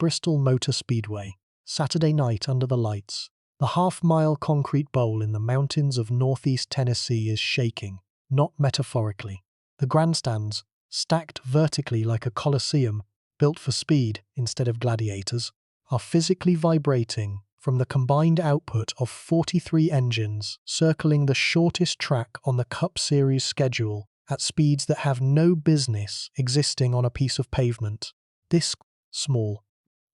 Bristol Motor Speedway, Saturday night under the lights. The half-mile concrete bowl in the mountains of northeast Tennessee is shaking, not metaphorically. The grandstands, stacked vertically like a coliseum, built for speed instead of gladiators, are physically vibrating from the combined output of 43 engines circling the shortest track on the Cup Series schedule at speeds that have no business existing on a piece of pavement. This small.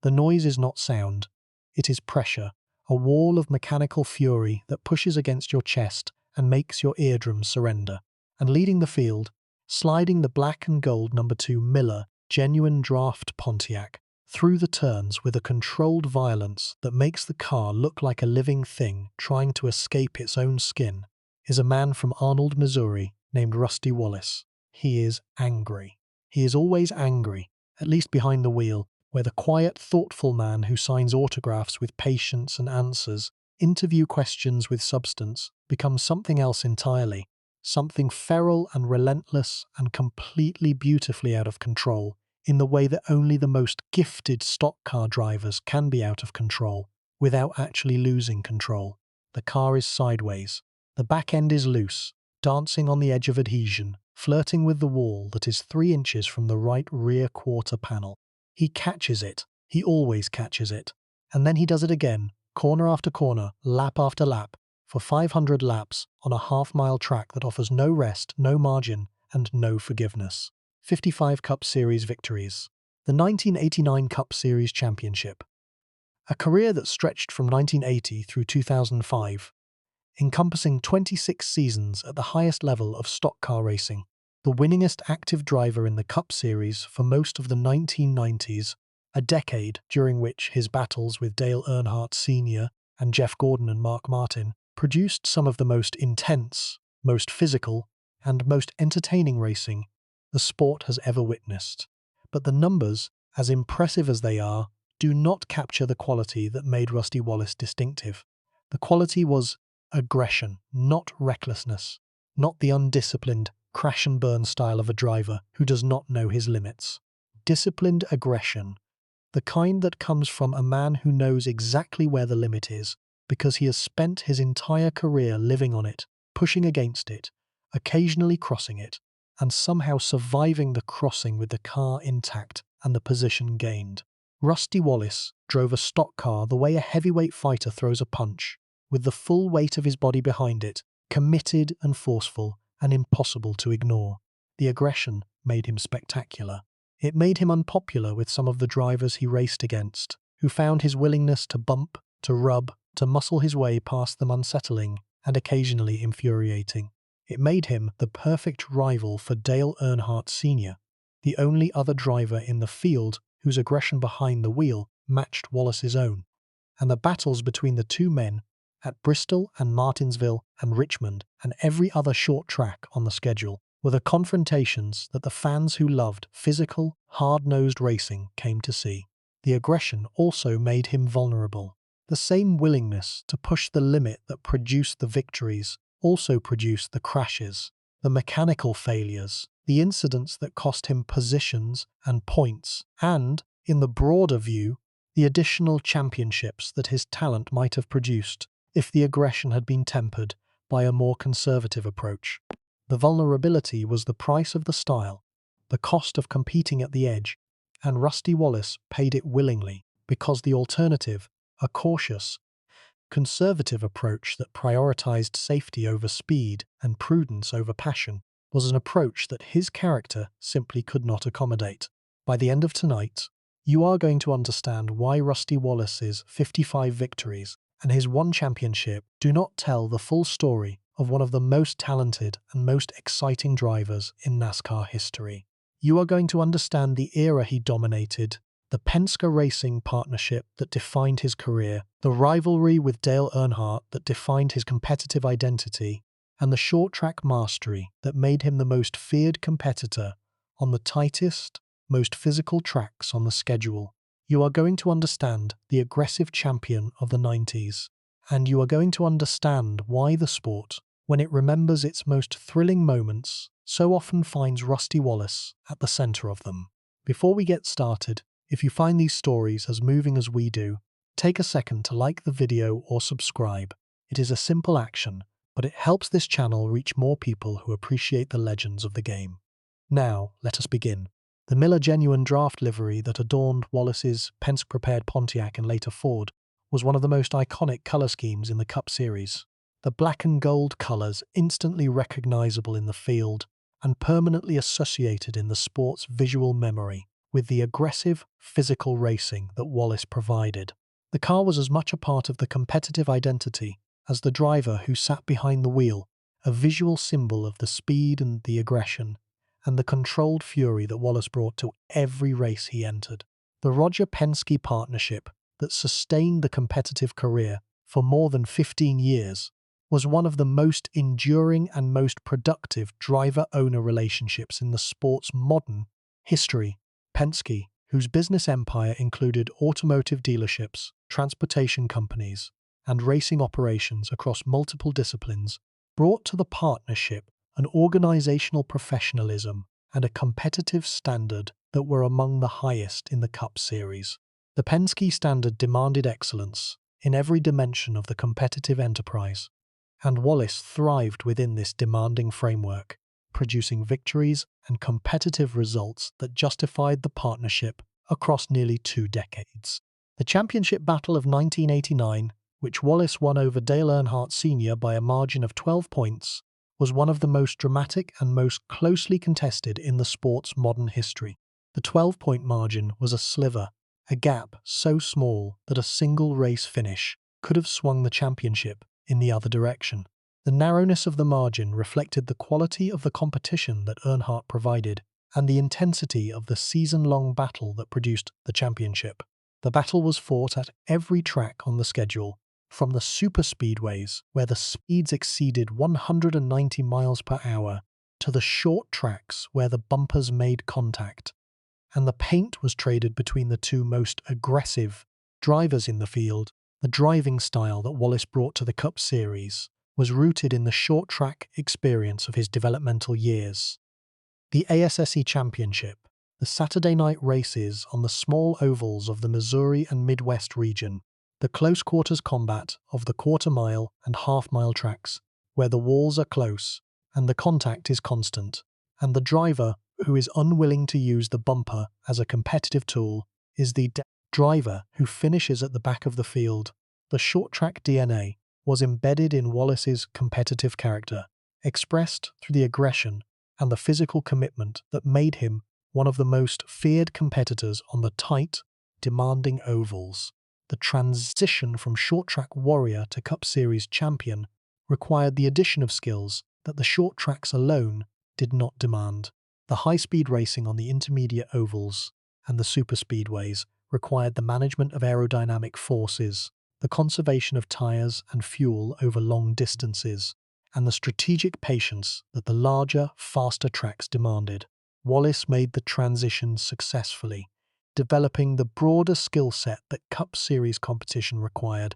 The noise is not sound. It is pressure, a wall of mechanical fury that pushes against your chest and makes your eardrums surrender. And leading the field, sliding the black and gold number 2 Miller genuine draft Pontiac through the turns with a controlled violence that makes the car look like a living thing trying to escape its own skin, is a man from Arnold, Missouri, named Rusty Wallace. He is angry. He is always angry, at least behind the wheel, where the quiet, thoughtful man who signs autographs with patience and answers interview questions with substance becomes something else entirely, something feral and relentless and completely beautifully out of control, in the way that only the most gifted stock car drivers can be out of control, without actually losing control. The car is sideways. The back end is loose, dancing on the edge of adhesion, flirting with the wall that is 3 inches from the right rear quarter panel. He catches it. He always catches it. And then he does it again, corner after corner, lap after lap, for 500 laps on a half-mile track that offers no rest, no margin, and no forgiveness. 55 Cup Series victories. The 1989 Cup Series Championship. A career that stretched from 1980 through 2005, encompassing 26 seasons at the highest level of stock car racing. The winningest active driver in the Cup Series for most of the 1990s, a decade during which his battles with Dale Earnhardt Sr. and Jeff Gordon and Mark Martin produced some of the most intense, most physical, and most entertaining racing the sport has ever witnessed. But the numbers, as impressive as they are, do not capture the quality that made Rusty Wallace distinctive. The quality was aggression, not recklessness, not the undisciplined, crash-and-burn style of a driver who does not know his limits. Disciplined aggression, the kind that comes from a man who knows exactly where the limit is, because he has spent his entire career living on it, pushing against it, occasionally crossing it, and somehow surviving the crossing with the car intact and the position gained. Rusty Wallace drove a stock car the way a heavyweight fighter throws a punch, with the full weight of his body behind it, committed and forceful and impossible to ignore. The aggression made him spectacular. It made him unpopular with some of the drivers he raced against, who found his willingness to bump, to rub, to muscle his way past them unsettling and occasionally infuriating. It made him the perfect rival for Dale Earnhardt Sr., the only other driver in the field whose aggression behind the wheel matched Wallace's own. And the battles between the two men at Bristol and Martinsville and Richmond and every other short track on the schedule were the confrontations that the fans who loved physical, hard-nosed racing came to see. The aggression also made him vulnerable. The same willingness to push the limit that produced the victories also produced the crashes, the mechanical failures, the incidents that cost him positions and points, and, in the broader view, the additional championships that his talent might have produced if the aggression had been tempered by a more conservative approach. The vulnerability was the price of the style, the cost of competing at the edge, and Rusty Wallace paid it willingly because the alternative, a cautious, conservative approach that prioritized safety over speed and prudence over passion, was an approach that his character simply could not accommodate. By the end of tonight, you are going to understand why Rusty Wallace's 55 victories and his 1 championship do not tell the full story of one of the most talented and most exciting drivers in NASCAR history. You are going to understand the era he dominated, the Penske Racing partnership that defined his career, the rivalry with Dale Earnhardt that defined his competitive identity, and the short-track mastery that made him the most feared competitor on the tightest, most physical tracks on the schedule. You are going to understand the aggressive champion of the 90s, and you are going to understand why the sport, when it remembers its most thrilling moments, so often finds Rusty Wallace at the center of them. Before we get started, If you find these stories as moving as we do, take a second to like the video or subscribe. It is a simple action, but it helps this channel reach more people who appreciate the legends of the game. Now, let us begin. The Miller Genuine Draft livery that adorned Wallace's Penske-prepared Pontiac and later Ford was one of the most iconic colour schemes in the Cup Series. The black and gold colours, instantly recognisable in the field and permanently associated in the sport's visual memory with the aggressive, physical racing that Wallace provided. The car was as much a part of the competitive identity as the driver who sat behind the wheel, a visual symbol of the speed and the aggression and the controlled fury that Wallace brought to every race he entered. The Roger Penske partnership that sustained the competitive career for more than 15 years was one of the most enduring and most productive driver-owner relationships in the sport's modern history. Penske, whose business empire included automotive dealerships, transportation companies, and racing operations across multiple disciplines, brought to the partnership an organizational professionalism and a competitive standard that were among the highest in the Cup Series. The Penske standard demanded excellence in every dimension of the competitive enterprise, and Wallace thrived within this demanding framework, producing victories and competitive results that justified the partnership across nearly 2 decades. The championship battle of 1989, which Wallace won over Dale Earnhardt Sr. by a margin of 12 points, was one of the most dramatic and most closely contested in the sport's modern history. The 12-point margin was a sliver, a gap so small that a single race finish could have swung the championship in the other direction. The narrowness of the margin reflected the quality of the competition that Earnhardt provided and the intensity of the season-long battle that produced the championship. The battle was fought at every track on the schedule, from the superspeedways, where the speeds exceeded 190 miles per hour, to the short tracks where the bumpers made contact, and the paint was traded between the two most aggressive drivers in the field. The driving style that Wallace brought to the Cup Series was rooted in the short track experience of his developmental years. The ASSE Championship, the Saturday night races on the small ovals of the Missouri and Midwest region, the close quarters combat of the quarter-mile and half-mile tracks, where the walls are close and the contact is constant, and the driver who is unwilling to use the bumper as a competitive tool is the driver who finishes at the back of the field. The short-track DNA was embedded in Wallace's competitive character, expressed through the aggression and the physical commitment that made him one of the most feared competitors on the tight, demanding ovals. The transition from short-track warrior to Cup Series champion required the addition of skills that the short tracks alone did not demand. The high-speed racing on the intermediate ovals and the superspeedways required the management of aerodynamic forces, the conservation of tires and fuel over long distances, and the strategic patience that the larger, faster tracks demanded. Wallace made the transition successfully, developing the broader skill set that Cup Series competition required,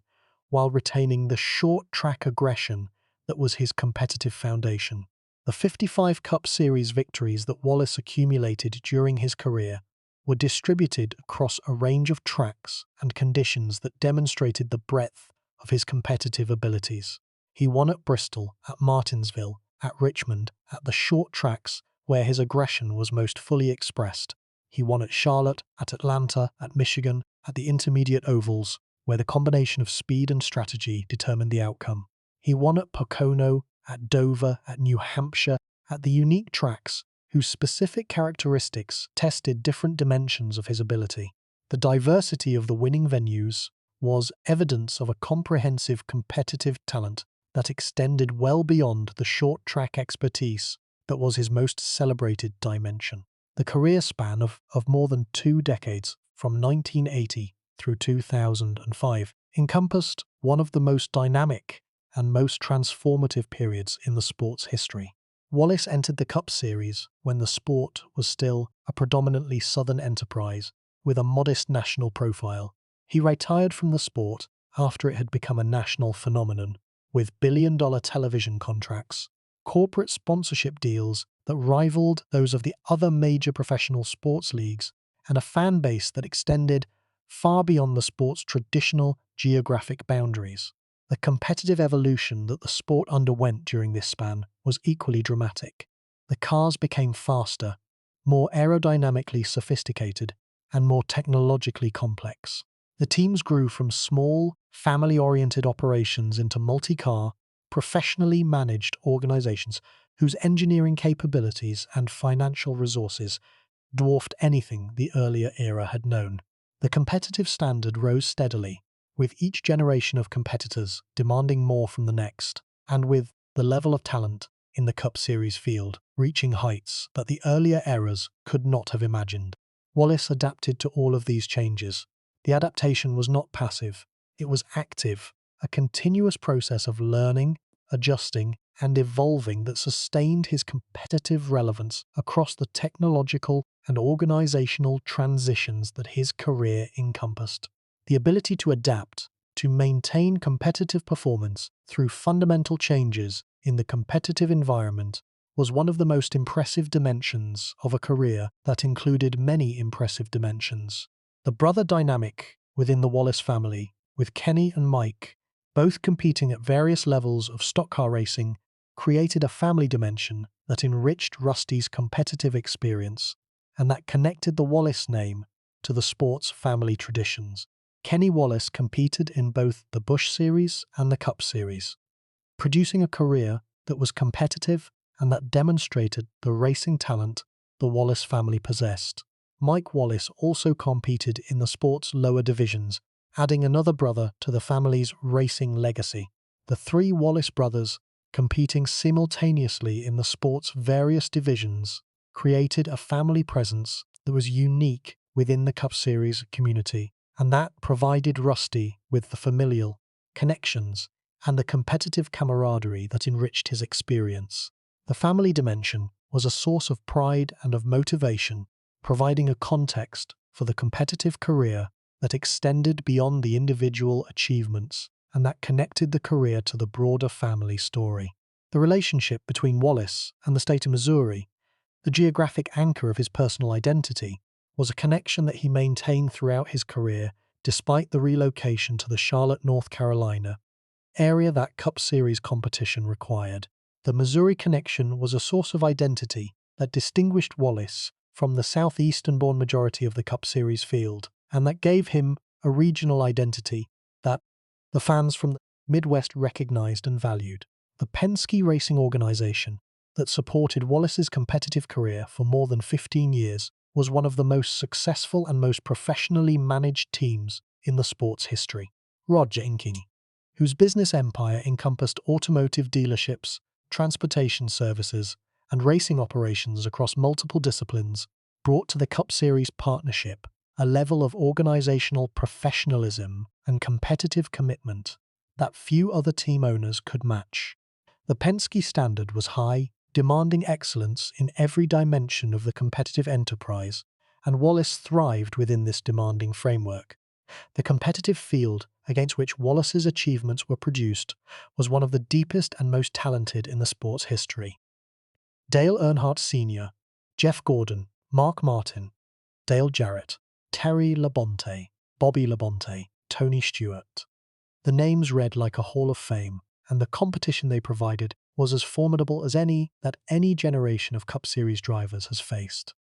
while retaining the short-track aggression that was his competitive foundation. The 55 Cup Series victories that Wallace accumulated during his career were distributed across a range of tracks and conditions that demonstrated the breadth of his competitive abilities. He won at Bristol, at Martinsville, at Richmond, at the short tracks where his aggression was most fully expressed. He won at Charlotte, at Atlanta, at Michigan, at the intermediate ovals, where the combination of speed and strategy determined the outcome. He won at Pocono, at Dover, at New Hampshire, at the unique tracks whose specific characteristics tested different dimensions of his ability. The diversity of the winning venues was evidence of a comprehensive competitive talent that extended well beyond the short-track expertise that was his most celebrated dimension. The career span of more than 2 decades, from 1980 through 2005, encompassed one of the most dynamic and most transformative periods in the sport's history. Wallace entered the Cup Series when the sport was still a predominantly Southern enterprise with a modest national profile. He retired from the sport after it had become a national phenomenon, with billion-dollar television contracts, corporate sponsorship deals that rivaled those of the other major professional sports leagues, and a fan base that extended far beyond the sport's traditional geographic boundaries. The competitive evolution that the sport underwent during this span was equally dramatic. The cars became faster, more aerodynamically sophisticated, and more technologically complex. The teams grew from small, family-oriented operations into multi-car, professionally managed organizations whose engineering capabilities and financial resources dwarfed anything the earlier era had known. The competitive standard rose steadily, with each generation of competitors demanding more from the next, and with the level of talent in the Cup Series field reaching heights that the earlier eras could not have imagined. Wallace adapted to all of these changes. The adaptation was not passive, it was active, a continuous process of learning, adjusting, and evolving that sustained his competitive relevance across the technological and organizational transitions that his career encompassed. The ability to adapt, to maintain competitive performance through fundamental changes in the competitive environment was one of the most impressive dimensions of a career that included many impressive dimensions. The brother dynamic within the Wallace family, with Kenny and Mike both competing at various levels of stock car racing, created a family dimension that enriched Rusty's competitive experience and that connected the Wallace name to the sport's family traditions. Kenny Wallace competed in both the Busch Series and the Cup Series, producing a career that was competitive and that demonstrated the racing talent the Wallace family possessed. Mike Wallace also competed in the sport's lower divisions, adding another brother to the family's racing legacy. The three Wallace brothers, competing simultaneously in the sport's various divisions, created a family presence that was unique within the Cup Series community, and that provided Rusty with the familial connections and the competitive camaraderie that enriched his experience. The family dimension was a source of pride and of motivation, providing a context for the competitive career that extended beyond the individual achievements and that connected the career to the broader family story. The relationship between Wallace and the state of Missouri, the geographic anchor of his personal identity, was a connection that he maintained throughout his career despite the relocation to the Charlotte, North Carolina area that Cup Series competition required. The Missouri connection was a source of identity that distinguished Wallace from the southeastern-born majority of the Cup Series field, and that gave him a regional identity that the fans from the Midwest recognized and valued. The Penske Racing organization that supported Wallace's competitive career for more than 15 years was one of the most successful and most professionally managed teams in the sport's history. Roger Inking, whose business empire encompassed automotive dealerships, transportation services, and racing operations across multiple disciplines, brought to the Cup Series partnership a level of organizational professionalism and competitive commitment that few other team owners could match. The Penske standard was high, demanding excellence in every dimension of the competitive enterprise, and Wallace thrived within this demanding framework. The competitive field against which Wallace's achievements were produced was one of the deepest and most talented in the sport's history. Dale Earnhardt Sr., Jeff Gordon, Mark Martin, Dale Jarrett, Terry Labonte, Bobby Labonte, Tony Stewart. The names read like a Hall of Fame, and the competition they provided was as formidable as any that any generation of Cup Series drivers has faced.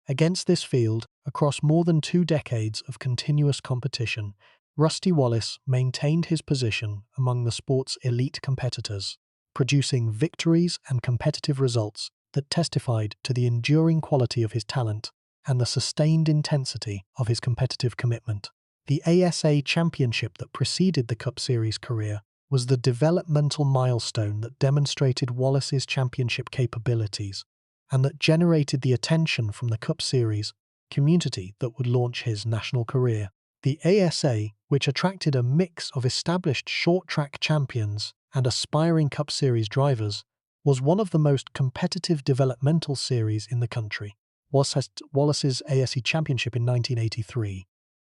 Against this field, across more than 2 decades of continuous competition, Rusty Wallace maintained his position among the sport's elite competitors, producing victories and competitive results that testified to the enduring quality of his talent and the sustained intensity of his competitive commitment. The ASA championship that preceded the Cup Series career was the developmental milestone that demonstrated Wallace's championship capabilities and that generated the attention from the Cup Series community that would launch his national career. The ASA, which attracted a mix of established short-track champions and aspiring Cup Series drivers, was one of the most competitive developmental series in the country. Wallace's ASE Championship in 1983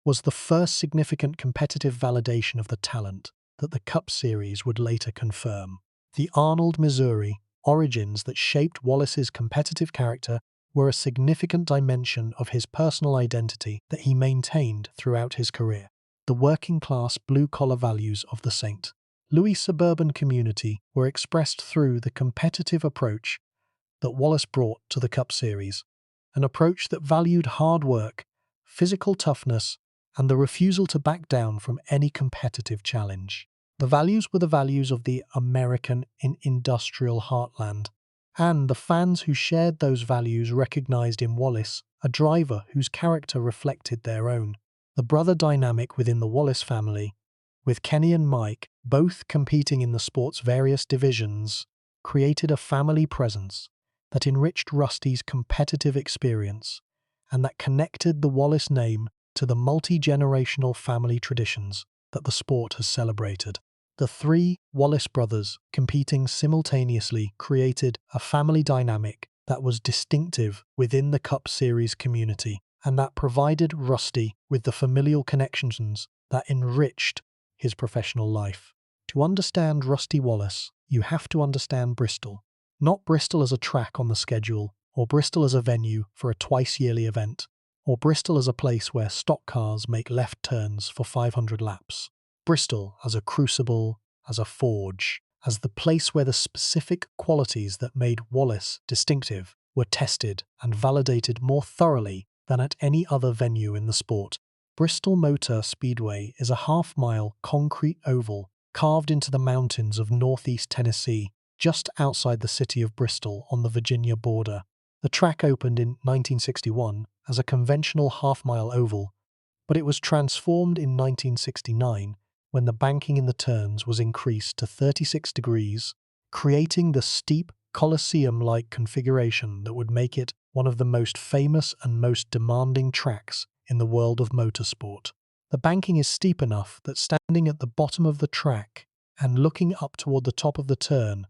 was the first significant competitive validation of the talent that the Cup Series would later confirm. The Arnold, Missouri origins that shaped Wallace's competitive character were a significant dimension of his personal identity that he maintained throughout his career. The working-class blue-collar values of the St. Louis suburban community were expressed through the competitive approach that Wallace brought to the Cup Series, an approach that valued hard work, physical toughness, and the refusal to back down from any competitive challenge. The values were the values of the American industrial heartland, and the fans who shared those values recognized in Wallace a driver whose character reflected their own. The brother dynamic within the Wallace family, with Kenny and Mike both competing in the sport's various divisions, created a family presence that enriched Rusty's competitive experience and that connected the Wallace name to the multi-generational family traditions that the sport has celebrated. The three Wallace brothers competing simultaneously created a family dynamic that was distinctive within the Cup Series community and that provided Rusty with the familial connections that enriched his professional life. To understand Rusty Wallace, you have to understand Bristol. Not Bristol as a track on the schedule, or Bristol as a venue for a twice-yearly event, or Bristol as a place where stock cars make left turns for 500 laps. Bristol as a crucible, as a forge, as the place where the specific qualities that made Wallace distinctive were tested and validated more thoroughly than at any other venue in the sport. Bristol Motor Speedway is a half-mile concrete oval carved into the mountains of northeast Tennessee, just outside the city of Bristol on the Virginia border. The track opened in 1961 as a conventional half-mile oval, but it was transformed in 1969 when the banking in the turns was increased to 36 degrees, creating the steep Colosseum-like configuration that would make it one of the most famous and most demanding tracks in the world of motorsport. The banking is steep enough that standing at the bottom of the track and looking up toward the top of the turn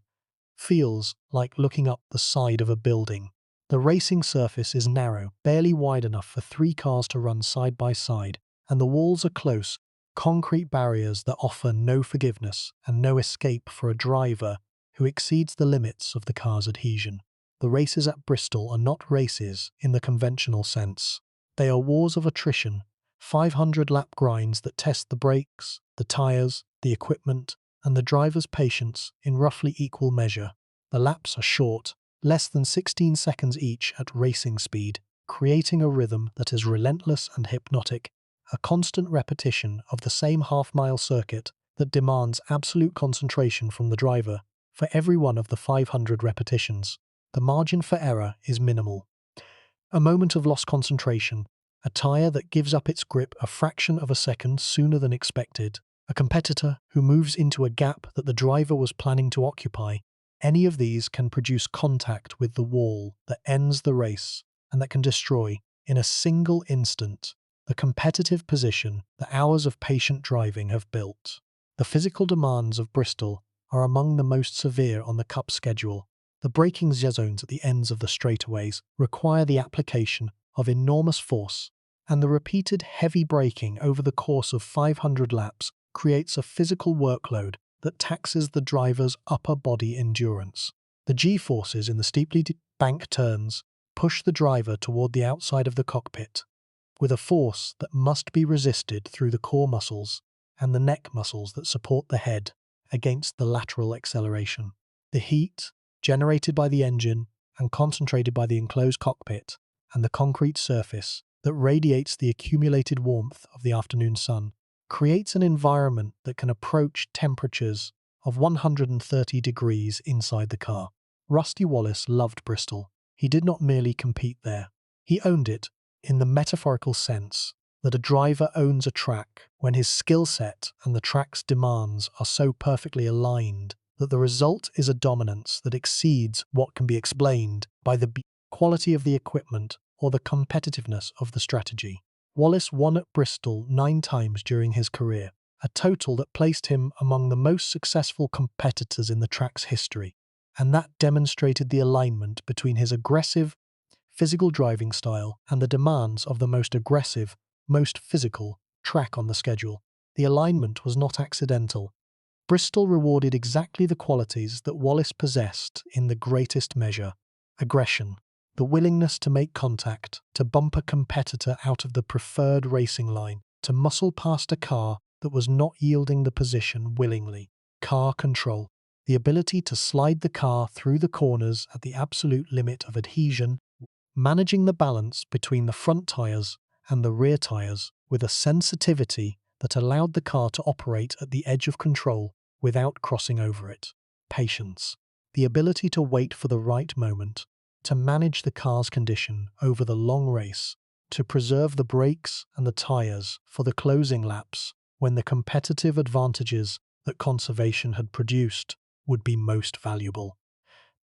feels like looking up the side of a building. The racing surface is narrow, barely wide enough for 3 cars to run side by side, and the walls are close, concrete barriers that offer no forgiveness and no escape for a driver who exceeds the limits of the car's adhesion. The races at Bristol are not races in the conventional sense. They are wars of attrition, 500-lap grinds that test the brakes, the tyres, the equipment, and the driver's patience in roughly equal measure. The laps are short, less than 16 seconds each at racing speed, creating a rhythm that is relentless and hypnotic, a constant repetition of the same half-mile circuit that demands absolute concentration from the driver for every one of the 500 repetitions. The margin for error is minimal. A moment of lost concentration, a tyre that gives up its grip a fraction of a second sooner than expected, a competitor who moves into a gap that the driver was planning to occupy. Any of these can produce contact with the wall that ends the race and that can destroy, in a single instant, the competitive position that hours of patient driving have built. The physical demands of Bristol are among the most severe on the Cup schedule. The braking zones at the ends of the straightaways require the application of enormous force, and the repeated heavy braking over the course of 500 laps creates a physical workload that taxes the driver's upper body endurance. The G-forces in the steeply banked turns push the driver toward the outside of the cockpit, with a force that must be resisted through the core muscles and the neck muscles that support the head against the lateral acceleration. The heat, generated by the engine and concentrated by the enclosed cockpit and the concrete surface that radiates the accumulated warmth of the afternoon sun, creates an environment that can approach temperatures of 130 degrees inside the car. Rusty Wallace loved Bristol. He did not merely compete there. He owned it in the metaphorical sense that a driver owns a track when his skill set and the track's demands are so perfectly aligned that the result is a dominance that exceeds what can be explained by the quality of the equipment or the competitiveness of the strategy. Wallace won at Bristol 9 times during his career, a total that placed him among the most successful competitors in the track's history, and that demonstrated the alignment between his aggressive, physical driving style and the demands of the most aggressive, most physical track on the schedule. The alignment was not accidental. Bristol rewarded exactly the qualities that Wallace possessed in the greatest measure: aggression, the willingness to make contact, to bump a competitor out of the preferred racing line, to muscle past a car that was not yielding the position willingly. Car control. The ability to slide the car through the corners at the absolute limit of adhesion, managing the balance between the front tyres and the rear tyres with a sensitivity that allowed the car to operate at the edge of control without crossing over it. Patience. The ability to wait for the right moment, to manage the car's condition over the long race, to preserve the brakes and the tyres for the closing laps when the competitive advantages that conservation had produced would be most valuable.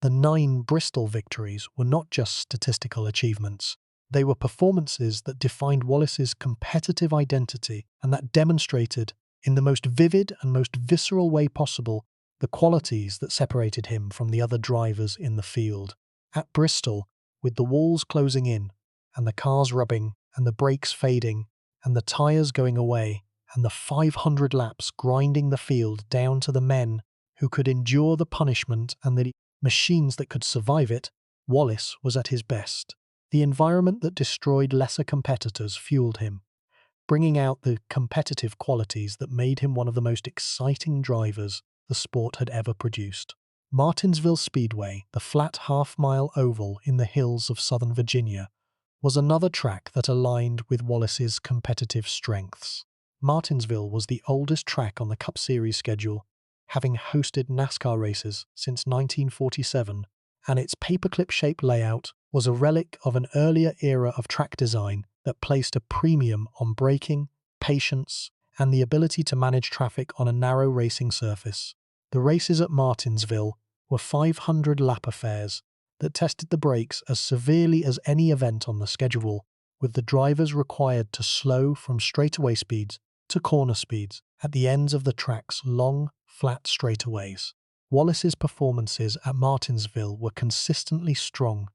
The 9 Bristol victories were not just statistical achievements. They were performances that defined Wallace's competitive identity and that demonstrated, in the most vivid and most visceral way possible, the qualities that separated him from the other drivers in the field. At Bristol, with the walls closing in, and the cars rubbing, and the brakes fading, and the tyres going away, and the 500 laps grinding the field down to the men who could endure the punishment and the machines that could survive it, Wallace was at his best. The environment that destroyed lesser competitors fueled him, bringing out the competitive qualities that made him one of the most exciting drivers the sport had ever produced. Martinsville Speedway, the flat half-mile oval in the hills of Southern Virginia, was another track that aligned with Wallace's competitive strengths. Martinsville was the oldest track on the Cup Series schedule, having hosted NASCAR races since 1947, and its paperclip-shaped layout was a relic of an earlier era of track design that placed a premium on braking, patience, and the ability to manage traffic on a narrow racing surface. The races at Martinsville were 500-lap affairs that tested the brakes as severely as any event on the schedule, with the drivers required to slow from straightaway speeds to corner speeds at the ends of the track's long, flat straightaways. Wallace's performances at Martinsville were consistently strong,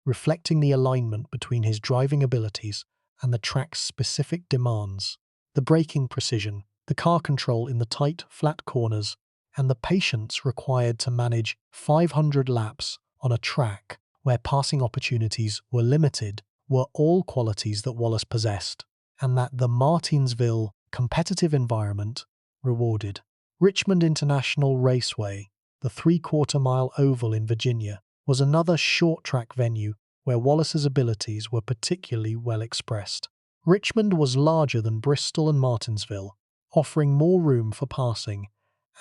reflecting the alignment between his driving abilities and the track's specific demands. The braking precision, the car control in the tight, flat corners, and the patience required to manage 500 laps on a track where passing opportunities were limited were all qualities that Wallace possessed, and that the Martinsville competitive environment rewarded. Richmond International Raceway, the 3/4-mile oval in Virginia, was another short-track venue where Wallace's abilities were particularly well expressed. Richmond was larger than Bristol and Martinsville, offering more room for passing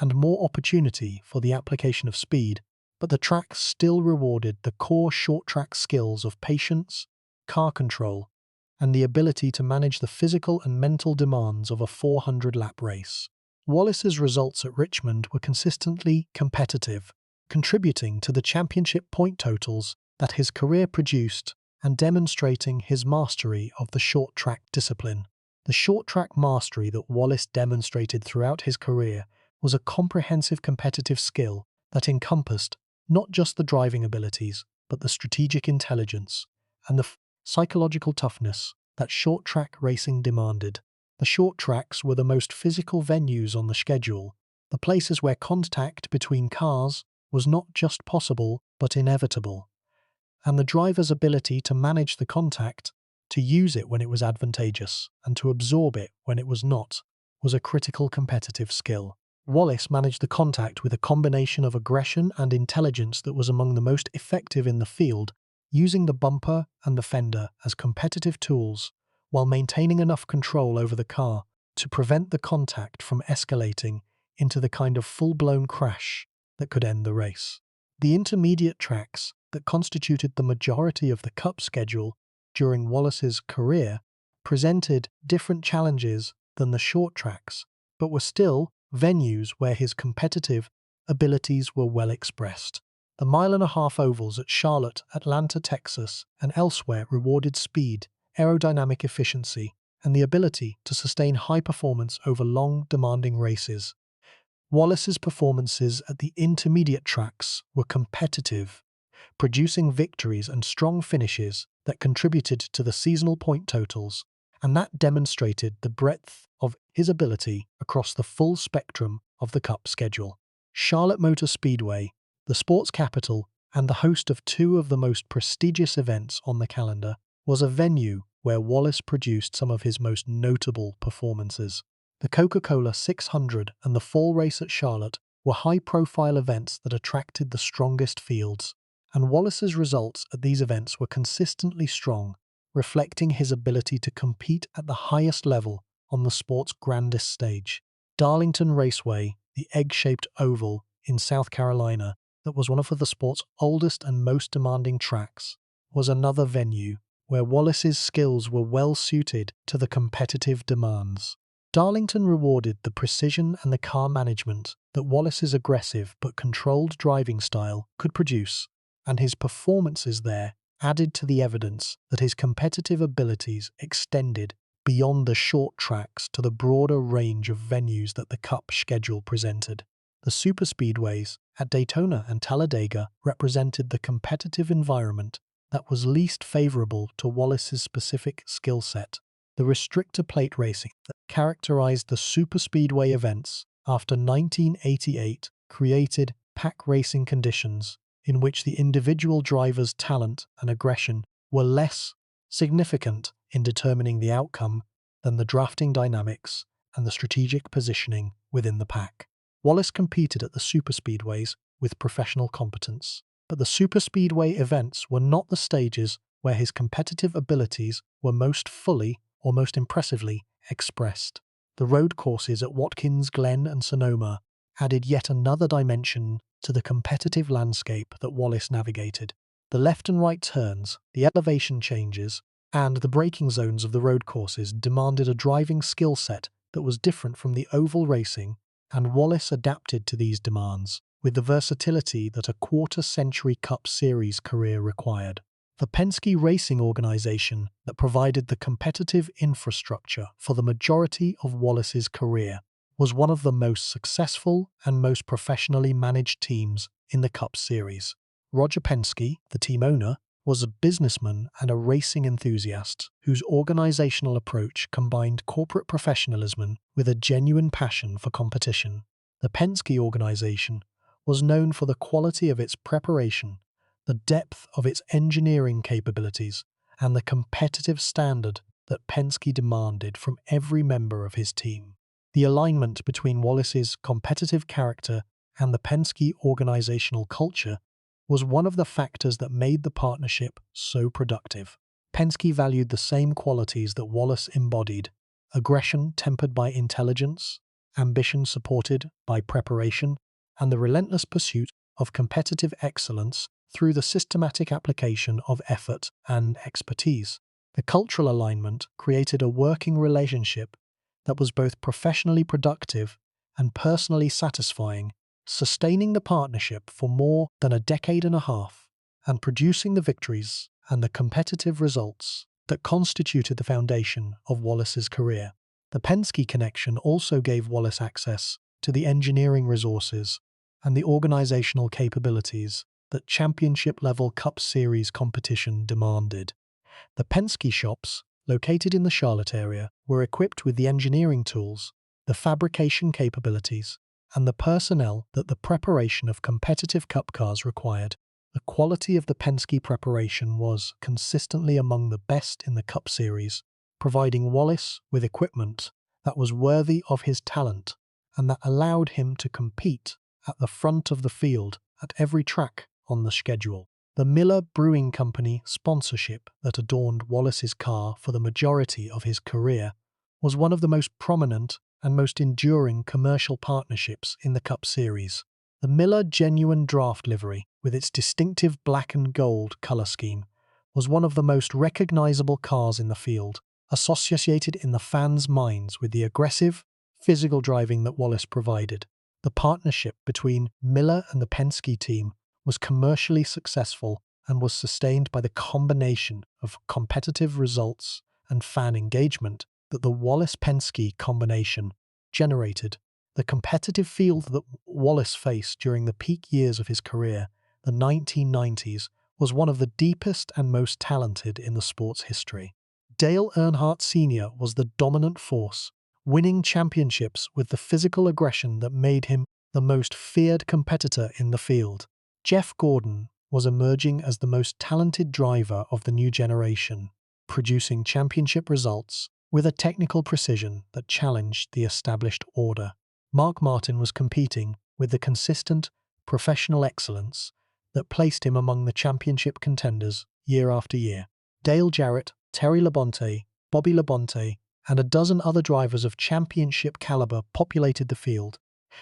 and more opportunity for the application of speed, but the track still rewarded the core short-track skills of patience, car control, and the ability to manage the physical and mental demands of a 400-lap race. Wallace's results at Richmond were consistently competitive, contributing to the championship point totals that his career produced and demonstrating his mastery of the short-track discipline. The short-track mastery that Wallace demonstrated throughout his career was a comprehensive competitive skill that encompassed not just the driving abilities, but the strategic intelligence and the psychological toughness that short-track racing demanded. The short tracks were the most physical venues on the schedule, the places where contact between cars was not just possible but inevitable, and the driver's ability to manage the contact, to use it when it was advantageous, and to absorb it when it was not, was a critical competitive skill. Wallace managed the contact with a combination of aggression and intelligence that was among the most effective in the field, using the bumper and the fender as competitive tools while maintaining enough control over the car to prevent the contact from escalating into the kind of full-blown crash that could end the race. The intermediate tracks that constituted the majority of the Cup schedule during Wallace's career presented different challenges than the short tracks, but were still venues where his competitive abilities were well expressed. The mile-and-a-half ovals at Charlotte, Atlanta, Texas, and elsewhere rewarded speed, aerodynamic efficiency, and the ability to sustain high performance over long, demanding races. Wallace's performances at the intermediate tracks were competitive, producing victories and strong finishes that contributed to the seasonal point totals, and that demonstrated the breadth of his ability across the full spectrum of the Cup schedule. Charlotte Motor Speedway, the sports capital and the host of two of the most prestigious events on the calendar, was a venue where Wallace produced some of his most notable performances. The Coca-Cola 600 and the Fall Race at Charlotte were high-profile events that attracted the strongest fields, and Wallace's results at these events were consistently strong, reflecting his ability to compete at the highest level on the sport's grandest stage. Darlington Raceway, the egg-shaped oval in South Carolina that was one of the sport's oldest and most demanding tracks, was another venue where Wallace's skills were well suited to the competitive demands. Darlington rewarded the precision and the car management that Wallace's aggressive but controlled driving style could produce, and his performances there added to the evidence that his competitive abilities extended beyond the short tracks to the broader range of venues that the Cup schedule presented. The superspeedways at Daytona and Talladega represented the competitive environment that was least favorable to Wallace's specific skill set. The restrictor plate racing that characterized the superspeedway events after 1988 created pack racing conditions in which the individual driver's talent and aggression were less significant in determining the outcome than the drafting dynamics and the strategic positioning within the pack. Wallace competed at the superspeedways with professional competence, but the superspeedway events were not the stages where his competitive abilities were most fully or most impressively expressed. The road courses at Watkins Glen and Sonoma added yet another dimension to the competitive landscape that Wallace navigated. The left and right turns, the elevation changes, and the braking zones of the road courses demanded a driving skill set that was different from the oval racing, and Wallace adapted to these demands with the versatility that a quarter-century Cup Series career required. The Penske Racing organization that provided the competitive infrastructure for the majority of Wallace's career was one of the most successful and most professionally managed teams in the Cup Series. Roger Penske, the team owner, was a businessman and a racing enthusiast whose organizational approach combined corporate professionalism with a genuine passion for competition. The Penske organization was known for the quality of its preparation, the depth of its engineering capabilities, and the competitive standard that Penske demanded from every member of his team. The alignment between Wallace's competitive character and the Penske organizational culture was one of the factors that made the partnership so productive. Penske valued the same qualities that Wallace embodied: aggression tempered by intelligence, ambition supported by preparation, and the relentless pursuit of competitive excellence through the systematic application of effort and expertise. The cultural alignment created a working relationship that was both professionally productive and personally satisfying, sustaining the partnership for more than a decade and a half, and producing the victories and the competitive results that constituted the foundation of Wallace's career. The Penske connection also gave Wallace access to the engineering resources and the organizational capabilities that championship-level Cup Series competition demanded. The Penske shops, located in the Charlotte area, were equipped with the engineering tools, the fabrication capabilities, and the personnel that the preparation of competitive Cup cars required. The quality of the Penske preparation was consistently among the best in the Cup Series, providing Wallace with equipment that was worthy of his talent and that allowed him to compete at the front of the field at every track on the schedule. The Miller Brewing Company sponsorship that adorned Wallace's car for the majority of his career was one of the most prominent and most enduring commercial partnerships in the Cup Series. The Miller Genuine Draft livery, with its distinctive black and gold color scheme, was one of the most recognizable cars in the field, associated in the fans' minds with the aggressive, physical driving that Wallace provided. The partnership between Miller and the Penske team was commercially successful and was sustained by the combination of competitive results and fan engagement that the Wallace-Penske combination generated. The competitive field that Wallace faced during the peak years of his career, the 1990s, was one of the deepest and most talented in the sport's history. Dale Earnhardt Sr. was the dominant force, winning championships with the physical aggression that made him the most feared competitor in the field. Jeff Gordon was emerging as the most talented driver of the new generation, producing championship results with a technical precision that challenged the established order. Mark Martin was competing with the consistent, professional excellence that placed him among the championship contenders year after year. Dale Jarrett, Terry Labonte, Bobby Labonte, and a dozen other drivers of championship caliber populated the field,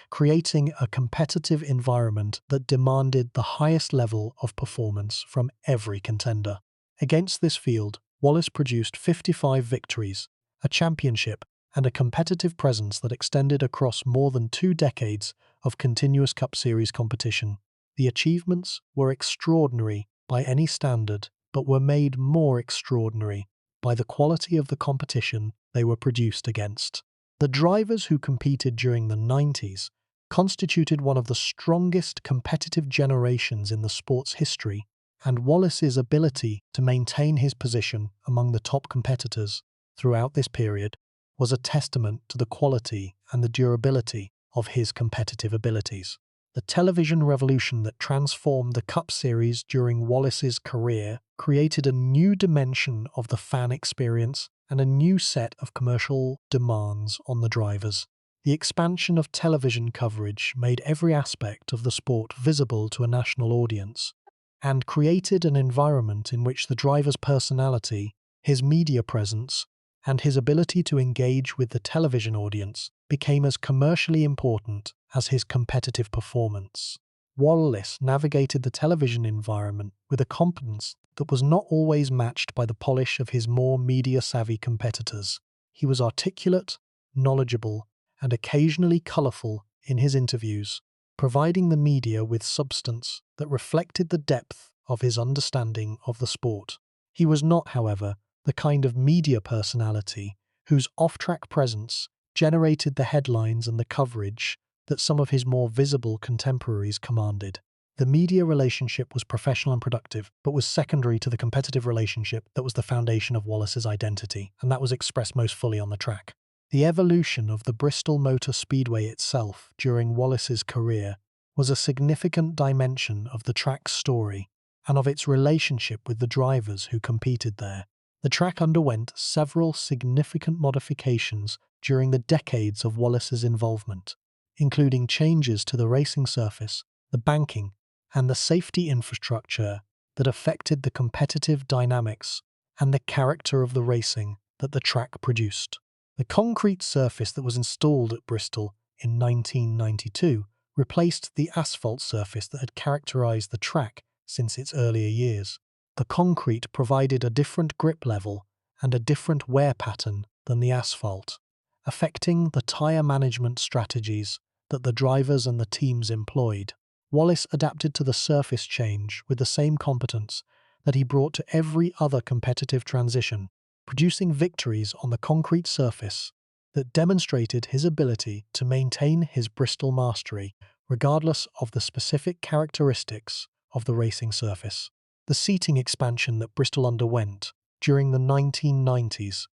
creating a competitive environment that demanded the highest level of performance from every contender. Against this field, Wallace produced 55 victories, a championship, and a competitive presence that extended across more than 2 decades of continuous Cup Series competition. The achievements were extraordinary by any standard, but were made more extraordinary by the quality of the competition they were produced against. The drivers who competed during the 90s constituted one of the strongest competitive generations in the sport's history, and Wallace's ability to maintain his position among the top competitors throughout this period was a testament to the quality and the durability of his competitive abilities. The television revolution that transformed the Cup Series during Wallace's career created a new dimension of the fan experience and a new set of commercial demands on the drivers. The expansion of television coverage made every aspect of the sport visible to a national audience and created an environment in which the driver's personality, his media presence, and his ability to engage with the television audience became as commercially important as his competitive performance. Wallace navigated the television environment with a competence that was not always matched by the polish of his more media-savvy competitors. He was articulate, knowledgeable, and occasionally colourful in his interviews, providing the media with substance that reflected the depth of his understanding of the sport. He was not, however, the kind of media personality whose off-track presence generated the headlines and the coverage that some of his more visible contemporaries commanded. The media relationship was professional and productive, but was secondary to the competitive relationship that was the foundation of Wallace's identity, and that was expressed most fully on the track. The evolution of the Bristol Motor Speedway itself during Wallace's career was a significant dimension of the track's story and of its relationship with the drivers who competed there. The track underwent several significant modifications during the decades of Wallace's involvement, including changes to the racing surface, the banking, and the safety infrastructure that affected the competitive dynamics and the character of the racing that the track produced. The concrete surface that was installed at Bristol in 1992 replaced the asphalt surface that had characterized the track since its earlier years. The concrete provided a different grip level and a different wear pattern than the asphalt, affecting the tyre management strategies that the drivers and the teams employed. Wallace adapted to the surface change with the same competence that he brought to every other competitive transition, producing victories on the concrete surface that demonstrated his ability to maintain his Bristol mastery regardless of the specific characteristics of the racing surface. The seating expansion that Bristol underwent during the 1990s,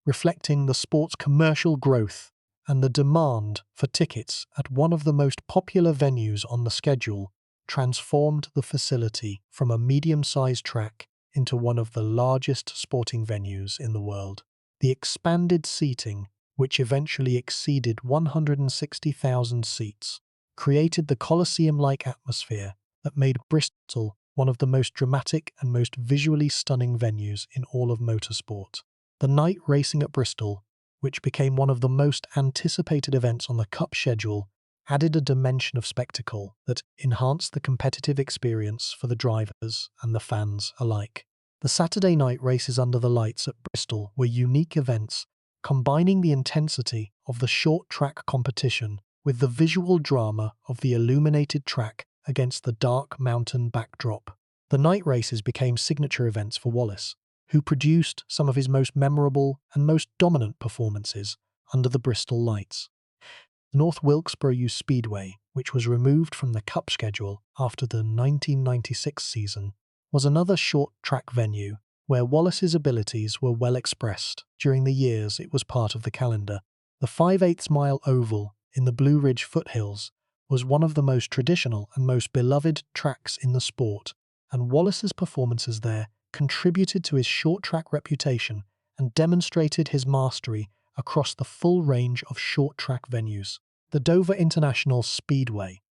reflecting the sport's commercial growth and the demand for tickets at one of the most popular venues on the schedule, transformed the facility from a medium-sized track into one of the largest sporting venues in the world. The expanded seating, which eventually exceeded 160,000 seats, created the Colosseum-like atmosphere that made Bristol one of the most dramatic and most visually stunning venues in all of motorsport. The night racing at Bristol, which became one of the most anticipated events on the Cup schedule, added a dimension of spectacle that enhanced the competitive experience for the drivers and the fans alike. The Saturday night races under the lights at Bristol were unique events, combining the intensity of the short-track competition with the visual drama of the illuminated track against the dark mountain backdrop. The night races became signature events for Wallace, who produced some of his most memorable and most dominant performances under the Bristol lights. The North Wilkesboro Speedway, which was removed from the Cup schedule after the 1996 season, was another short-track venue where Wallace's abilities were well expressed during the years it was part of the calendar. The 5/8-mile oval in the Blue Ridge foothills was one of the most traditional and most beloved tracks in the sport, and Wallace's performances there contributed to his short-track reputation and demonstrated his mastery across the full range of short-track venues. The Dover International Speedway,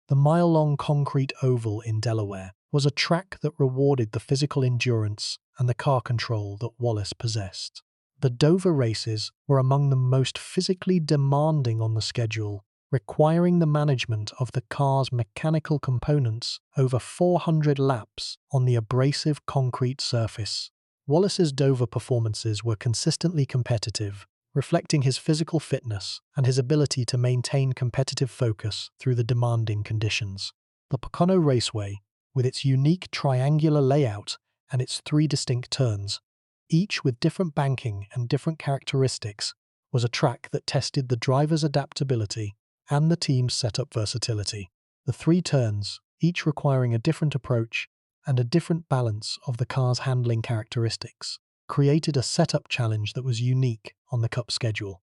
the mile-long concrete oval in Delaware, was a track that rewarded the physical endurance and the car control that Wallace possessed. The Dover races were among the most physically demanding on the schedule, requiring the management of the car's mechanical components over 400 laps on the abrasive concrete surface. Wallace's Dover performances were consistently competitive, reflecting his physical fitness and his ability to maintain competitive focus through the demanding conditions. The Pocono Raceway, with its unique triangular layout and its 3 distinct turns, each with different banking and different characteristics, was a track that tested the driver's adaptability and the team's setup versatility. The 3 turns, each requiring a different approach and a different balance of the car's handling characteristics, created a setup challenge that was unique on the Cup schedule.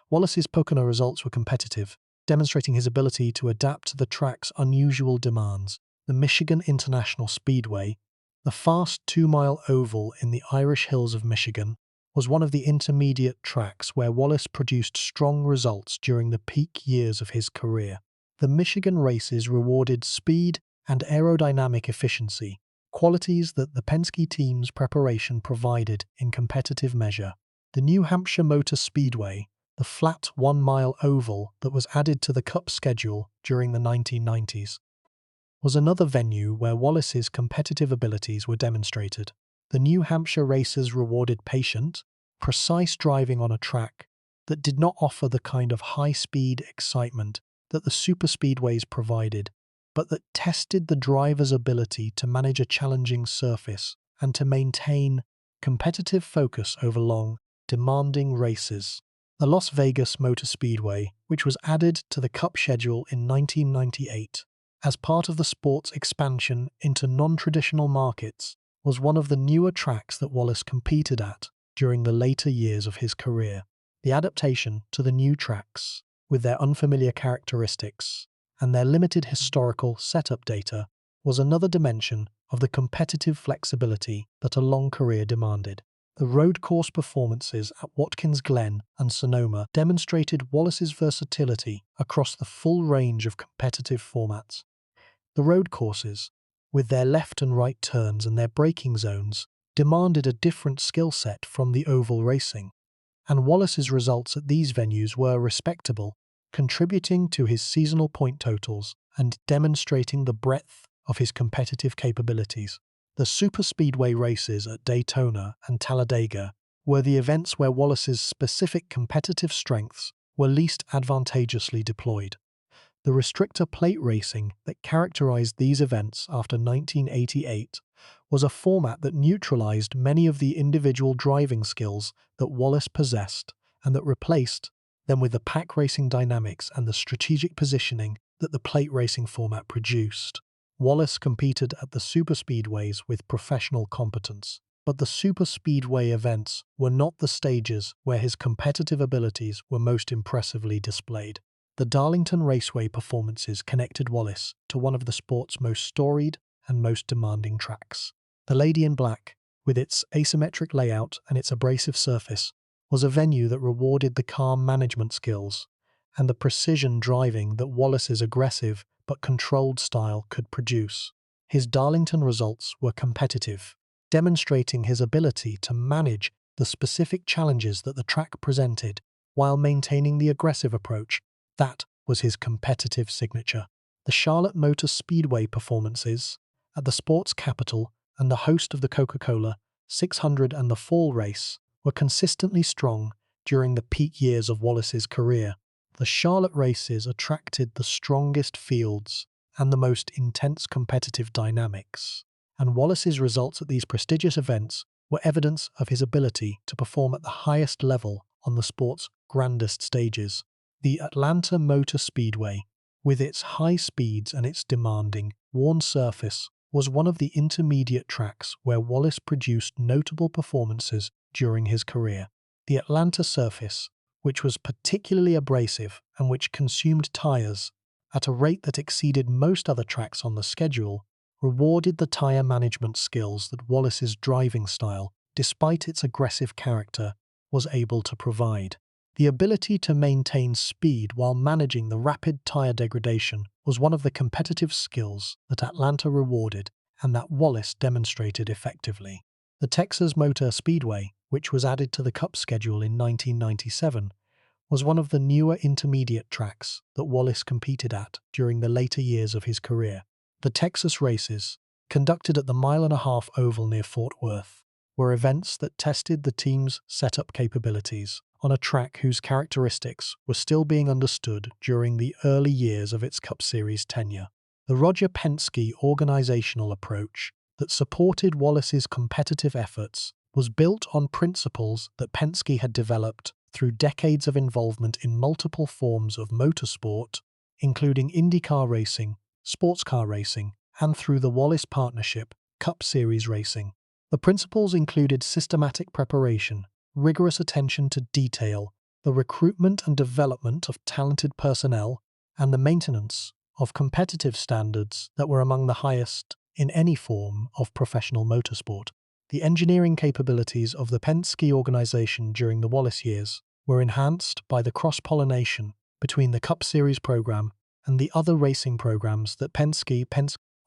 Wallace's Pocono results were competitive, demonstrating his ability to adapt to the track's unusual demands. The Michigan International Speedway, the fast 2-mile oval in the Irish Hills of Michigan, was one of the intermediate tracks where Wallace produced strong results during the peak years of his career. The Michigan races rewarded speed and aerodynamic efficiency, qualities that the Penske team's preparation provided in competitive measure. The New Hampshire Motor Speedway, the flat 1-mile oval that was added to the Cup schedule during the 1990s, was another venue where Wallace's competitive abilities were demonstrated. The New Hampshire races rewarded patient, precise driving on a track that did not offer the kind of high-speed excitement that the superspeedways provided, but that tested the driver's ability to manage a challenging surface and to maintain competitive focus over long, demanding races. The Las Vegas Motor Speedway, which was added to the Cup schedule in 1998 as part of the sport's expansion into non-traditional markets, was one of the newer tracks that Wallace competed at during the later years of his career. The adaptation to the new tracks, with their unfamiliar characteristics and their limited historical setup data, was another dimension of the competitive flexibility that a long career demanded. The road course performances at Watkins Glen and Sonoma demonstrated Wallace's versatility across the full range of competitive formats. The road courses, with their left and right turns and their braking zones, demanded a different skill set from the oval racing, and Wallace's results at these venues were respectable, contributing to his seasonal point totals and demonstrating the breadth of his competitive capabilities. The superspeedway races at Daytona and Talladega were the events where Wallace's specific competitive strengths were least advantageously deployed. The restrictor plate racing that characterized these events after 1988 was a format that neutralized many of the individual driving skills that Wallace possessed and that replaced them with the pack racing dynamics and the strategic positioning that the plate racing format produced. Wallace competed at the superspeedways with professional competence, but the superspeedway events were not the stages where his competitive abilities were most impressively displayed. The Darlington Raceway performances connected Wallace to one of the sport's most storied and most demanding tracks. The Lady in Black, with its asymmetric layout and its abrasive surface, was a venue that rewarded the car management skills and the precision driving that Wallace's aggressive but controlled style could produce. His Darlington results were competitive, demonstrating his ability to manage the specific challenges that the track presented while maintaining the aggressive approach that was his competitive signature. The Charlotte Motor Speedway performances at the sports capital and the host of the Coca-Cola 600 and the Fall race were consistently strong during the peak years of Wallace's career. The Charlotte races attracted the strongest fields and the most intense competitive dynamics, and Wallace's results at these prestigious events were evidence of his ability to perform at the highest level on the sport's grandest stages. The Atlanta Motor Speedway, with its high speeds and its demanding, worn surface, was one of the intermediate tracks where Wallace produced notable performances during his career. The Atlanta surface, which was particularly abrasive and which consumed tires at a rate that exceeded most other tracks on the schedule, rewarded the tyre management skills that Wallace's driving style, despite its aggressive character, was able to provide. The ability to maintain speed while managing the rapid tyre degradation was one of the competitive skills that Atlanta rewarded and that Wallace demonstrated effectively. The Texas Motor Speedway, which was added to the Cup schedule in 1997, was one of the newer intermediate tracks that Wallace competed at during the later years of his career. The Texas races, conducted at the mile-and-a-half oval near Fort Worth, were events that tested the team's setup capabilities on a track whose characteristics were still being understood during the early years of its Cup Series tenure. The Roger Penske organizational approach that supported Wallace's competitive efforts was built on principles that Penske had developed through decades of involvement in multiple forms of motorsport, including IndyCar racing, sports car racing, and through the Wallace Partnership, Cup Series racing. The principles included systematic preparation, rigorous attention to detail, the recruitment and development of talented personnel, and the maintenance of competitive standards that were among the highest in any form of professional motorsport. The engineering capabilities of the Penske organization during the Wallace years were enhanced by the cross-pollination between the Cup Series program and the other racing programs that Penske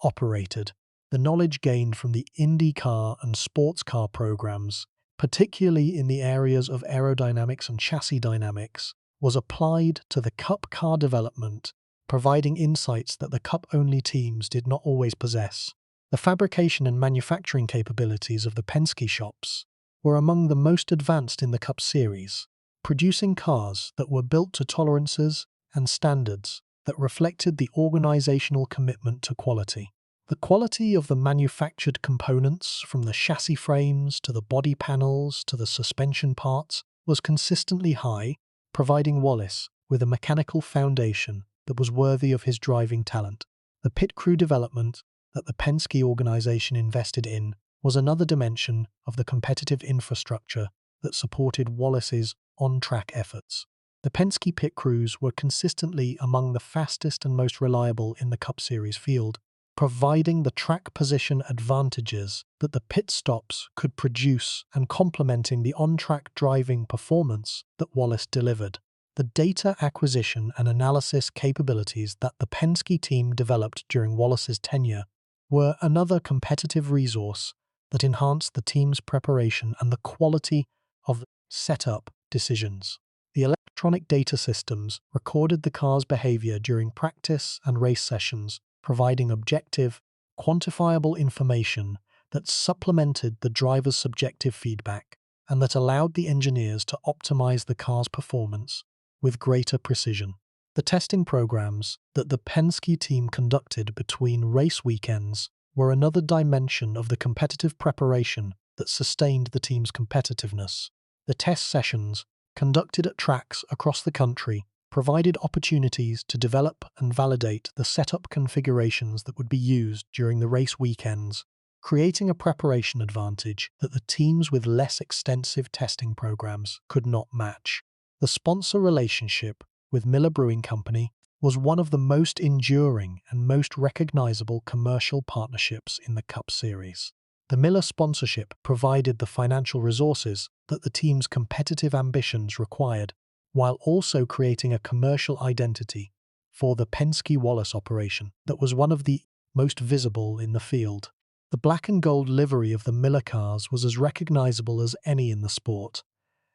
operated. The knowledge gained from the IndyCar and sports car programs, particularly in the areas of aerodynamics and chassis dynamics, was applied to the Cup car development, providing insights that the Cup-only teams did not always possess. The fabrication and manufacturing capabilities of the Penske shops were among the most advanced in the Cup Series, producing cars that were built to tolerances and standards that reflected the organizational commitment to quality. The quality of the manufactured components, from the chassis frames to the body panels to the suspension parts, was consistently high, providing Wallace with a mechanical foundation that was worthy of his driving talent. The pit crew development that the Penske organization invested in was another dimension of the competitive infrastructure that supported Wallace's on-track efforts. The Penske pit crews were consistently among the fastest and most reliable in the Cup Series field, providing the track position advantages that the pit stops could produce and complementing the on-track driving performance that Wallace delivered. The data acquisition and analysis capabilities that the Penske team developed during Wallace's tenure were another competitive resource that enhanced the team's preparation and the quality of setup decisions. The electronic data systems recorded the car's behavior during practice and race sessions, providing objective, quantifiable information that supplemented the driver's subjective feedback and that allowed the engineers to optimize the car's performance with greater precision. The testing programs that the Penske team conducted between race weekends were another dimension of the competitive preparation that sustained the team's competitiveness. The test sessions, conducted at tracks across the country, provided opportunities to develop and validate the setup configurations that would be used during the race weekends, creating a preparation advantage that the teams with less extensive testing programs could not match. The sponsor relationship with Miller Brewing Company was one of the most enduring and most recognizable commercial partnerships in the Cup Series. The Miller sponsorship provided the financial resources that the team's competitive ambitions required, while also creating a commercial identity for the Penske-Wallace operation that was one of the most visible in the field. The black and gold livery of the Miller cars was as recognizable as any in the sport,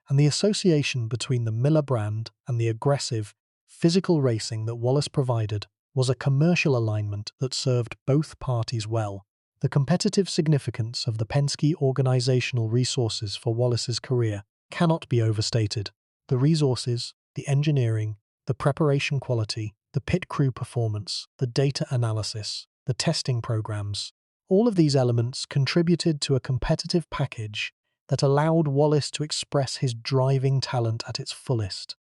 and the association between the Miller brand and the aggressive, physical racing that Wallace provided was a commercial alignment that served both parties well. The competitive significance of the Penske organizational resources for Wallace's career cannot be overstated. The resources, the engineering, the preparation quality, the pit crew performance, the data analysis, the testing programs, all of these elements contributed to a competitive package that allowed Wallace to express his driving talent at its fullest,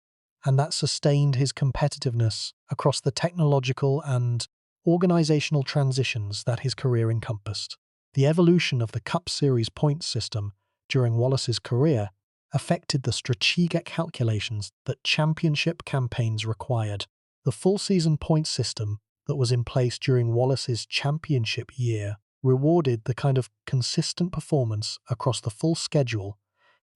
and that sustained his competitiveness across the technological and organizational transitions that his career encompassed. The evolution of the Cup Series points system during Wallace's career affected the strategic calculations that championship campaigns required. The full-season points system that was in place during Wallace's championship year rewarded the kind of consistent performance across the full schedule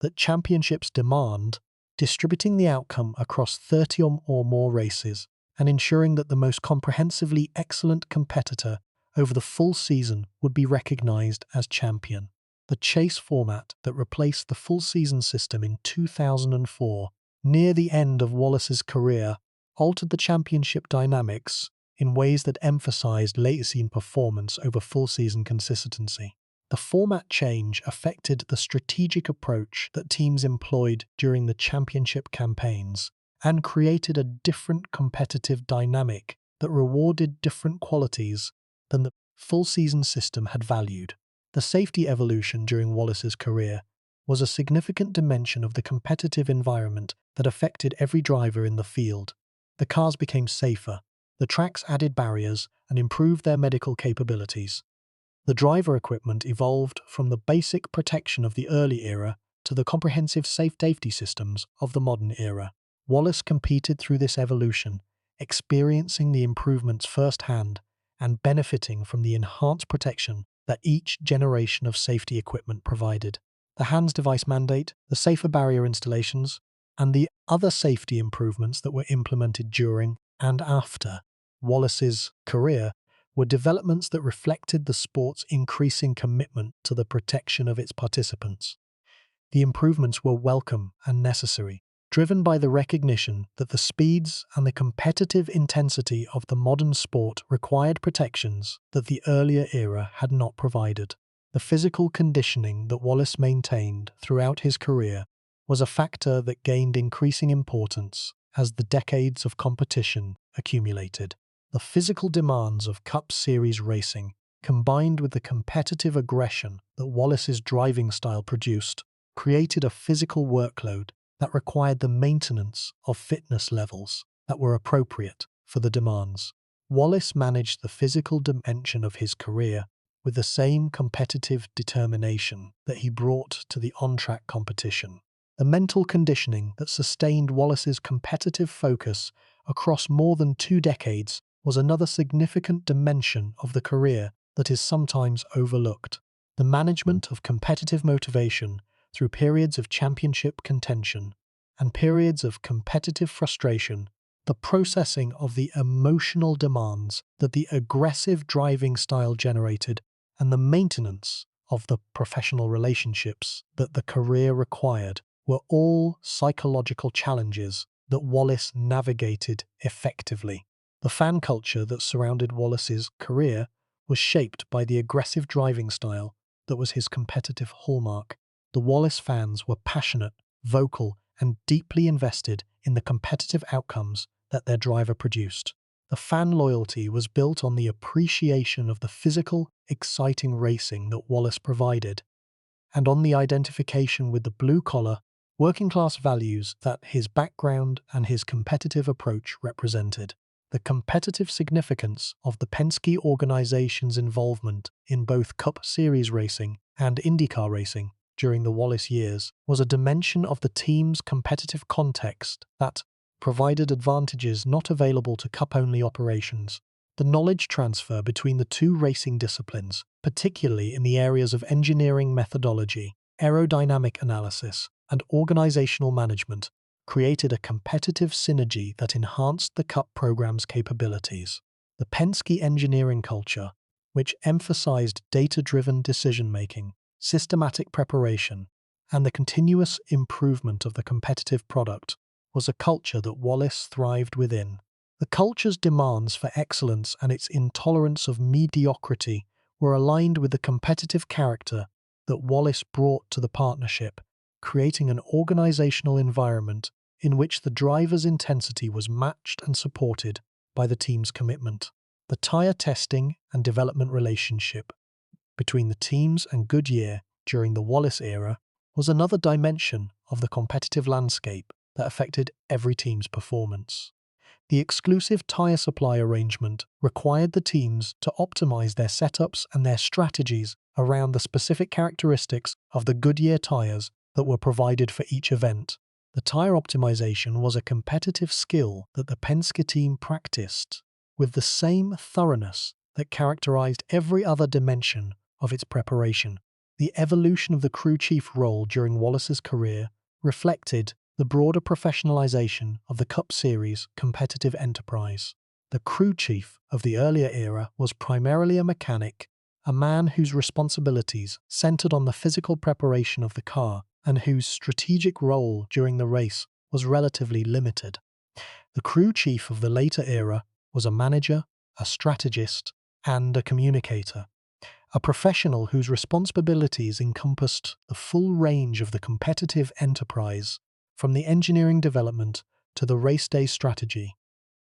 that championships demand, distributing the outcome across 30 or more races and ensuring that the most comprehensively excellent competitor over the full season would be recognized as champion. The chase format that replaced the full season system in 2004, near the end of Wallace's career, altered the championship dynamics in ways that emphasized late-season performance over full-season consistency. The format change affected the strategic approach that teams employed during the championship campaigns and created a different competitive dynamic that rewarded different qualities than the full-season system had valued. The safety evolution during Wallace's career was a significant dimension of the competitive environment that affected every driver in the field. The cars became safer, the tracks added barriers and improved their medical capabilities. The driver equipment evolved from the basic protection of the early era to the comprehensive safety systems of the modern era. Wallace competed through this evolution, experiencing the improvements firsthand and benefiting from the enhanced protection that each generation of safety equipment provided. The hands device mandate, the safer barrier installations, and the other safety improvements that were implemented during and after Wallace's career were developments that reflected the sport's increasing commitment to the protection of its participants. The improvements were welcome and necessary, driven by the recognition that the speeds and the competitive intensity of the modern sport required protections that the earlier era had not provided. The physical conditioning that Wallace maintained throughout his career was a factor that gained increasing importance as the decades of competition accumulated. The physical demands of Cup Series racing, combined with the competitive aggression that Wallace's driving style produced, created a physical workload that required the maintenance of fitness levels that were appropriate for the demands. Wallace managed the physical dimension of his career with the same competitive determination that he brought to the on-track competition. The mental conditioning that sustained Wallace's competitive focus across more than 2 decades was another significant dimension of the career that is sometimes overlooked. The management of competitive motivation through periods of championship contention and periods of competitive frustration, the processing of the emotional demands that the aggressive driving style generated, and the maintenance of the professional relationships that the career required were all psychological challenges that Wallace navigated effectively. The fan culture that surrounded Wallace's career was shaped by the aggressive driving style that was his competitive hallmark. The Wallace fans were passionate, vocal, and deeply invested in the competitive outcomes that their driver produced. The fan loyalty was built on the appreciation of the physical, exciting racing that Wallace provided, and on the identification with the blue-collar, working-class values that his background and his competitive approach represented. The competitive significance of the Penske organization's involvement in both Cup Series racing and IndyCar racing during the Wallace years was a dimension of the team's competitive context that provided advantages not available to Cup-only operations. The knowledge transfer between the two racing disciplines, particularly in the areas of engineering methodology, aerodynamic analysis, and organizational management, created a competitive synergy that enhanced the Cup program's capabilities. The Penske engineering culture, which emphasized data-driven decision-making, systematic preparation, and the continuous improvement of the competitive product, was a culture that Wallace thrived within. The culture's demands for excellence and its intolerance of mediocrity were aligned with the competitive character that Wallace brought to the partnership, creating an organizational environment in which the driver's intensity was matched and supported by the team's commitment. The tire testing and development relationship between the teams and Goodyear during the Wallace era was another dimension of the competitive landscape that affected every team's performance. The exclusive tire supply arrangement required the teams to optimize their setups and their strategies around the specific characteristics of the Goodyear tires that were provided for each event. The tire optimization was a competitive skill that the Penske team practiced with the same thoroughness that characterized every other dimension of its preparation. The evolution of the crew chief role during Wallace's career reflected the broader professionalization of the Cup Series competitive enterprise. The crew chief of the earlier era was primarily a mechanic, a man whose responsibilities centered on the physical preparation of the car and whose strategic role during the race was relatively limited. The crew chief of the later era was a manager, a strategist, and a communicator, a professional whose responsibilities encompassed the full range of the competitive enterprise, from the engineering development to the race day strategy,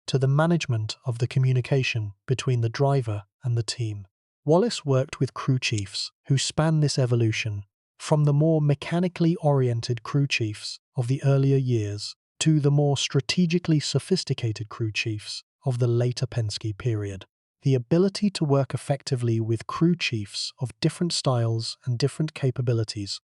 to the management of the communication between the driver and the team. Wallace worked with crew chiefs who spanned this evolution, from the more mechanically oriented crew chiefs of the earlier years to the more strategically sophisticated crew chiefs of the later Penske period. The ability to work effectively with crew chiefs of different styles and different capabilities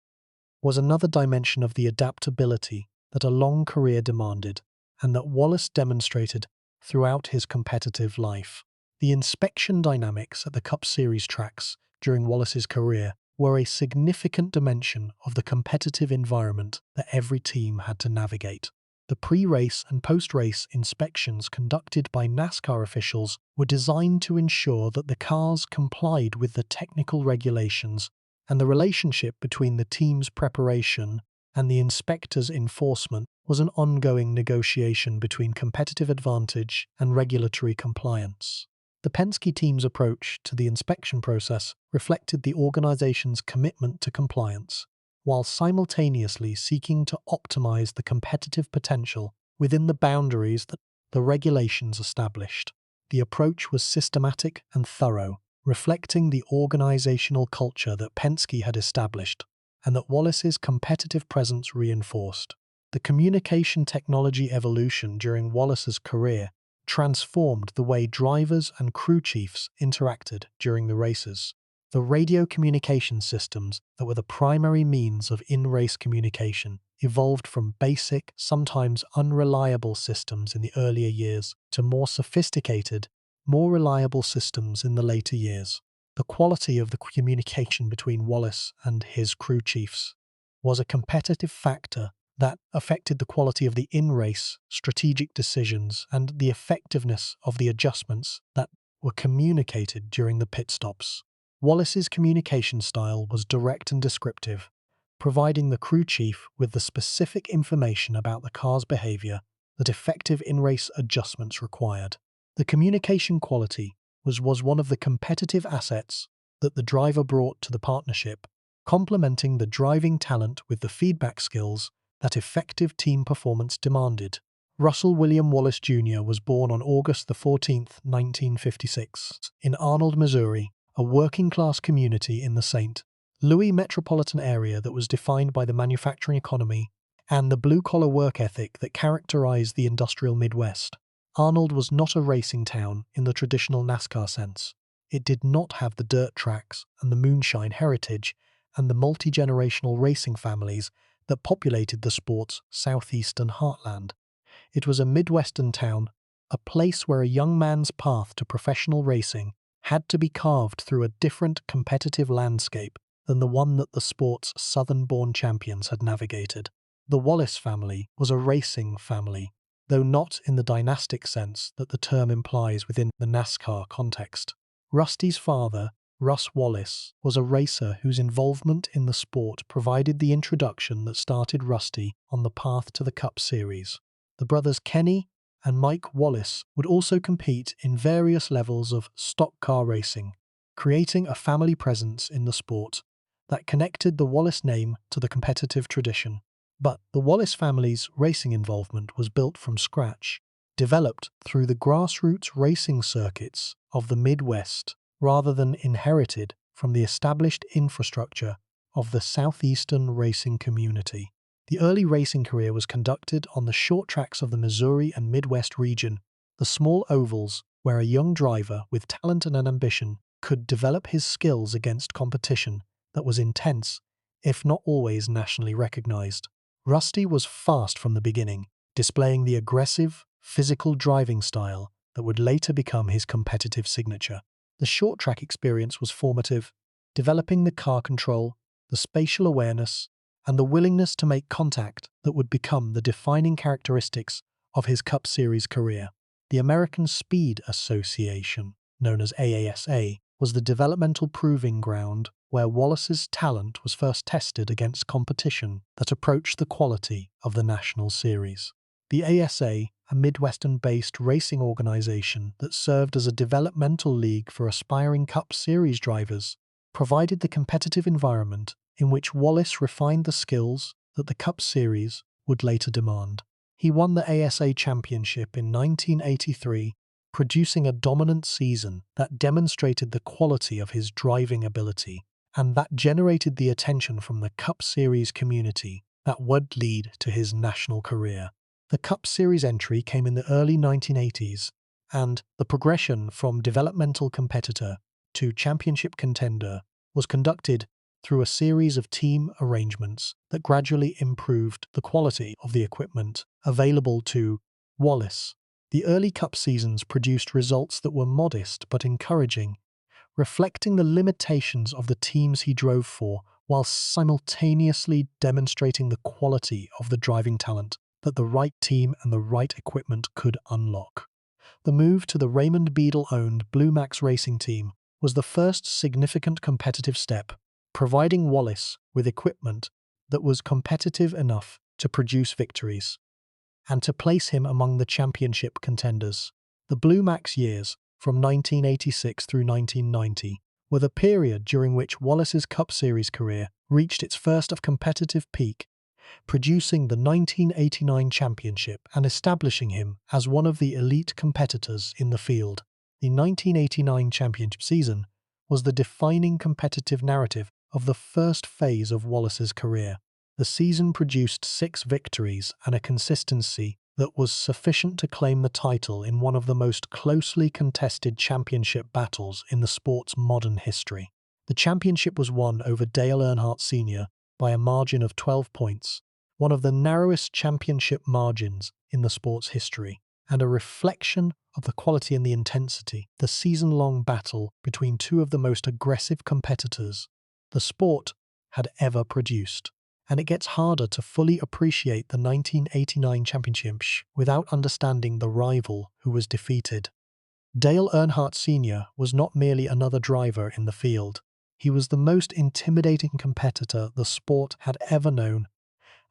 was another dimension of the adaptability that a long career demanded, and that Wallace demonstrated throughout his competitive life. The inspection dynamics at the Cup Series tracks during Wallace's career were a significant dimension of the competitive environment that every team had to navigate. The pre-race and post-race inspections conducted by NASCAR officials were designed to ensure that the cars complied with the technical regulations, and the relationship between the team's preparation and the inspector's enforcement was an ongoing negotiation between competitive advantage and regulatory compliance. The Penske team's approach to the inspection process reflected the organization's commitment to compliance, while simultaneously seeking to optimize the competitive potential within the boundaries that the regulations established. The approach was systematic and thorough, reflecting the organizational culture that Penske had established and that Wallace's competitive presence reinforced. The communication technology evolution during Wallace's career transformed the way drivers and crew chiefs interacted during the races. The radio communication systems that were the primary means of in-race communication evolved from basic, sometimes unreliable systems in the earlier years to more sophisticated, more reliable systems in the later years. The quality of the communication between Wallace and his crew chiefs was a competitive factor that affected the quality of the in-race strategic decisions and the effectiveness of the adjustments that were communicated during the pit stops. Wallace's communication style was direct and descriptive, providing the crew chief with the specific information about the car's behavior that effective in-race adjustments required. The communication quality was one of the competitive assets that the driver brought to the partnership, complementing the driving talent with the feedback skills that effective team performance demanded. Russell William Wallace Jr. was born on August 14, 1956, in Arnold, Missouri, a working-class community in the St. Louis metropolitan area that was defined by the manufacturing economy and the blue-collar work ethic that characterized the industrial Midwest. Arnold was not a racing town in the traditional NASCAR sense. It did not have the dirt tracks and the moonshine heritage and the multi-generational racing families that populated the sport's southeastern heartland. It was a Midwestern town, a place where a young man's path to professional racing had to be carved through a different competitive landscape than the one that the sport's southern-born champions had navigated. The Wallace family was a racing family, though not in the dynastic sense that the term implies within the NASCAR context. Rusty's father, Russ Wallace, was a racer whose involvement in the sport provided the introduction that started Rusty on the path to the Cup Series. The brothers Kenny and Mike Wallace would also compete in various levels of stock car racing, creating a family presence in the sport that connected the Wallace name to the competitive tradition. But the Wallace family's racing involvement was built from scratch, developed through the grassroots racing circuits of the Midwest, rather than inherited from the established infrastructure of the southeastern racing community. The early racing career was conducted on the short tracks of the Missouri and Midwest region, the small ovals where a young driver with talent and an ambition could develop his skills against competition that was intense, if not always nationally recognized. Rusty was fast from the beginning, displaying the aggressive, physical driving style that would later become his competitive signature. The short track experience was formative, developing the car control, the spatial awareness, and the willingness to make contact that would become the defining characteristics of his Cup Series career. The American Speed Association, known as AASA, was the developmental proving ground where Wallace's talent was first tested against competition that approached the quality of the National Series. The ASA, a Midwestern-based racing organization that served as a developmental league for aspiring Cup Series drivers, provided the competitive environment in which Wallace refined the skills that the Cup Series would later demand. He won the ASA Championship in 1983, producing a dominant season that demonstrated the quality of his driving ability, and that generated the attention from the Cup Series community that would lead to his national career. The Cup Series entry came in the early 1980s, and the progression from developmental competitor to championship contender was conducted through a series of team arrangements that gradually improved the quality of the equipment available to Wallace. The early Cup seasons produced results that were modest but encouraging, reflecting the limitations of the teams he drove for while simultaneously demonstrating the quality of the driving talent that the right team and the right equipment could unlock. The move to the Raymond Beadle-owned Blue Max racing team was the first significant competitive step, providing Wallace with equipment that was competitive enough to produce victories and to place him among the championship contenders. The Blue Max years, from 1986 through 1990, were the period during which Wallace's Cup Series career reached its first of competitive peak, producing the 1989 championship and establishing him as one of the elite competitors in the field. The 1989 championship season was the defining competitive narrative of the first phase of Wallace's career. The season produced 6 victories and a consistency that was sufficient to claim the title in one of the most closely contested championship battles in the sport's modern history. The championship was won over Dale Earnhardt Sr. by a margin of 12 points, one of the narrowest championship margins in the sport's history, and a reflection of the quality and the intensity, the season-long battle between two of the most aggressive competitors the sport had ever produced. And it gets harder to fully appreciate the 1989 championship without understanding the rival who was defeated. Dale Earnhardt Sr. was not merely another driver in the field. He was the most intimidating competitor the sport had ever known,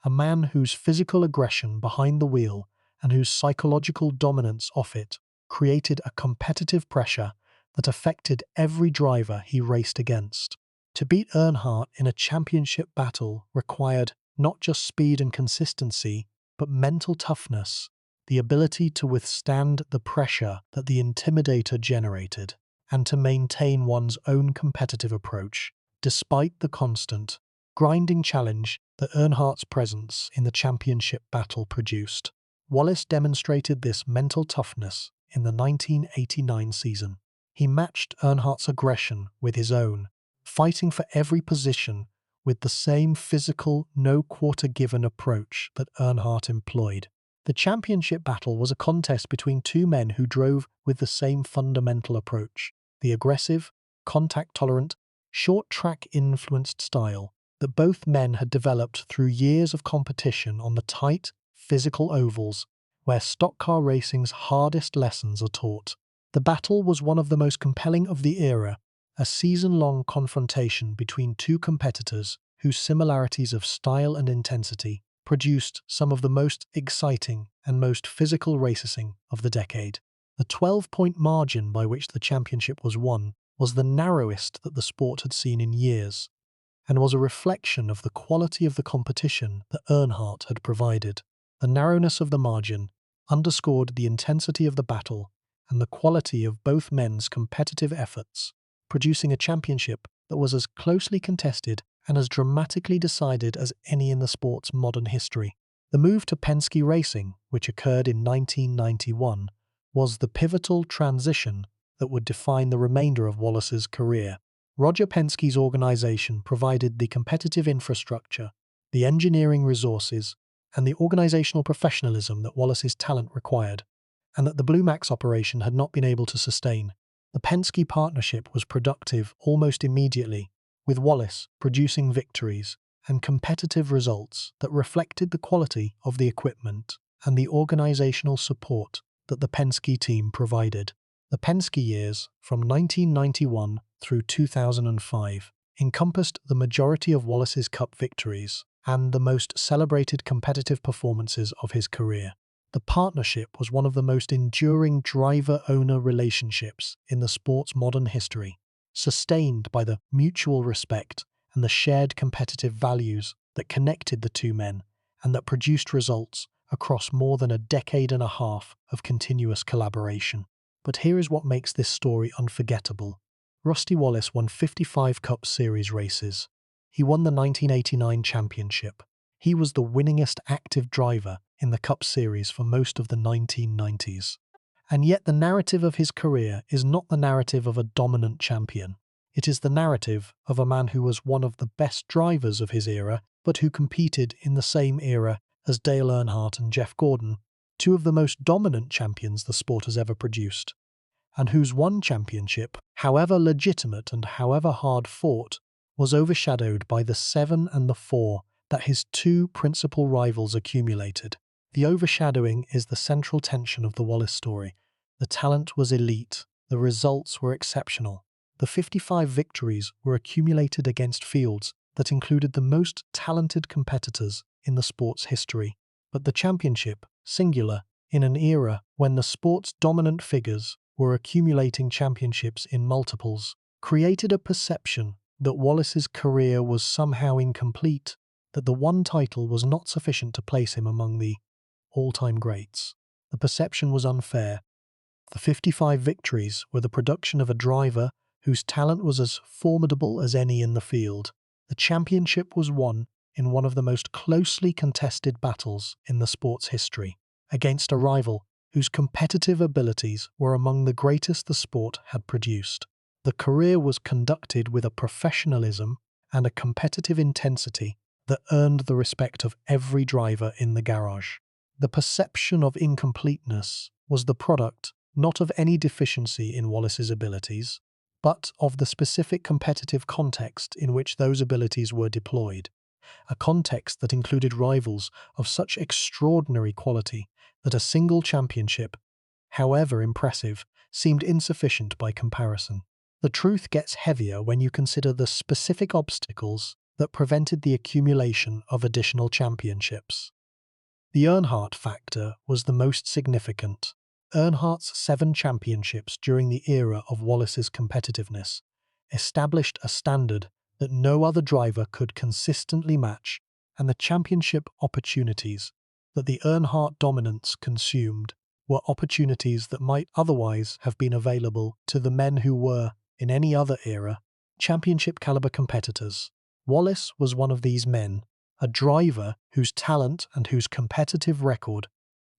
a man whose physical aggression behind the wheel and whose psychological dominance off it created a competitive pressure that affected every driver he raced against. To beat Earnhardt in a championship battle required not just speed and consistency, but mental toughness, the ability to withstand the pressure that the intimidator generated, and to maintain one's own competitive approach, despite the constant, grinding challenge that Earnhardt's presence in the championship battle produced. Wallace demonstrated this mental toughness in the 1989 season. He matched Earnhardt's aggression with his own, fighting for every position with the same physical, no-quarter-given approach that Earnhardt employed. The championship battle was a contest between two men who drove with the same fundamental approach, the aggressive, contact-tolerant, short-track-influenced style that both men had developed through years of competition on the tight, physical ovals where stock car racing's hardest lessons are taught. The battle was one of the most compelling of the era, a season-long confrontation between two competitors whose similarities of style and intensity produced some of the most exciting and most physical racing of the decade. The 12-point margin by which the championship was won was the narrowest that the sport had seen in years, and was a reflection of the quality of the competition that Earnhardt had provided. The narrowness of the margin underscored the intensity of the battle and the quality of both men's competitive efforts, producing a championship that was as closely contested and as dramatically decided as any in the sport's modern history. The move to Penske Racing, which occurred in 1991, was the pivotal transition that would define the remainder of Wallace's career. Roger Penske's organization provided the competitive infrastructure, the engineering resources, and the organizational professionalism that Wallace's talent required, and that the Blue Max operation had not been able to sustain. The Penske partnership was productive almost immediately, with Wallace producing victories and competitive results that reflected the quality of the equipment and the organizational support that the Penske team provided. The Penske years, from 1991 through 2005, encompassed the majority of Wallace's Cup victories and the most celebrated competitive performances of his career. The partnership was one of the most enduring driver-owner relationships in the sport's modern history, sustained by the mutual respect and the shared competitive values that connected the two men and that produced results across more than a decade and a half of continuous collaboration. But here is what makes this story unforgettable. Rusty Wallace won 55 Cup Series races. He won the 1989 championship. He was the winningest active driver in the Cup Series for most of the 1990s. And yet the narrative of his career is not the narrative of a dominant champion. It is the narrative of a man who was one of the best drivers of his era, but who competed in the same era as Dale Earnhardt and Jeff Gordon, two of the most dominant champions the sport has ever produced, and whose one championship, however legitimate and however hard-fought, was overshadowed by the 7 and the 4 that his two principal rivals accumulated. The overshadowing is the central tension of the Wallace story. The talent was elite, the results were exceptional. The 55 victories were accumulated against fields that included the most talented competitors in the sport's history. But the championship, singular, in an era when the sport's dominant figures were accumulating championships in multiples, created a perception that Wallace's career was somehow incomplete, that the one title was not sufficient to place him among the all-time greats. The perception was unfair. The 55 victories were the production of a driver whose talent was as formidable as any in the field. The championship was won in one of the most closely contested battles in the sport's history, against a rival whose competitive abilities were among the greatest the sport had produced. The career was conducted with a professionalism and a competitive intensity that earned the respect of every driver in the garage. The perception of incompleteness was the product not of any deficiency in Wallace's abilities, but of the specific competitive context in which those abilities were deployed, a context that included rivals of such extraordinary quality that a single championship, however impressive, seemed insufficient by comparison. The truth gets heavier when you consider the specific obstacles that prevented the accumulation of additional championships. The Earnhardt factor was the most significant. Earnhardt's 7 championships during the era of Wallace's competitiveness established a standard that no other driver could consistently match, and the championship opportunities that the Earnhardt dominance consumed were opportunities that might otherwise have been available to the men who were, in any other era, championship-caliber competitors. Wallace was one of these men, a driver whose talent and whose competitive record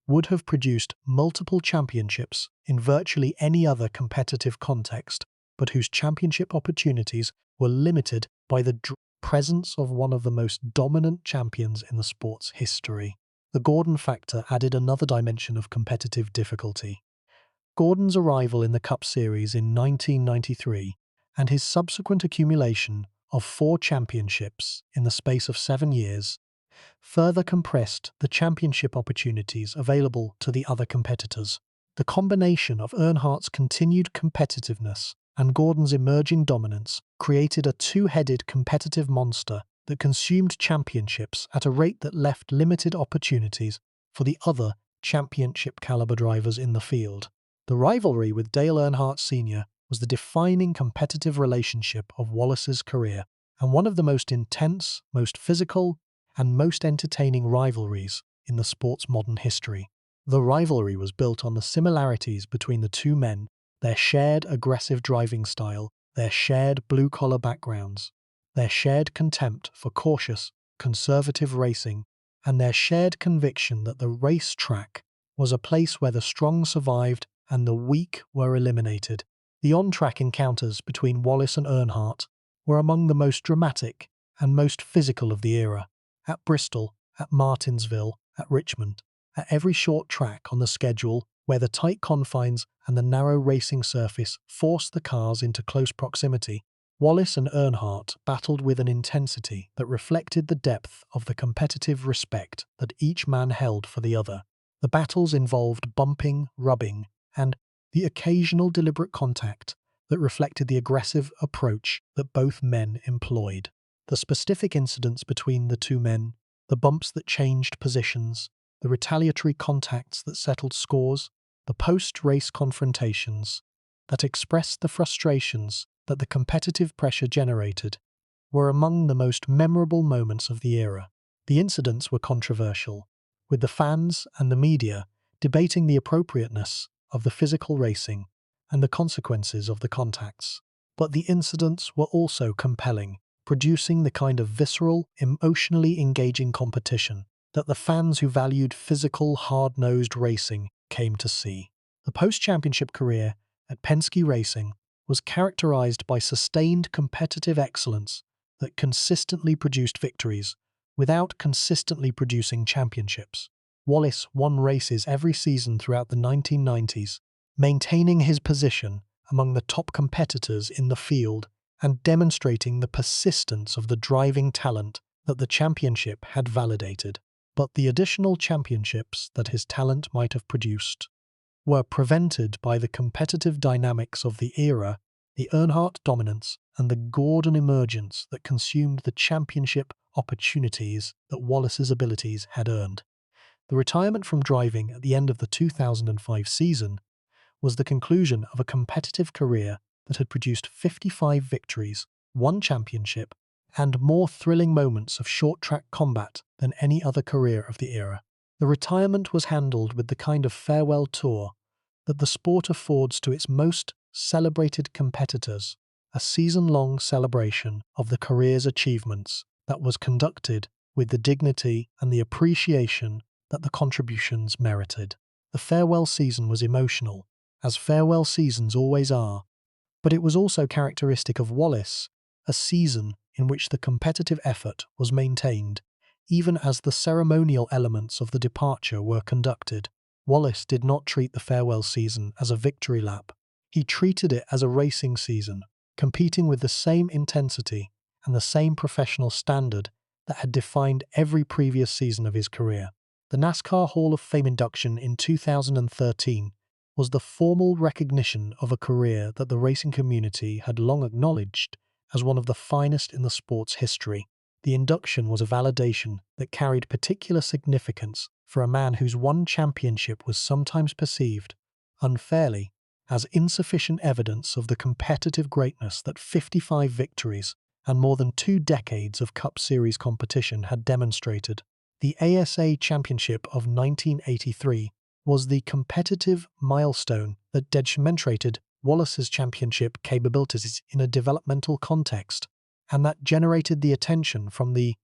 would have produced multiple championships in virtually any other competitive context, but whose championship opportunities were limited by the presence of one of the most dominant champions in the sport's history. The Gordon factor added another dimension of competitive difficulty. Gordon's arrival in the Cup Series in 1993 and his subsequent accumulation of 4 championships in the space of 7 years further compressed the championship opportunities available to the other competitors. The combination of Earnhardt's continued competitiveness and Gordon's emerging dominance created a two-headed competitive monster that consumed championships at a rate that left limited opportunities for the other championship-caliber drivers in the field. The rivalry with Dale Earnhardt Sr. was the defining competitive relationship of Wallace's career, and one of the most intense, most physical, and most entertaining rivalries in the sport's modern history. The rivalry was built on the similarities between the two men, their shared aggressive driving style, their shared blue-collar backgrounds, their shared contempt for cautious, conservative racing, and their shared conviction that the racetrack was a place where the strong survived and the weak were eliminated. The on-track encounters between Wallace and Earnhardt were among the most dramatic and most physical of the era. At Bristol, at Martinsville, at Richmond, at every short track on the schedule, where the tight confines and the narrow racing surface forced the cars into close proximity. Wallace and Earnhardt battled with an intensity that reflected the depth of the competitive respect that each man held for the other. The battles involved bumping, rubbing, and the occasional deliberate contact that reflected the aggressive approach that both men employed. The specific incidents between the two men, the bumps that changed positions, the retaliatory contacts that settled scores, the post-race confrontations that expressed the frustrations that the competitive pressure generated, were among the most memorable moments of the era. The incidents were controversial, with the fans and the media debating the appropriateness of the physical racing and the consequences of the contacts. But the incidents were also compelling, producing the kind of visceral, emotionally engaging competition that the fans who valued physical, hard-nosed racing came to see. The post-championship career at Penske Racing was characterized by sustained competitive excellence that consistently produced victories without consistently producing championships. Wallace won races every season throughout the 1990s, maintaining his position among the top competitors in the field and demonstrating the persistence of the driving talent that the championship had validated. But the additional championships that his talent might have produced were prevented by the competitive dynamics of the era, the Earnhardt dominance, and the Gordon emergence that consumed the championship opportunities that Wallace's abilities had earned. The retirement from driving at the end of the 2005 season was the conclusion of a competitive career that had produced 55 victories, one championship, and more thrilling moments of short-track combat than any other career of the era. The retirement was handled with the kind of farewell tour that the sport affords to its most celebrated competitors, a season-long celebration of the career's achievements that was conducted with the dignity and the appreciation that the contributions merited. The farewell season was emotional, as farewell seasons always are, but it was also characteristic of Wallace, a season in which the competitive effort was maintained, even as the ceremonial elements of the departure were conducted. Wallace did not treat the farewell season as a victory lap. He treated it as a racing season, competing with the same intensity and the same professional standard that had defined every previous season of his career. The NASCAR Hall of Fame induction in 2013 was the formal recognition of a career that the racing community had long acknowledged as one of the finest in the sport's history. The induction was a validation that carried particular significance for a man whose one championship was sometimes perceived, unfairly, as insufficient evidence of the competitive greatness that 55 victories and more than 2 decades of Cup Series competition had demonstrated. The ASA Championship of 1983 was the competitive milestone that demonstrated Wallace's championship capabilities in a developmental context, and that generated the attention from the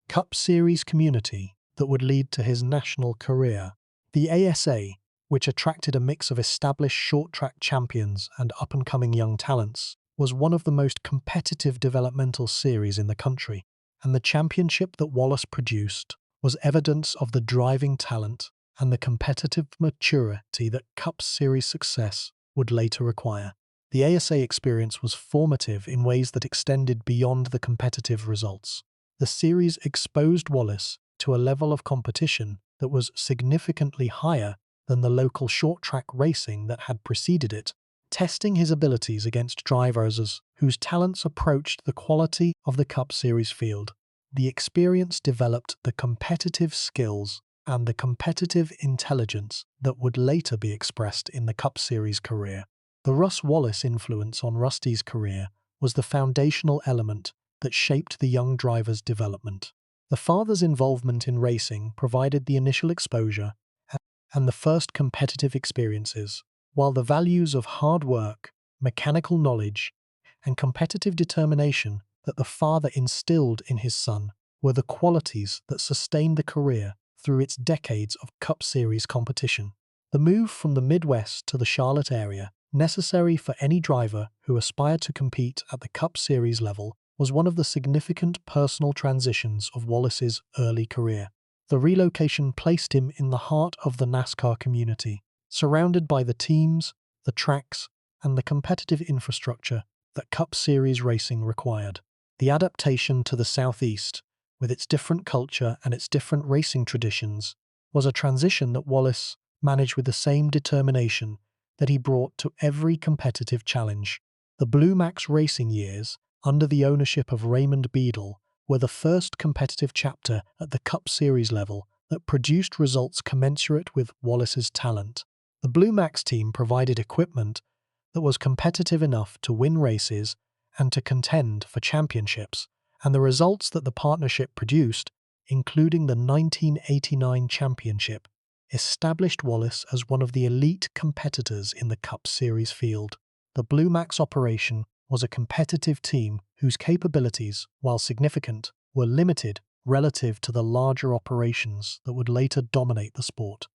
Cup Series community that would lead to his national career. The ASA, which attracted a mix of established short-track champions and up-and-coming young talents, was one of the most competitive developmental series in the country, and the championship that Wallace produced was evidence of the driving talent and the competitive maturity that Cup Series success would later require. The ASA experience was formative in ways that extended beyond the competitive results. The series exposed Wallace to a level of competition that was significantly higher than the local short-track racing that had preceded it, testing his abilities against drivers whose talents approached the quality of the Cup Series field. The experience developed the competitive skills and the competitive intelligence that would later be expressed in the Cup Series career. The Russ Wallace influence on Rusty's career was the foundational element that shaped the young driver's development. The father's involvement in racing provided the initial exposure and the first competitive experiences, while the values of hard work, mechanical knowledge, and competitive determination that the father instilled in his son were the qualities that sustained the career through its decades of Cup Series competition. The move from the Midwest to the Charlotte area, necessary for any driver who aspired to compete at the Cup Series level, was one of the significant personal transitions of Wallace's early career. The relocation placed him in the heart of the NASCAR community, surrounded by the teams, the tracks, and the competitive infrastructure that Cup Series racing required. The adaptation to the Southeast, with its different culture and its different racing traditions, was a transition that Wallace managed with the same determination that he brought to every competitive challenge. The Blue Max racing years, under the ownership of Raymond Beadle, were the first competitive chapter at the Cup Series level that produced results commensurate with Wallace's talent. The Blue Max team provided equipment that was competitive enough to win races and to contend for championships, and the results that the partnership produced, including the 1989 championship, established Wallace as one of the elite competitors in the Cup Series field. The Blue Max operation was a competitive team whose capabilities, while significant, were limited relative to the larger operations that would later dominate the sport.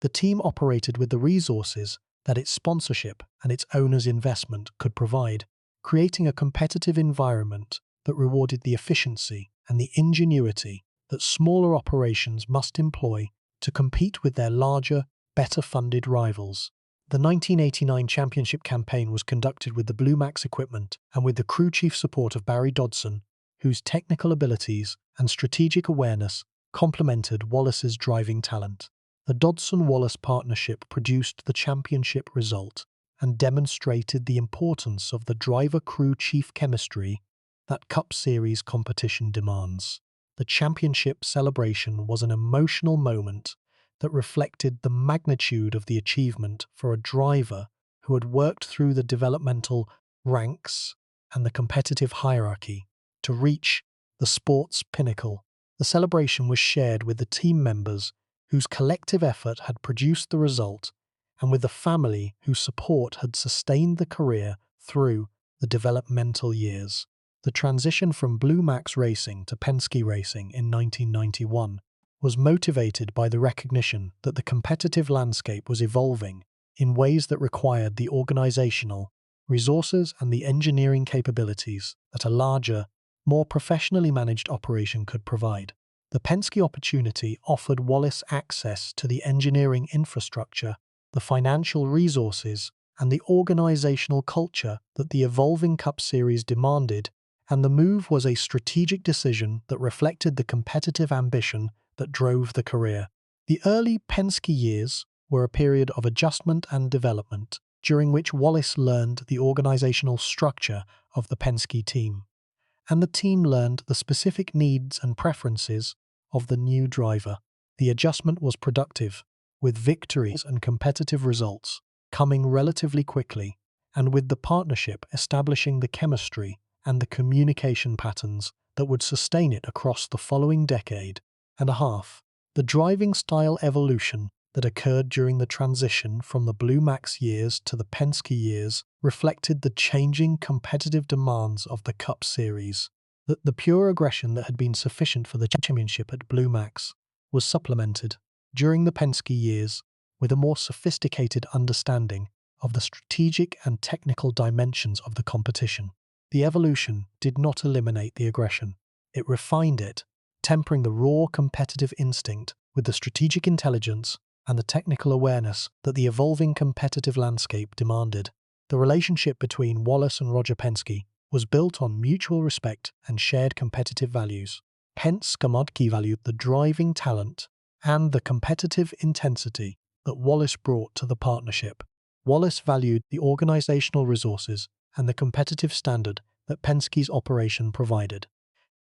The team operated with the resources that its sponsorship and its owner's investment could provide, creating a competitive environment that rewarded the efficiency and the ingenuity that smaller operations must employ to compete with their larger, better-funded rivals. The 1989 championship campaign was conducted with the Blue Max equipment and with the crew chief support of Barry Dodson, whose technical abilities and strategic awareness complemented Wallace's driving talent. The Dodson-Wallace partnership produced the championship result and demonstrated the importance of the driver-crew chief chemistry that Cup Series competition demands. The championship celebration was an emotional moment that reflected the magnitude of the achievement for a driver who had worked through the developmental ranks and the competitive hierarchy to reach the sport's pinnacle. The celebration was shared with the team members whose collective effort had produced the result, and with the family whose support had sustained the career through the developmental years. The transition from Blue Max racing to Penske racing in 1991 was motivated by the recognition that the competitive landscape was evolving in ways that required the organizational resources and the engineering capabilities that a larger, more professionally managed operation could provide. The Penske opportunity offered Wallace access to the engineering infrastructure, the financial resources, and the organizational culture that the evolving Cup Series demanded, and the move was a strategic decision that reflected the competitive ambition that drove the career. The early Penske years were a period of adjustment and development, during which Wallace learned the organizational structure of the Penske team, and the team learned the specific needs and preferences of the new driver. The adjustment was productive, with victories and competitive results coming relatively quickly, and with the partnership establishing the chemistry and the communication patterns that would sustain it across the following decade and a half. The driving style evolution that occurred during the transition from the Blue Max years to the Penske years reflected the changing competitive demands of the Cup Series. The pure aggression that had been sufficient for the championship at Blue Max was supplemented during the Penske years with a more sophisticated understanding of the strategic and technical dimensions of the competition. The evolution did not eliminate the aggression. It refined it, tempering the raw competitive instinct with the strategic intelligence and the technical awareness that the evolving competitive landscape demanded. The relationship between Wallace and Roger Penske was built on mutual respect and shared competitive values. Penske valued the driving talent and the competitive intensity that Wallace brought to the partnership. Wallace valued the organizational resources and the competitive standard that Penske's operation provided.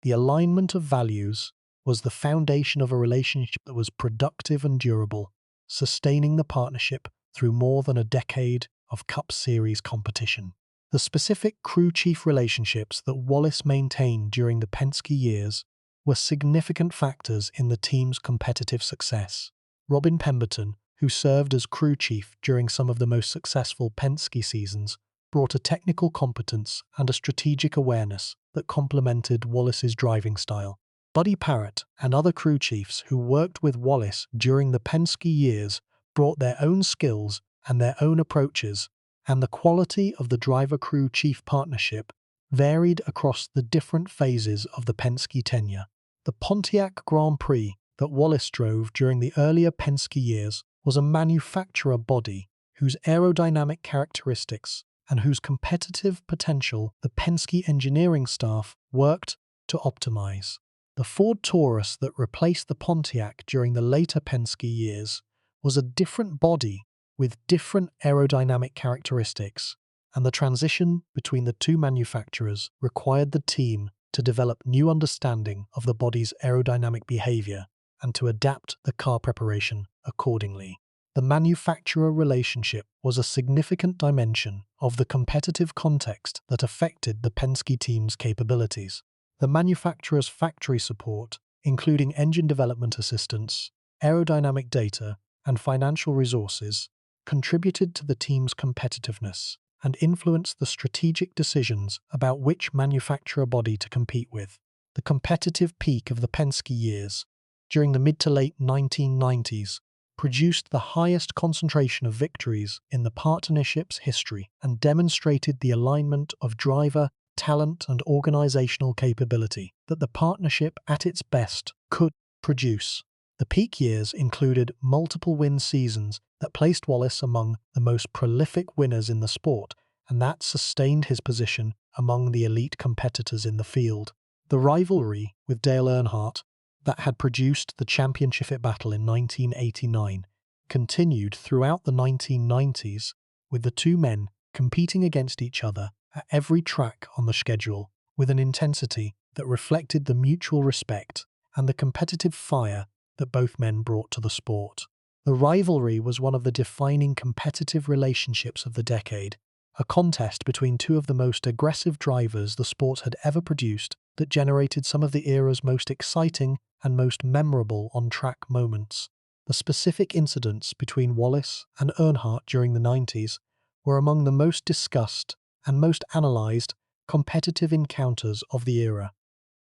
The alignment of values was the foundation of a relationship that was productive and durable, sustaining the partnership through more than a decade of Cup Series competition. The specific crew chief relationships that Wallace maintained during the Penske years were significant factors in the team's competitive success. Robin Pemberton, who served as crew chief during some of the most successful Penske seasons, brought a technical competence and a strategic awareness that complemented Wallace's driving style. Buddy Parrott and other crew chiefs who worked with Wallace during the Penske years brought their own skills and their own approaches, and the quality of the driver-crew chief partnership varied across the different phases of the Penske tenure. The Pontiac Grand Prix that Wallace drove during the earlier Penske years was a manufacturer body whose aerodynamic characteristics and whose competitive potential the Penske engineering staff worked to optimize. The Ford Taurus that replaced the Pontiac during the later Penske years was a different body with different aerodynamic characteristics, and the transition between the two manufacturers required the team to develop new understanding of the body's aerodynamic behavior and to adapt the car preparation accordingly. The manufacturer relationship was a significant dimension of the competitive context that affected the Penske team's capabilities. The manufacturer's factory support, including engine development assistance, aerodynamic data, and financial resources, contributed to the team's competitiveness and influenced the strategic decisions about which manufacturer body to compete with. The competitive peak of the Penske years, during the mid to late 1990s, produced the highest concentration of victories in the partnership's history and demonstrated the alignment of driver, talent, and organizational capability that the partnership at its best could produce. The peak years included multiple win seasons that placed Wallace among the most prolific winners in the sport, and that sustained his position among the elite competitors in the field. The rivalry with Dale Earnhardt that had produced the championship battle in 1989 continued throughout the 1990s, with the two men competing against each other at every track on the schedule with an intensity that reflected the mutual respect and the competitive fire that both men brought to the sport. The rivalry was one of the defining competitive relationships of the decade, a contest between two of the most aggressive drivers the sport had ever produced that generated some of the era's most exciting and most memorable on-track moments. The specific incidents between Wallace and Earnhardt during the 90s were among the most discussed and most analysed competitive encounters of the era.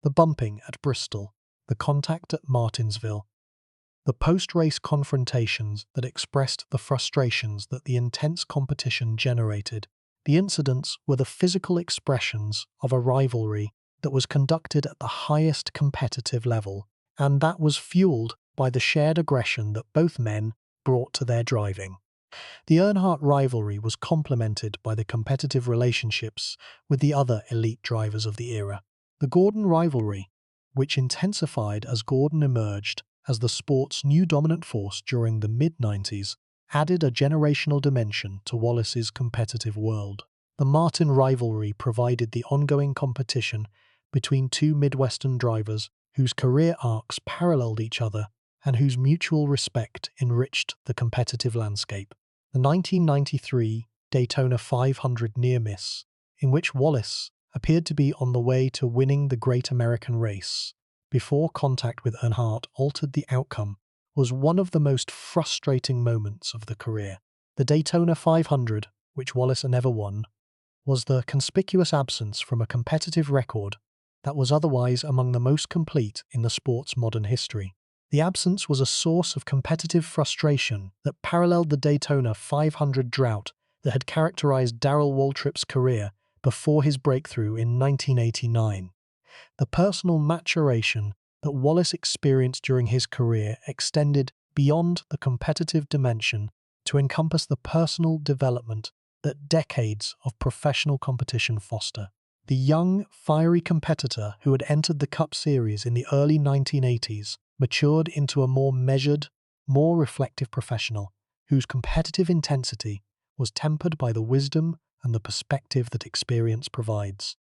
The bumping at Bristol, the contact at Martinsville, the post-race confrontations that expressed the frustrations that the intense competition generated. The incidents were the physical expressions of a rivalry that was conducted at the highest competitive level, and that was fueled by the shared aggression that both men brought to their driving. The Earnhardt rivalry was complemented by the competitive relationships with the other elite drivers of the era. The Gordon rivalry, which intensified as Gordon emerged as the sport's new dominant force during the mid-90s, added a generational dimension to Wallace's competitive world. The Martin rivalry provided the ongoing competition between two Midwestern drivers whose career arcs paralleled each other and whose mutual respect enriched the competitive landscape. The 1993 Daytona 500 near-miss, in which Wallace appeared to be on the way to winning the Great American Race before contact with Earnhardt altered the outcome, was one of the most frustrating moments of the career. The Daytona 500, which Wallace never won, was the conspicuous absence from a competitive record that was otherwise among the most complete in the sport's modern history. The absence was a source of competitive frustration that paralleled the Daytona 500 drought that had characterized Darrell Waltrip's career before his breakthrough in 1989. The personal maturation that Wallace experienced during his career extended beyond the competitive dimension to encompass the personal development that decades of professional competition foster. The young, fiery competitor who had entered the Cup Series in the early 1980s matured into a more measured, more reflective professional whose competitive intensity was tempered by the wisdom and the perspective that experience provides.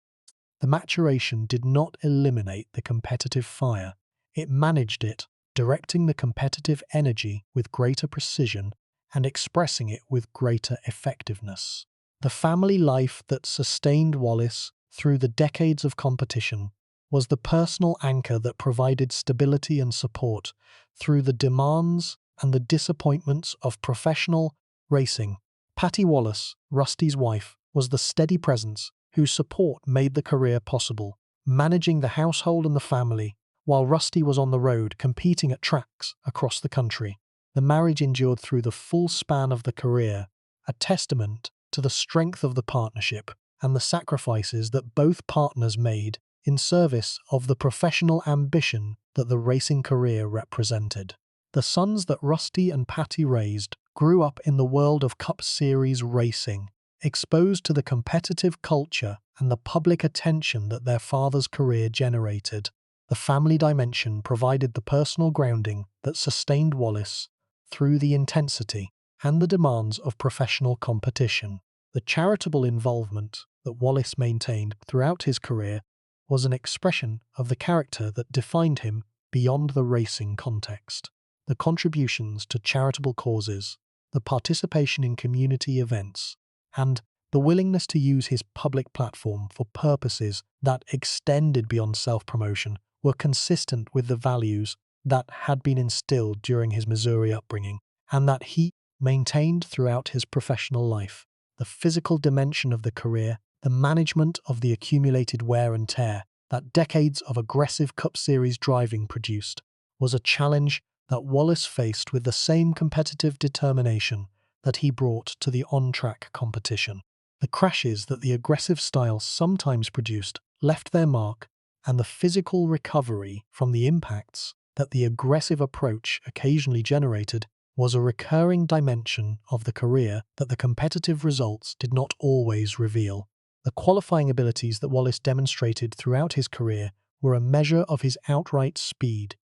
The maturation did not eliminate the competitive fire, it managed it, directing the competitive energy with greater precision and expressing it with greater effectiveness. The family life that sustained Wallace through the decades of competition was the personal anchor that provided stability and support through the demands and the disappointments of professional racing. Patty Wallace, Rusty's wife, was the steady presence whose support made the career possible, managing the household and the family, while Rusty was on the road competing at tracks across the country. The marriage endured through the full span of the career, a testament to the strength of the partnership and the sacrifices that both partners made in service of the professional ambition that the racing career represented. The sons that Rusty and Patty raised grew up in the world of Cup Series racing, exposed to the competitive culture and the public attention that their father's career generated. The family dimension provided the personal grounding that sustained Wallace through the intensity and the demands of professional competition. The charitable involvement that Wallace maintained throughout his career was an expression of the character that defined him beyond the racing context. The contributions to charitable causes, the participation in community events, and the willingness to use his public platform for purposes that extended beyond self-promotion were consistent with the values that had been instilled during his Missouri upbringing and that he maintained throughout his professional life. The physical dimension of the career, the management of the accumulated wear and tear that decades of aggressive Cup Series driving produced, was a challenge that Wallace faced with the same competitive determination that he brought to the on-track competition. The crashes that the aggressive style sometimes produced left their mark, and the physical recovery from the impacts that the aggressive approach occasionally generated was a recurring dimension of the career that the competitive results did not always reveal. The qualifying abilities that Wallace demonstrated throughout his career were a measure of his outright speed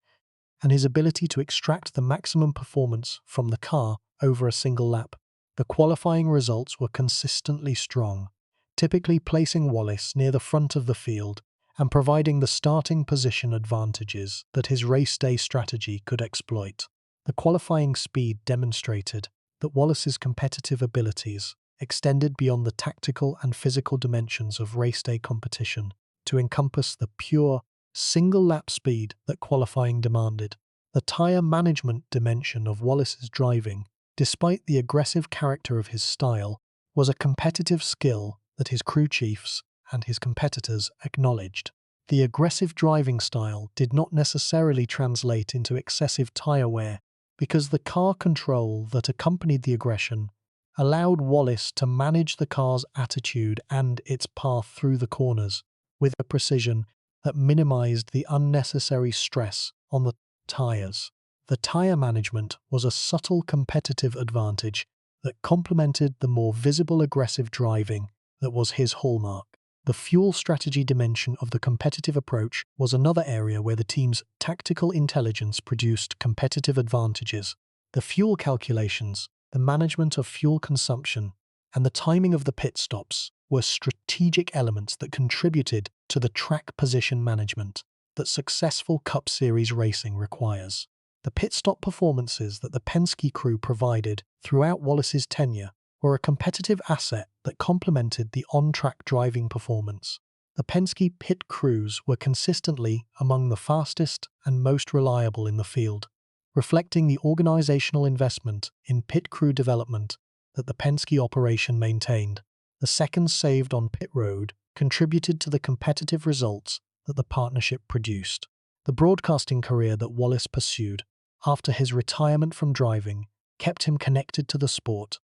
and his ability to extract the maximum performance from the car over a single lap. The qualifying results were consistently strong, typically placing Wallace near the front of the field and providing the starting position advantages that his race day strategy could exploit. The qualifying speed demonstrated that Wallace's competitive abilities extended beyond the tactical and physical dimensions of race day competition to encompass the pure, single-lap speed that qualifying demanded. The tyre management dimension of Wallace's driving, despite the aggressive character of his style, was a competitive skill that his crew chiefs and his competitors acknowledged. The aggressive driving style did not necessarily translate into excessive tyre wear because the car control that accompanied the aggression allowed Wallace to manage the car's attitude and its path through the corners with a precision that minimized the unnecessary stress on the tyres. The tyre management was a subtle competitive advantage that complemented the more visible aggressive driving that was his hallmark. The fuel strategy dimension of the competitive approach was another area where the team's tactical intelligence produced competitive advantages. The fuel calculations, the management of fuel consumption, and the timing of the pit stops were strategic elements that contributed to the track position management that successful Cup Series racing requires. The pit stop performances that the Penske crew provided throughout Wallace's tenure were a competitive asset that complemented the on-track driving performance. The Penske pit crews were consistently among the fastest and most reliable in the field, reflecting the organizational investment in pit crew development that the Penske operation maintained. The seconds saved on pit road contributed to the competitive results that the partnership produced. The broadcasting career that Wallace pursued after his retirement from driving kept him connected to the sport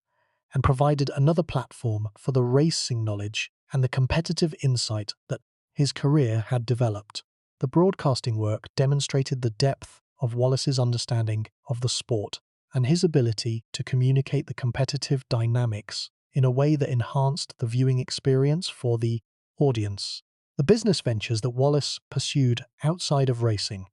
and provided another platform for the racing knowledge and the competitive insight that his career had developed. The broadcasting work demonstrated the depth of Wallace's understanding of the sport and his ability to communicate the competitive dynamics in a way that enhanced the viewing experience for the audience. The business ventures that Wallace pursued outside of racing,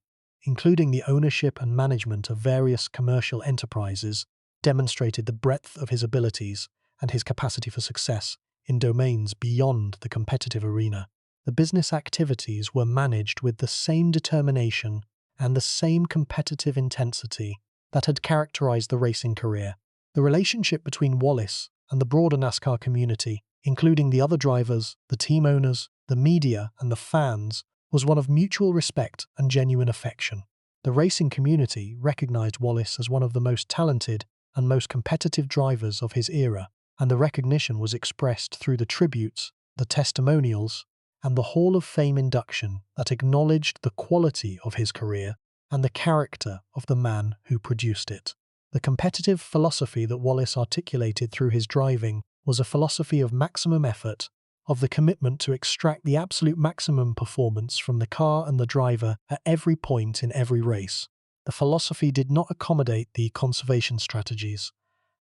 including the ownership and management of various commercial enterprises, demonstrated the breadth of his abilities and his capacity for success in domains beyond the competitive arena. The business activities were managed with the same determination and the same competitive intensity that had characterized the racing career. The relationship between Wallace and the broader NASCAR community, including the other drivers, the team owners, the media, and the fans, was one of mutual respect and genuine affection. The racing community recognized Wallace as one of the most talented and most competitive drivers of his era, and the recognition was expressed through the tributes, the testimonials, and the Hall of Fame induction that acknowledged the quality of his career and the character of the man who produced it. The competitive philosophy that Wallace articulated through his driving was a philosophy of maximum effort, of the commitment to extract the absolute maximum performance from the car and the driver at every point in every race. The philosophy did not accommodate the conservation strategies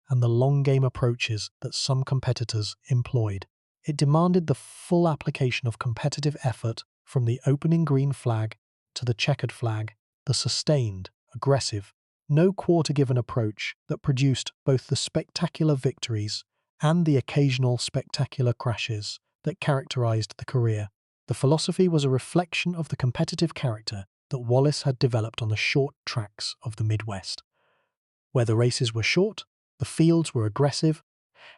and the long-game approaches that some competitors employed. It demanded the full application of competitive effort from the opening green flag to the checkered flag, the sustained, aggressive, no quarter-given approach that produced both the spectacular victories and the occasional spectacular crashes that characterized the career. The philosophy was a reflection of the competitive character that Wallace had developed on the short tracks of the Midwest. Where the races were short, the fields were aggressive,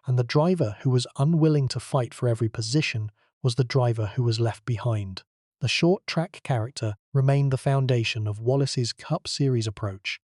and the driver who was unwilling to fight for every position was the driver who was left behind. The short track character remained the foundation of Wallace's Cup Series approach,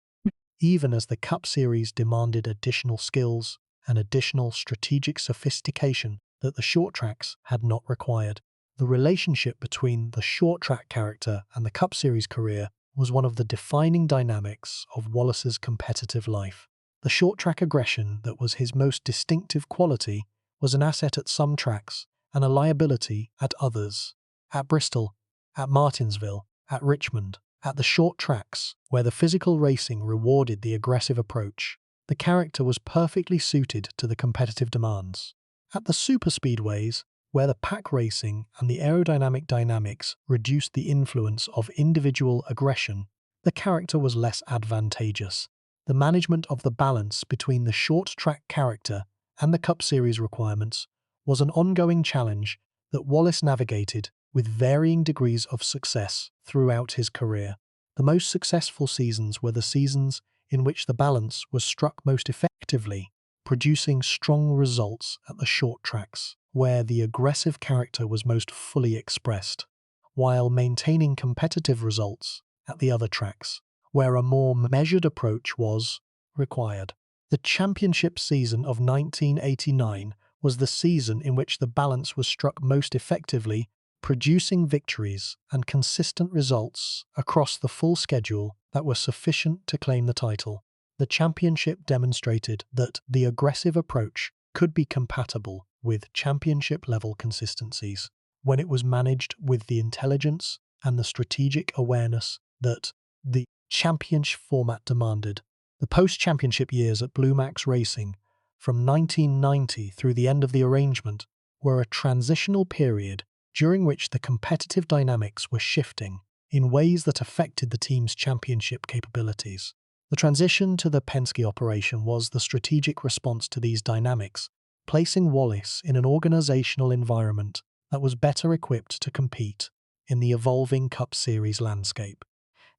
even as the Cup Series demanded additional skills and additional strategic sophistication that the short tracks had not required. The relationship between the short track character and the Cup Series career was one of the defining dynamics of Wallace's competitive life. The short track aggression that was his most distinctive quality was an asset at some tracks and a liability at others. At Bristol, at Martinsville, at Richmond, at the short tracks, where the physical racing rewarded the aggressive approach, the character was perfectly suited to the competitive demands. At the superspeedways, where the pack racing and the aerodynamic dynamics reduced the influence of individual aggression, the character was less advantageous. The management of the balance between the short track character and the Cup Series requirements was an ongoing challenge that Wallace navigated with varying degrees of success throughout his career. The most successful seasons were the seasons in which the balance was struck most effectively, producing strong results at the short tracks, where the aggressive character was most fully expressed, while maintaining competitive results at the other tracks, where a more measured approach was required. The championship season of 1989 was the season in which the balance was struck most effectively, producing victories and consistent results across the full schedule that were sufficient to claim the title. The championship demonstrated that the aggressive approach could be compatible with championship-level consistencies when it was managed with the intelligence and the strategic awareness that the championship format demanded. The post-championship years at Blue Max Racing, from 1990 through the end of the arrangement, were a transitional period during which the competitive dynamics were shifting in ways that affected the team's championship capabilities. The transition to the Penske operation was the strategic response to these dynamics, placing Wallace in an organizational environment that was better equipped to compete in the evolving Cup Series landscape.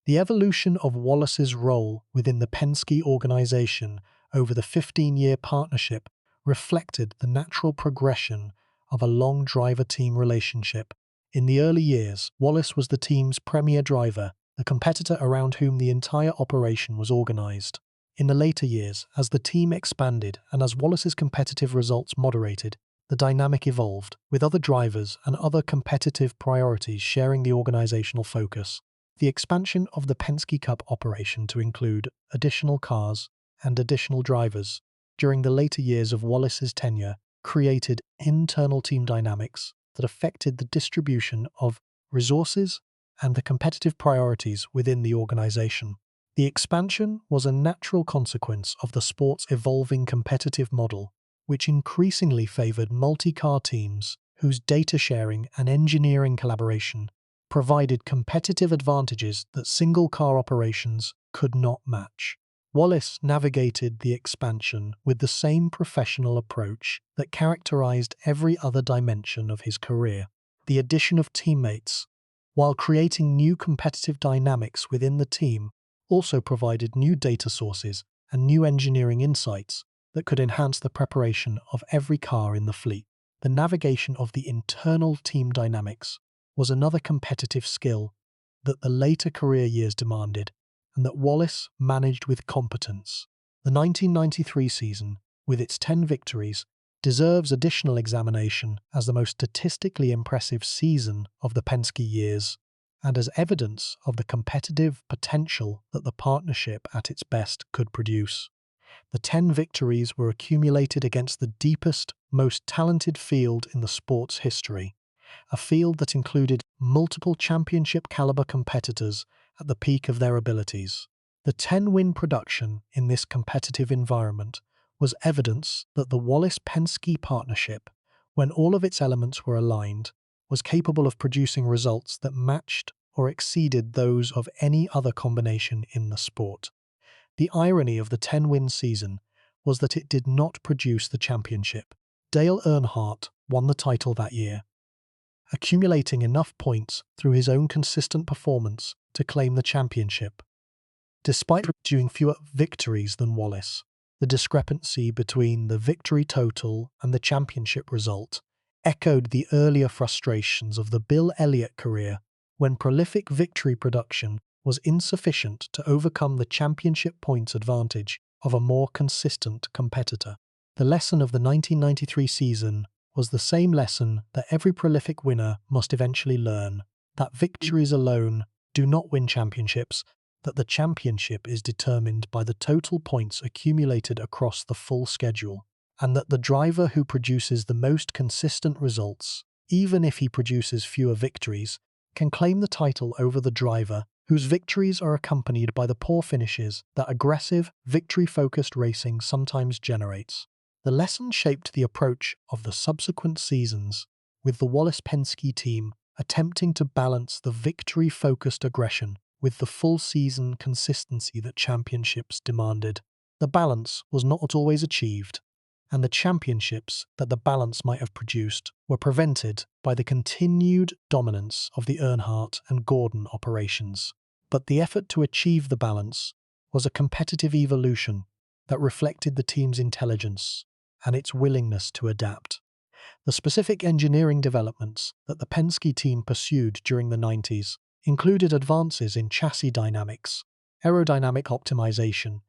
The evolution of Wallace's role within the Penske organization over the 15-year partnership reflected the natural progression of a long driver-team relationship. In the early years, Wallace was the team's premier driver, the competitor around whom the entire operation was organized. In the later years, as the team expanded and as Wallace's competitive results moderated, the dynamic evolved, with other drivers and other competitive priorities sharing the organizational focus. The expansion of the Penske Cup operation to include additional cars and additional drivers during the later years of Wallace's tenure created internal team dynamics that affected the distribution of resources and the competitive priorities within the organization. The expansion was a natural consequence of the sport's evolving competitive model, which increasingly favored multi-car teams whose data sharing and engineering collaboration provided competitive advantages that single-car operations could not match. Wallace navigated the expansion with the same professional approach that characterized every other dimension of his career. The addition of teammates, while creating new competitive dynamics within the team, also provided new data sources and new engineering insights that could enhance the preparation of every car in the fleet. The navigation of the internal team dynamics was another competitive skill that the later career years demanded, and that Wallace managed with competence. The 1993 season, with its 10 victories, deserves additional examination as the most statistically impressive season of the Penske years, and as evidence of the competitive potential that the partnership at its best could produce. The 10 victories were accumulated against the deepest, most talented field in the sport's history, a field that included multiple championship-caliber competitors at the peak of their abilities. The 10-win production in this competitive environment was evidence that the Wallace-Penske partnership, when all of its elements were aligned, was capable of producing results that matched or exceeded those of any other combination in the sport. The irony of the 10-win season was that it did not produce the championship. Dale Earnhardt won the title that year, accumulating enough points through his own consistent performance to claim the championship. Despite doing fewer victories than Wallace, the discrepancy between the victory total and the championship result echoed the earlier frustrations of the Bill Elliott career, when prolific victory production was insufficient to overcome the championship points advantage of a more consistent competitor. The lesson of the 1993 season was the same lesson that every prolific winner must eventually learn: that victories alone do not win championships, that the championship is determined by the total points accumulated across the full schedule, and that the driver who produces the most consistent results, even if he produces fewer victories, can claim the title over the driver whose victories are accompanied by the poor finishes that aggressive, victory-focused racing sometimes generates. The lesson shaped the approach of the subsequent seasons, with the Wallace-Penske team attempting to balance the victory-focused aggression with the full-season consistency that championships demanded. The balance was not always achieved, and the championships that the balance might have produced were prevented by the continued dominance of the Earnhardt and Gordon operations. But the effort to achieve the balance was a competitive evolution that reflected the team's intelligence and its willingness to adapt. The specific engineering developments that the Penske team pursued during the 90s included advances in chassis dynamics, aerodynamic optimization,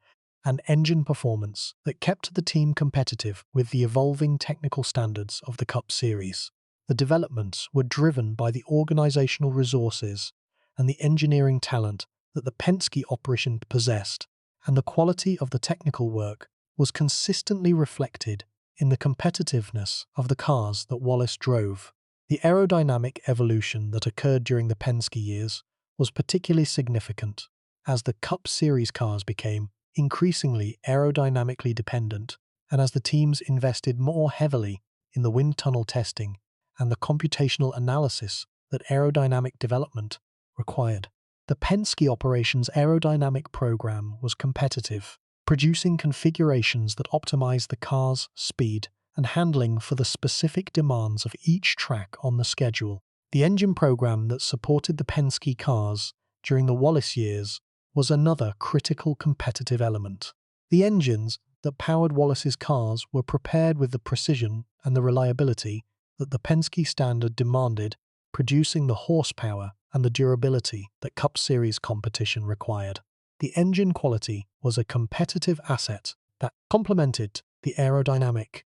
and engine performance that kept the team competitive with the evolving technical standards of the Cup Series. The developments were driven by the organizational resources and the engineering talent that the Penske operation possessed, and the quality of the technical work was consistently reflected in the competitiveness of the cars that Wallace drove. The aerodynamic evolution that occurred during the Penske years was particularly significant, as the Cup Series cars became increasingly aerodynamically dependent, and as the teams invested more heavily in the wind tunnel testing and the computational analysis that aerodynamic development required. The Penske operations aerodynamic program was competitive, producing configurations that optimized the car's speed and handling for the specific demands of each track on the schedule. The engine program that supported the Penske cars during the Wallace years was another critical competitive element. The engines that powered Wallace's cars were prepared with the precision and the reliability that the Penske standard demanded, producing the horsepower and the durability that Cup Series competition required. The engine quality was a competitive asset that complemented the aerodynamics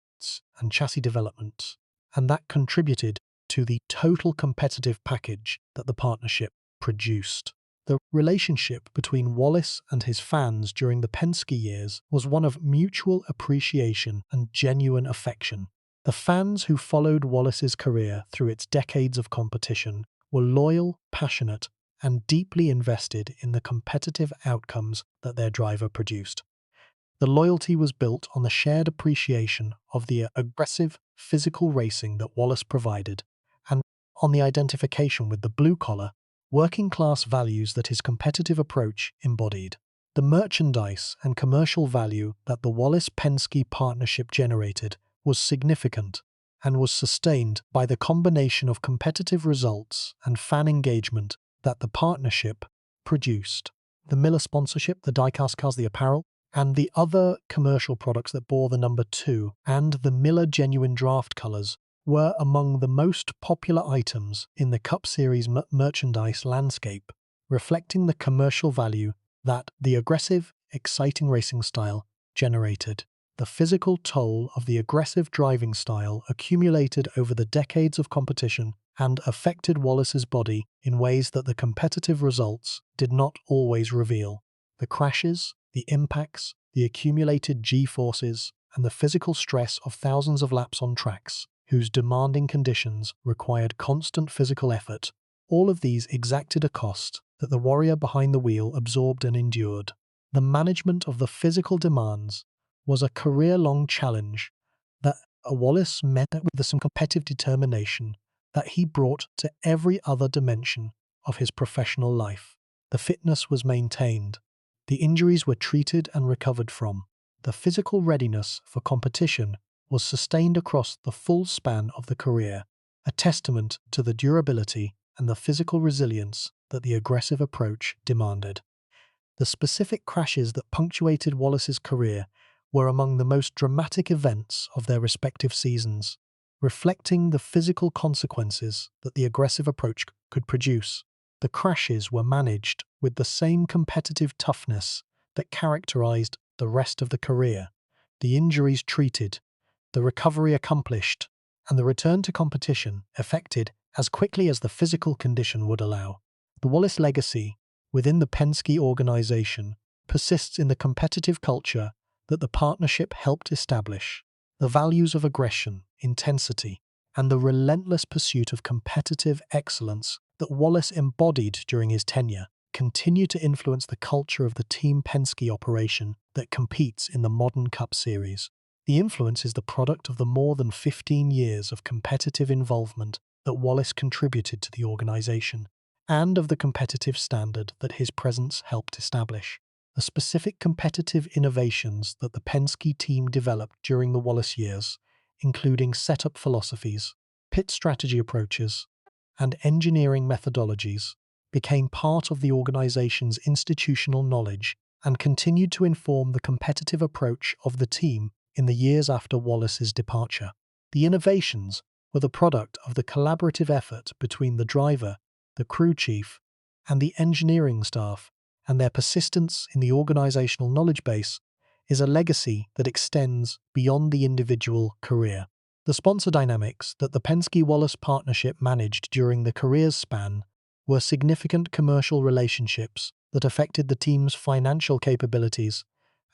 and chassis development, and that contributed to the total competitive package that the partnership produced. The relationship between Wallace and his fans during the Penske years was one of mutual appreciation and genuine affection. The fans who followed Wallace's career through its decades of competition were loyal, passionate, and deeply invested in the competitive outcomes that their driver produced. The loyalty was built on the shared appreciation of the aggressive, physical racing that Wallace provided, and on the identification with the blue-collar, working-class values that his competitive approach embodied. The merchandise and commercial value that the Wallace-Penske partnership generated was significant and was sustained by the combination of competitive results and fan engagement that the partnership produced. The Miller sponsorship, the diecast cars, the apparel, and the other commercial products that bore the number 2 and the Miller genuine draft colors were among the most popular items in the Cup Series merchandise landscape, reflecting the commercial value that the aggressive, exciting racing style generated. The physical toll of the aggressive driving style accumulated over the decades of competition and affected Wallace's body in ways that the competitive results did not always reveal. The crashes, the impacts, the accumulated G-forces, and the physical stress of thousands of laps on tracks, whose demanding conditions required constant physical effort, all of these exacted a cost that the warrior behind the wheel absorbed and endured. The management of the physical demands was a career-long challenge that Wallace met with some competitive determination that he brought to every other dimension of his professional life. The fitness was maintained, the injuries were treated and recovered from, the physical readiness for competition was sustained across the full span of the career, a testament to the durability and the physical resilience that the aggressive approach demanded. The specific crashes that punctuated Wallace's career were among the most dramatic events of their respective seasons, reflecting the physical consequences that the aggressive approach could produce. The crashes were managed with the same competitive toughness that characterized the rest of the career, the injuries treated, the recovery accomplished, and the return to competition effected as quickly as the physical condition would allow. The Wallace legacy within the Penske organization persists in the competitive culture that the partnership helped establish. The values of aggression, intensity, and the relentless pursuit of competitive excellence that Wallace embodied during his tenure continue to influence the culture of the Team Penske operation that competes in the modern Cup Series. The influence is the product of the more than 15 years of competitive involvement that Wallace contributed to the organization, and of the competitive standard that his presence helped establish. The specific competitive innovations that the Penske team developed during the Wallace years, including setup philosophies, pit strategy approaches, and engineering methodologies, became part of the organization's institutional knowledge and continued to inform the competitive approach of the team in the years after Wallace's departure. The innovations were the product of the collaborative effort between the driver, the crew chief, and the engineering staff, and their persistence in the organizational knowledge base is a legacy that extends beyond the individual career. The sponsor dynamics that the Penske-Wallace partnership managed during the career's span were significant commercial relationships that affected the team's financial capabilities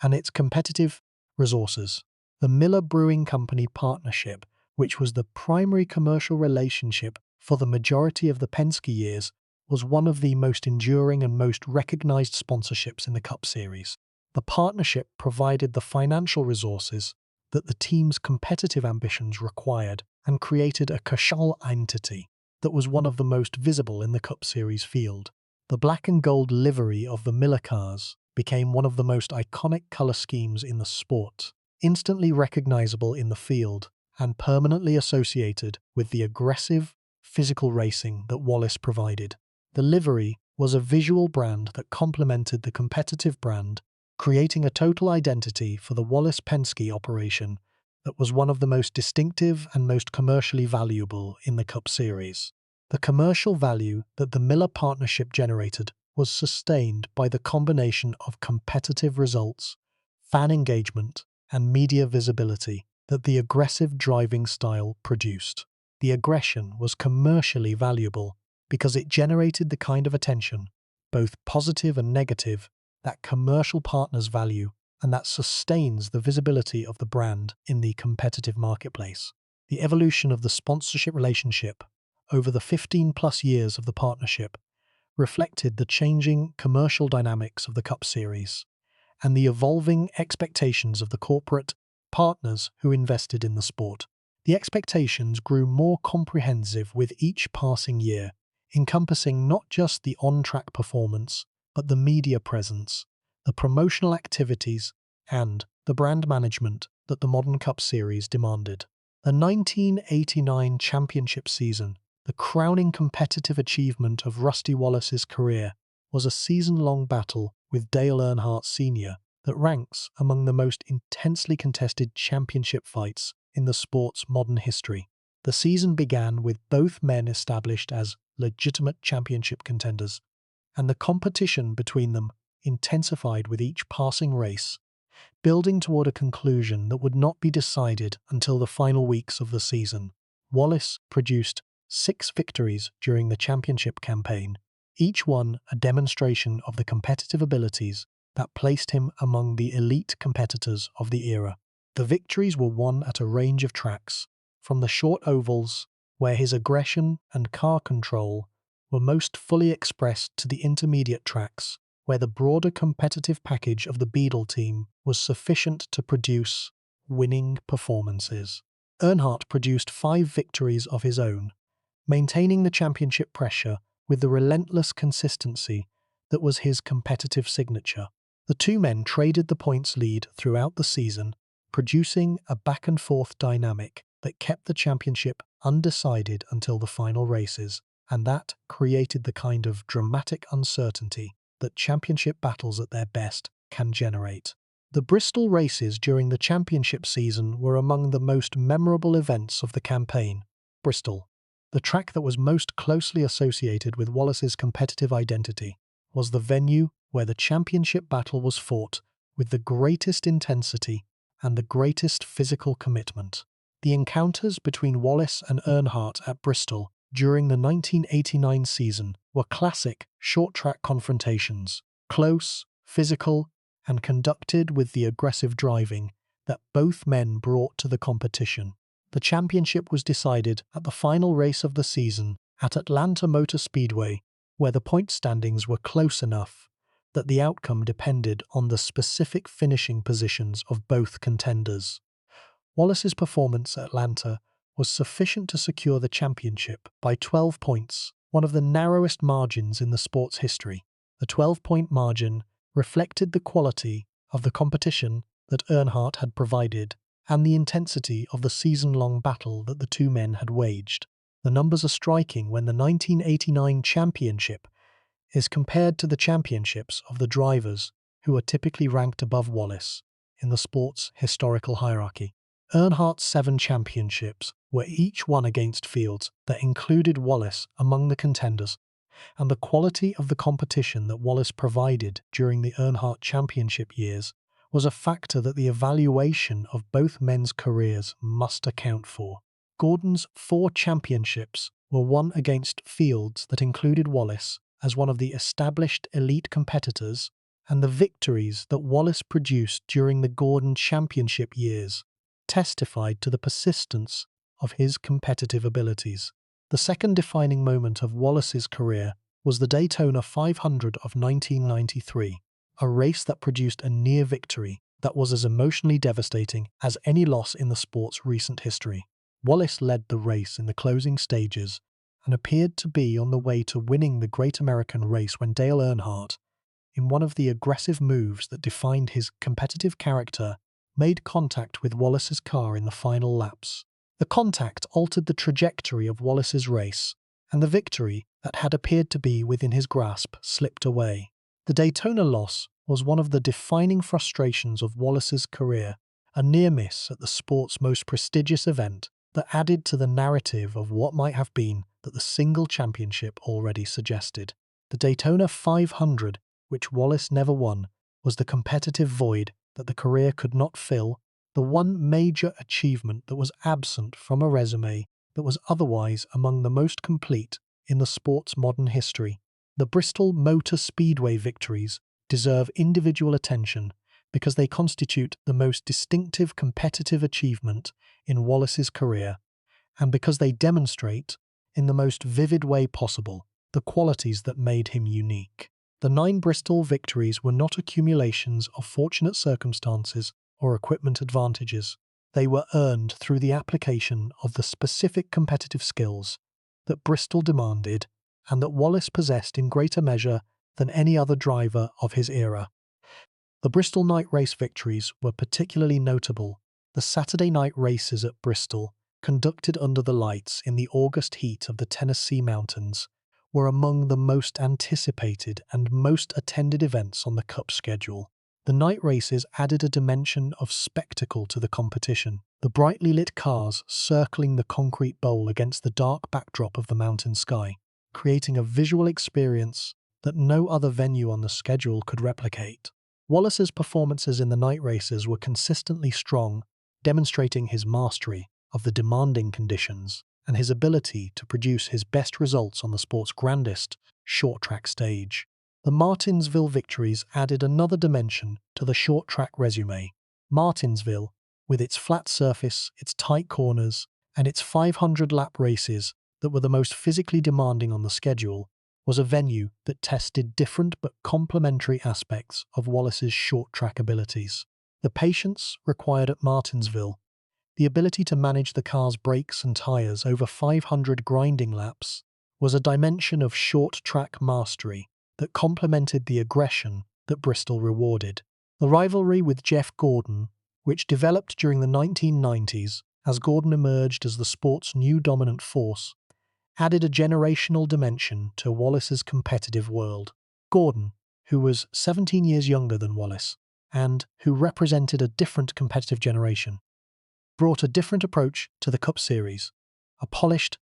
and its competitive resources. The Miller Brewing Company partnership, which was the primary commercial relationship for the majority of the Penske years, was one of the most enduring and most recognized sponsorships in the Cup Series. The partnership provided the financial resources that the team's competitive ambitions required and created a commercial entity that was one of the most visible in the Cup Series field. The black and gold livery of the Miller cars became one of the most iconic color schemes in the sport, instantly recognizable in the field and permanently associated with the aggressive, physical racing that Wallace provided. The livery was a visual brand that complemented the competitive brand, creating a total identity for the Wallace-Penske operation that was one of the most distinctive and most commercially valuable in the Cup Series. The commercial value that the Miller partnership generated was sustained by the combination of competitive results, fan engagement, and media visibility that the aggressive driving style produced. The aggression was commercially valuable because it generated the kind of attention, both positive and negative, that commercial partners value and that sustains the visibility of the brand in the competitive marketplace. The evolution of the sponsorship relationship over the 15-plus years of the partnership reflected the changing commercial dynamics of the Cup Series and the evolving expectations of the corporate partners who invested in the sport. The expectations grew more comprehensive with each passing year, encompassing not just the on-track performance, but the media presence, the promotional activities, and the brand management that the modern Cup Series demanded. The 1989 championship season, the crowning competitive achievement of Rusty Wallace's career, was a season-long battle with Dale Earnhardt Sr. that ranks among the most intensely contested championship fights in the sport's modern history. The season began with both men established as legitimate championship contenders, and the competition between them intensified with each passing race, building toward a conclusion that would not be decided until the final weeks of the season. Wallace produced 6 victories during the championship campaign, each one a demonstration of the competitive abilities that placed him among the elite competitors of the era. The victories were won at a range of tracks, from the short ovals, where his aggression and car control were most fully expressed, to the intermediate tracks, where the broader competitive package of the Beadle team was sufficient to produce winning performances. Earnhardt produced 5 victories of his own, maintaining the championship pressure with the relentless consistency that was his competitive signature. The two men traded the points lead throughout the season, producing a back-and-forth dynamic that kept the championship undecided until the final races, and that created the kind of dramatic uncertainty that championship battles at their best can generate. The Bristol races during the championship season were among the most memorable events of the campaign. Bristol, the track that was most closely associated with Wallace's competitive identity, was the venue where the championship battle was fought with the greatest intensity and the greatest physical commitment. The encounters between Wallace and Earnhardt at Bristol during the 1989 season were classic short-track confrontations, close, physical, and conducted with the aggressive driving that both men brought to the competition. The championship was decided at the final race of the season at Atlanta Motor Speedway, where the point standings were close enough that the outcome depended on the specific finishing positions of both contenders. Wallace's performance at Atlanta was sufficient to secure the championship by 12 points, one of the narrowest margins in the sport's history. The 12-point margin reflected the quality of the competition that Earnhardt had provided and the intensity of the season-long battle that the two men had waged. The numbers are striking when the 1989 championship is compared to the championships of the drivers who are typically ranked above Wallace in the sport's historical hierarchy. Earnhardt's 7 championships were each won against fields that included Wallace among the contenders, and the quality of the competition that Wallace provided during the Earnhardt championship years was a factor that the evaluation of both men's careers must account for. Gordon's 4 championships were won against fields that included Wallace as one of the established elite competitors, and the victories that Wallace produced during the Gordon championship years testified to the persistence of his competitive abilities. The second defining moment of Wallace's career was the Daytona 500 of 1993, a race that produced a near victory that was as emotionally devastating as any loss in the sport's recent history. Wallace led the race in the closing stages and appeared to be on the way to winning the Great American Race when Dale Earnhardt, in one of the aggressive moves that defined his competitive character, made contact with Wallace's car in the final laps. The contact altered the trajectory of Wallace's race, and the victory that had appeared to be within his grasp slipped away. The Daytona loss was one of the defining frustrations of Wallace's career, a near miss at the sport's most prestigious event that added to the narrative of what might have been that the single championship already suggested. The Daytona 500, which Wallace never won, was the competitive void that the career could not fill, the one major achievement that was absent from a resume that was otherwise among the most complete in the sport's modern history. The Bristol Motor Speedway victories deserve individual attention because they constitute the most distinctive competitive achievement in Wallace's career, and because they demonstrate, in the most vivid way possible, the qualities that made him unique. The 9 Bristol victories were not accumulations of fortunate circumstances or equipment advantages. They were earned through the application of the specific competitive skills that Bristol demanded and that Wallace possessed in greater measure than any other driver of his era. The Bristol night race victories were particularly notable. The Saturday night races at Bristol, conducted under the lights in the August heat of the Tennessee mountains, were among the most anticipated and most attended events on the Cup schedule. The night races added a dimension of spectacle to the competition, the brightly lit cars circling the concrete bowl against the dark backdrop of the mountain sky, creating a visual experience that no other venue on the schedule could replicate. Wallace's performances in the night races were consistently strong, demonstrating his mastery of the demanding conditions and his ability to produce his best results on the sport's grandest short-track stage. The Martinsville victories added another dimension to the short-track resume. Martinsville, with its flat surface, its tight corners, and its 500-lap races that were the most physically demanding on the schedule, was a venue that tested different but complementary aspects of Wallace's short track abilities. The patience required at Martinsville, the ability to manage the car's brakes and tyres over 500 grinding laps, was a dimension of short track mastery that complemented the aggression that Bristol rewarded. The rivalry with Jeff Gordon, which developed during the 1990s as Gordon emerged as the sport's new dominant force, added a generational dimension to Wallace's competitive world. Gordon, who was 17 years younger than Wallace, and who represented a different competitive generation, brought a different approach to the Cup Series, a polished,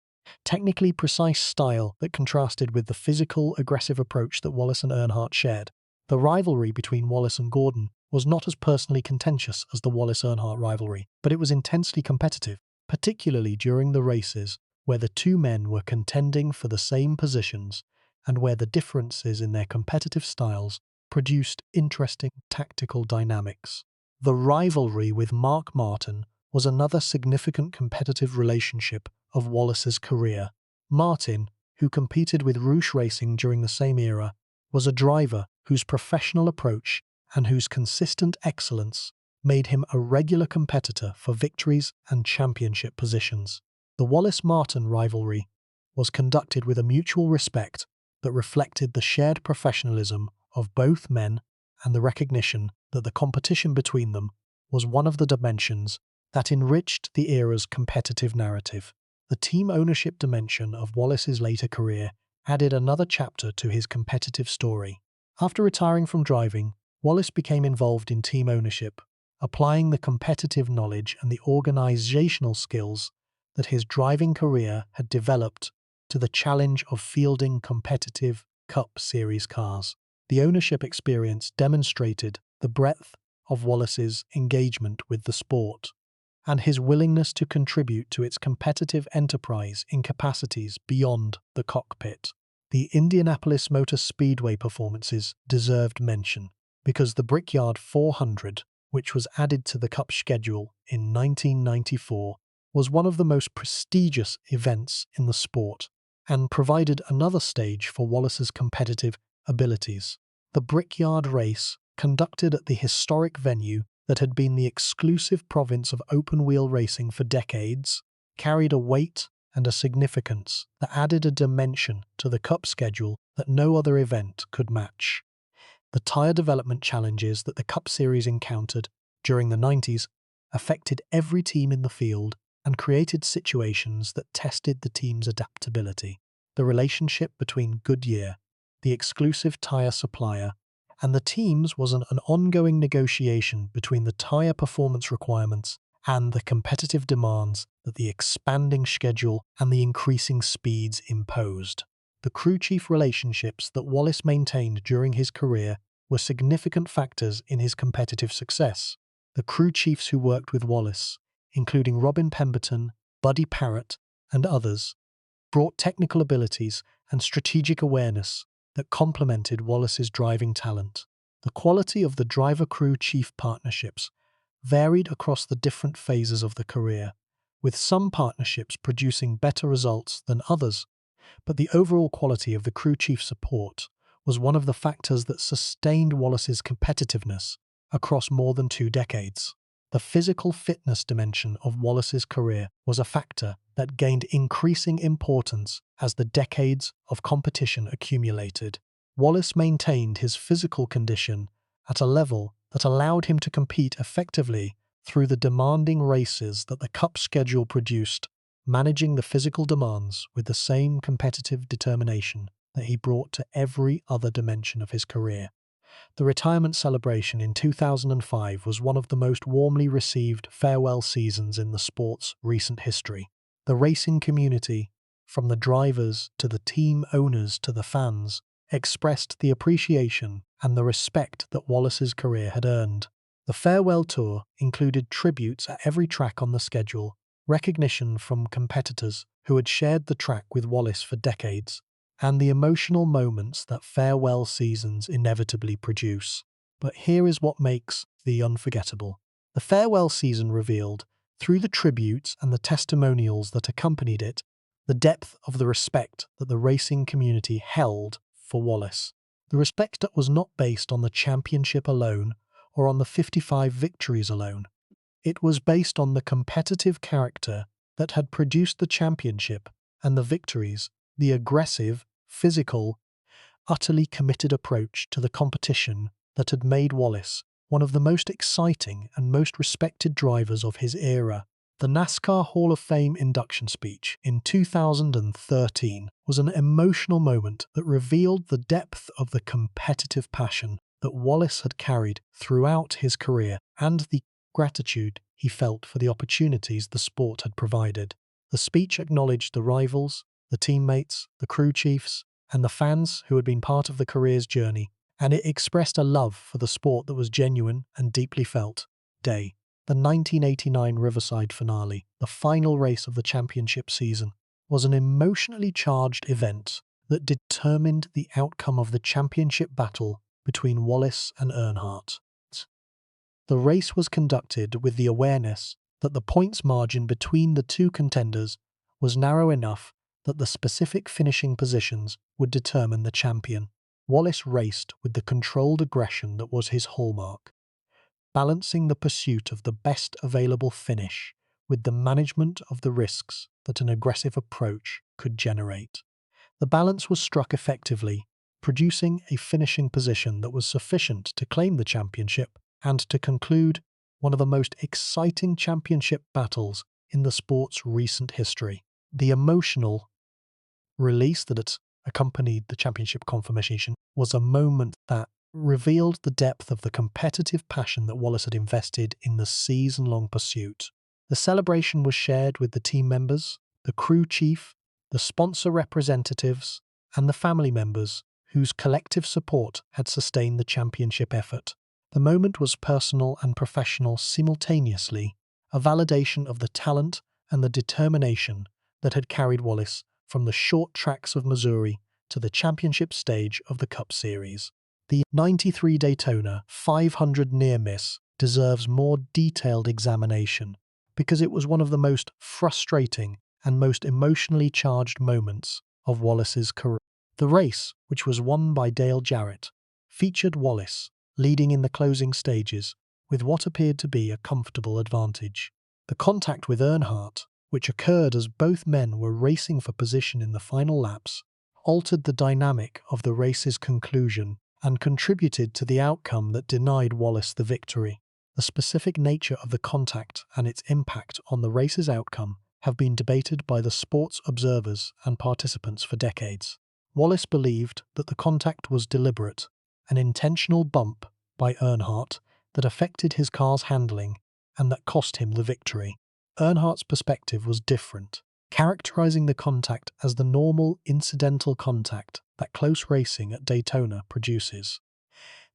technically precise style that contrasted with the physical, aggressive approach that Wallace and Earnhardt shared. The rivalry between Wallace and Gordon was not as personally contentious as the Wallace-Earnhardt rivalry, but it was intensely competitive, particularly during the races where the two men were contending for the same positions and where the differences in their competitive styles produced interesting tactical dynamics. The rivalry with Mark Martin was another significant competitive relationship of Wallace's career. Martin, who competed with Roush Racing during the same era, was a driver whose professional approach and whose consistent excellence made him a regular competitor for victories and championship positions. The Wallace-Martin rivalry was conducted with a mutual respect that reflected the shared professionalism of both men and the recognition that the competition between them was one of the dimensions that enriched the era's competitive narrative. The team ownership dimension of Wallace's later career added another chapter to his competitive story. After retiring from driving, Wallace became involved in team ownership, applying the competitive knowledge and the organizational skills that his driving career had developed to the challenge of fielding competitive Cup Series cars. The ownership experience demonstrated the breadth of Wallace's engagement with the sport and his willingness to contribute to its competitive enterprise in capacities beyond the cockpit. The Indianapolis Motor Speedway performances deserved mention because the Brickyard 400, which was added to the Cup schedule in 1994, was one of the most prestigious events in the sport and provided another stage for Wallace's competitive abilities. The Brickyard race, conducted at the historic venue that had been the exclusive province of open-wheel racing for decades, carried a weight and a significance that added a dimension to the Cup schedule that no other event could match. The tyre development challenges that the Cup Series encountered during the 90s affected every team in the field and created situations that tested the team's adaptability. The relationship between Goodyear, the exclusive tyre supplier, and the teams was an ongoing negotiation between the tyre performance requirements and the competitive demands that the expanding schedule and the increasing speeds imposed. The crew chief relationships that Wallace maintained during his career were significant factors in his competitive success. The crew chiefs who worked with Wallace, including Robin Pemberton, Buddy Parrott, and others, brought technical abilities and strategic awareness that complemented Wallace's driving talent. The quality of the driver-crew chief partnerships varied across the different phases of the career, with some partnerships producing better results than others, but the overall quality of the crew chief support was one of the factors that sustained Wallace's competitiveness across more than 2 decades. The physical fitness dimension of Wallace's career was a factor that gained increasing importance as the decades of competition accumulated. Wallace maintained his physical condition at a level that allowed him to compete effectively through the demanding races that the Cup schedule produced, managing the physical demands with the same competitive determination that he brought to every other dimension of his career. The retirement celebration in 2005 was one of the most warmly received farewell seasons in the sport's recent history. The racing community, from the drivers to the team owners to the fans, expressed the appreciation and the respect that Wallace's career had earned. The farewell tour included tributes at every track on the schedule, recognition from competitors who had shared the track with Wallace for decades, and the emotional moments that farewell seasons inevitably produce. But here is what makes the unforgettable. The farewell season revealed, through the tributes and the testimonials that accompanied it, the depth of the respect that the racing community held for Wallace. The respect that was not based on the championship alone or on the 55 victories alone. It was based on the competitive character that had produced the championship and the victories, the aggressive, physical, utterly committed approach to the competition that had made Wallace one of the most exciting and most respected drivers of his era. The NASCAR Hall of Fame induction speech in 2013 was an emotional moment that revealed the depth of the competitive passion that Wallace had carried throughout his career and the gratitude he felt for the opportunities the sport had provided. The speech acknowledged the rivals, the teammates, the crew chiefs, and the fans who had been part of the career's journey, and it expressed a love for the sport that was genuine and deeply felt. Day. The 1989 Riverside finale, the final race of the championship season, was an emotionally charged event that determined the outcome of the championship battle between Wallace and Earnhardt. The race was conducted with the awareness that the points margin between the two contenders was narrow enough that the specific finishing positions would determine the champion. Wallace raced with the controlled aggression that was his hallmark, balancing the pursuit of the best available finish with the management of the risks that an aggressive approach could generate. The balance was struck effectively, producing a finishing position that was sufficient to claim the championship and to conclude one of the most exciting championship battles in the sport's recent history. The emotional release that accompanied the championship confirmation was a moment that revealed the depth of the competitive passion that Wallace had invested in the season-long pursuit. The celebration was shared with the team members, the crew chief, the sponsor representatives, and the family members whose collective support had sustained the championship effort. The moment was personal and professional simultaneously, a validation of the talent and the determination that had carried Wallace from the short tracks of Missouri to the championship stage of the Cup Series. The 93 Daytona 500 near miss deserves more detailed examination because it was one of the most frustrating and most emotionally charged moments of Wallace's career. The race, which was won by Dale Jarrett, featured Wallace leading in the closing stages with what appeared to be a comfortable advantage. The contact with Earnhardt, which occurred as both men were racing for position in the final laps, altered the dynamic of the race's conclusion and contributed to the outcome that denied Wallace the victory. The specific nature of the contact and its impact on the race's outcome have been debated by the sport's observers and participants for decades. Wallace believed that the contact was deliberate, an intentional bump by Earnhardt that affected his car's handling and that cost him the victory. Earnhardt's perspective was different, characterizing the contact as the normal incidental contact that close racing at Daytona produces.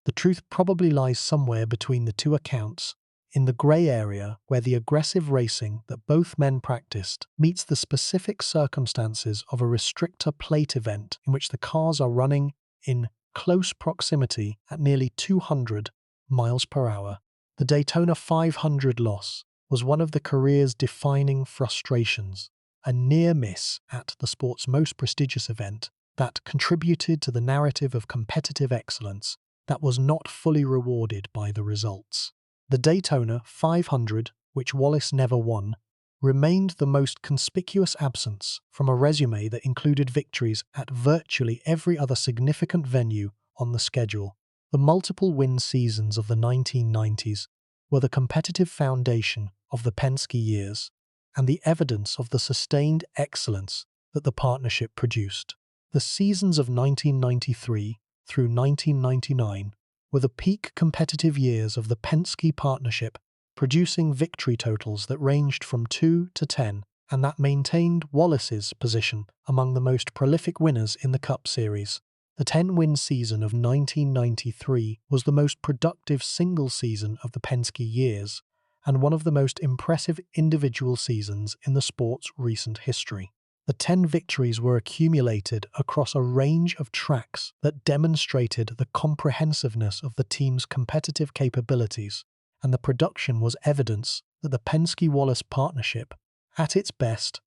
The truth probably lies somewhere between the two accounts, in the grey area where the aggressive racing that both men practiced meets the specific circumstances of a restrictor plate event in which the cars are running in close proximity at nearly 200 miles per hour. The Daytona 500 loss was one of the career's defining frustrations, a near miss at the sport's most prestigious event that contributed to the narrative of competitive excellence that was not fully rewarded by the results. The Daytona 500, which Wallace never won, remained the most conspicuous absence from a resume that included victories at virtually every other significant venue on the schedule. The multiple win seasons of the 1990s were the competitive foundation of the Penske years and the evidence of the sustained excellence that the partnership produced. The seasons of 1993 through 1999 were the peak competitive years of the Penske partnership, producing victory totals that ranged from 2 to 10 and that maintained Wallace's position among the most prolific winners in the Cup Series. The 10-win season of 1993 was the most productive single season of the Penske years and one of the most impressive individual seasons in the sport's recent history. The 10 victories were accumulated across a range of tracks that demonstrated the comprehensiveness of the team's competitive capabilities, and the production was evidence that the Penske-Wallace partnership, at its best,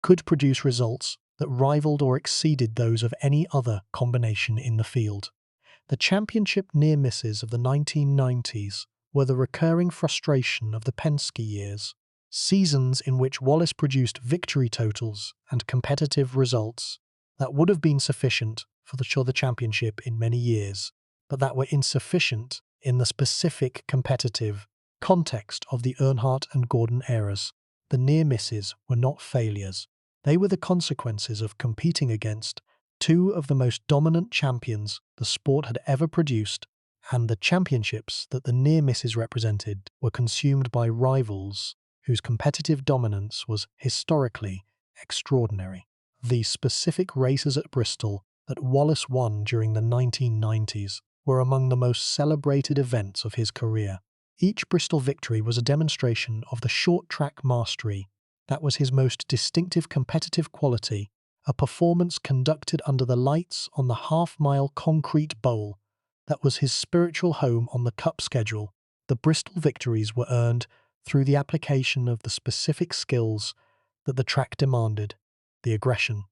could produce results that rivaled or exceeded those of any other combination in the field. The championship near misses of the 1990s were the recurring frustration of the Penske years, seasons in which Wallace produced victory totals and competitive results that would have been sufficient for the championship in many years, but that were insufficient in the specific competitive context of the Earnhardt and Gordon eras. The near misses were not failures. They were the consequences of competing against two of the most dominant champions the sport had ever produced, and the championships that the near misses represented were consumed by rivals whose competitive dominance was historically extraordinary. The specific races at Bristol that Wallace won during the 1990s were among the most celebrated events of his career. Each Bristol victory was a demonstration of the short-track mastery that was his most distinctive competitive quality, a performance conducted under the lights on the half-mile concrete bowl that was his spiritual home on the Cup schedule. The Bristol victories were earned through the application of the specific skills that the track demanded: the aggression,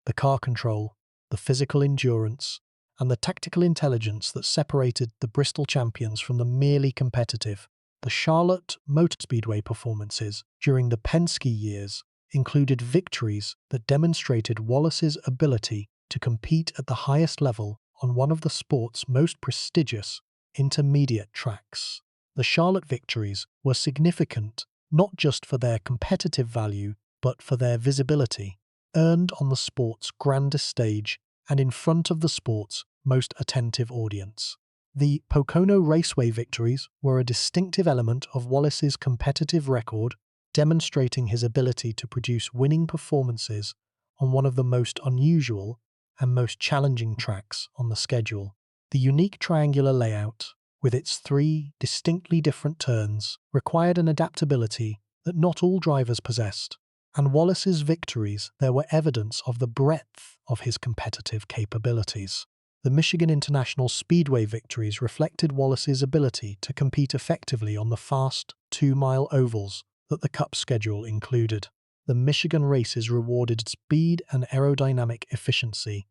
the car control, the physical endurance, and the tactical intelligence that separated the Bristol champions from the merely competitive. The Charlotte Motor Speedway performances during the Penske years included victories that demonstrated Wallace's ability to compete at the highest level on one of the sport's most prestigious intermediate tracks. The Charlotte victories were significant not just for their competitive value, but for their visibility, earned on the sport's grandest stage and in front of the sport's most attentive audience. The Pocono Raceway victories were a distinctive element of Wallace's competitive record, demonstrating his ability to produce winning performances on one of the most unusual and most challenging tracks on the schedule. The unique triangular layout, with its three distinctly different turns, required an adaptability that not all drivers possessed, and Wallace's victories there were evidence of the breadth of his competitive capabilities. The Michigan International Speedway victories reflected Wallace's ability to compete effectively on the fast 2-mile ovals that the Cup schedule included. The Michigan races rewarded speed and aerodynamic efficiency,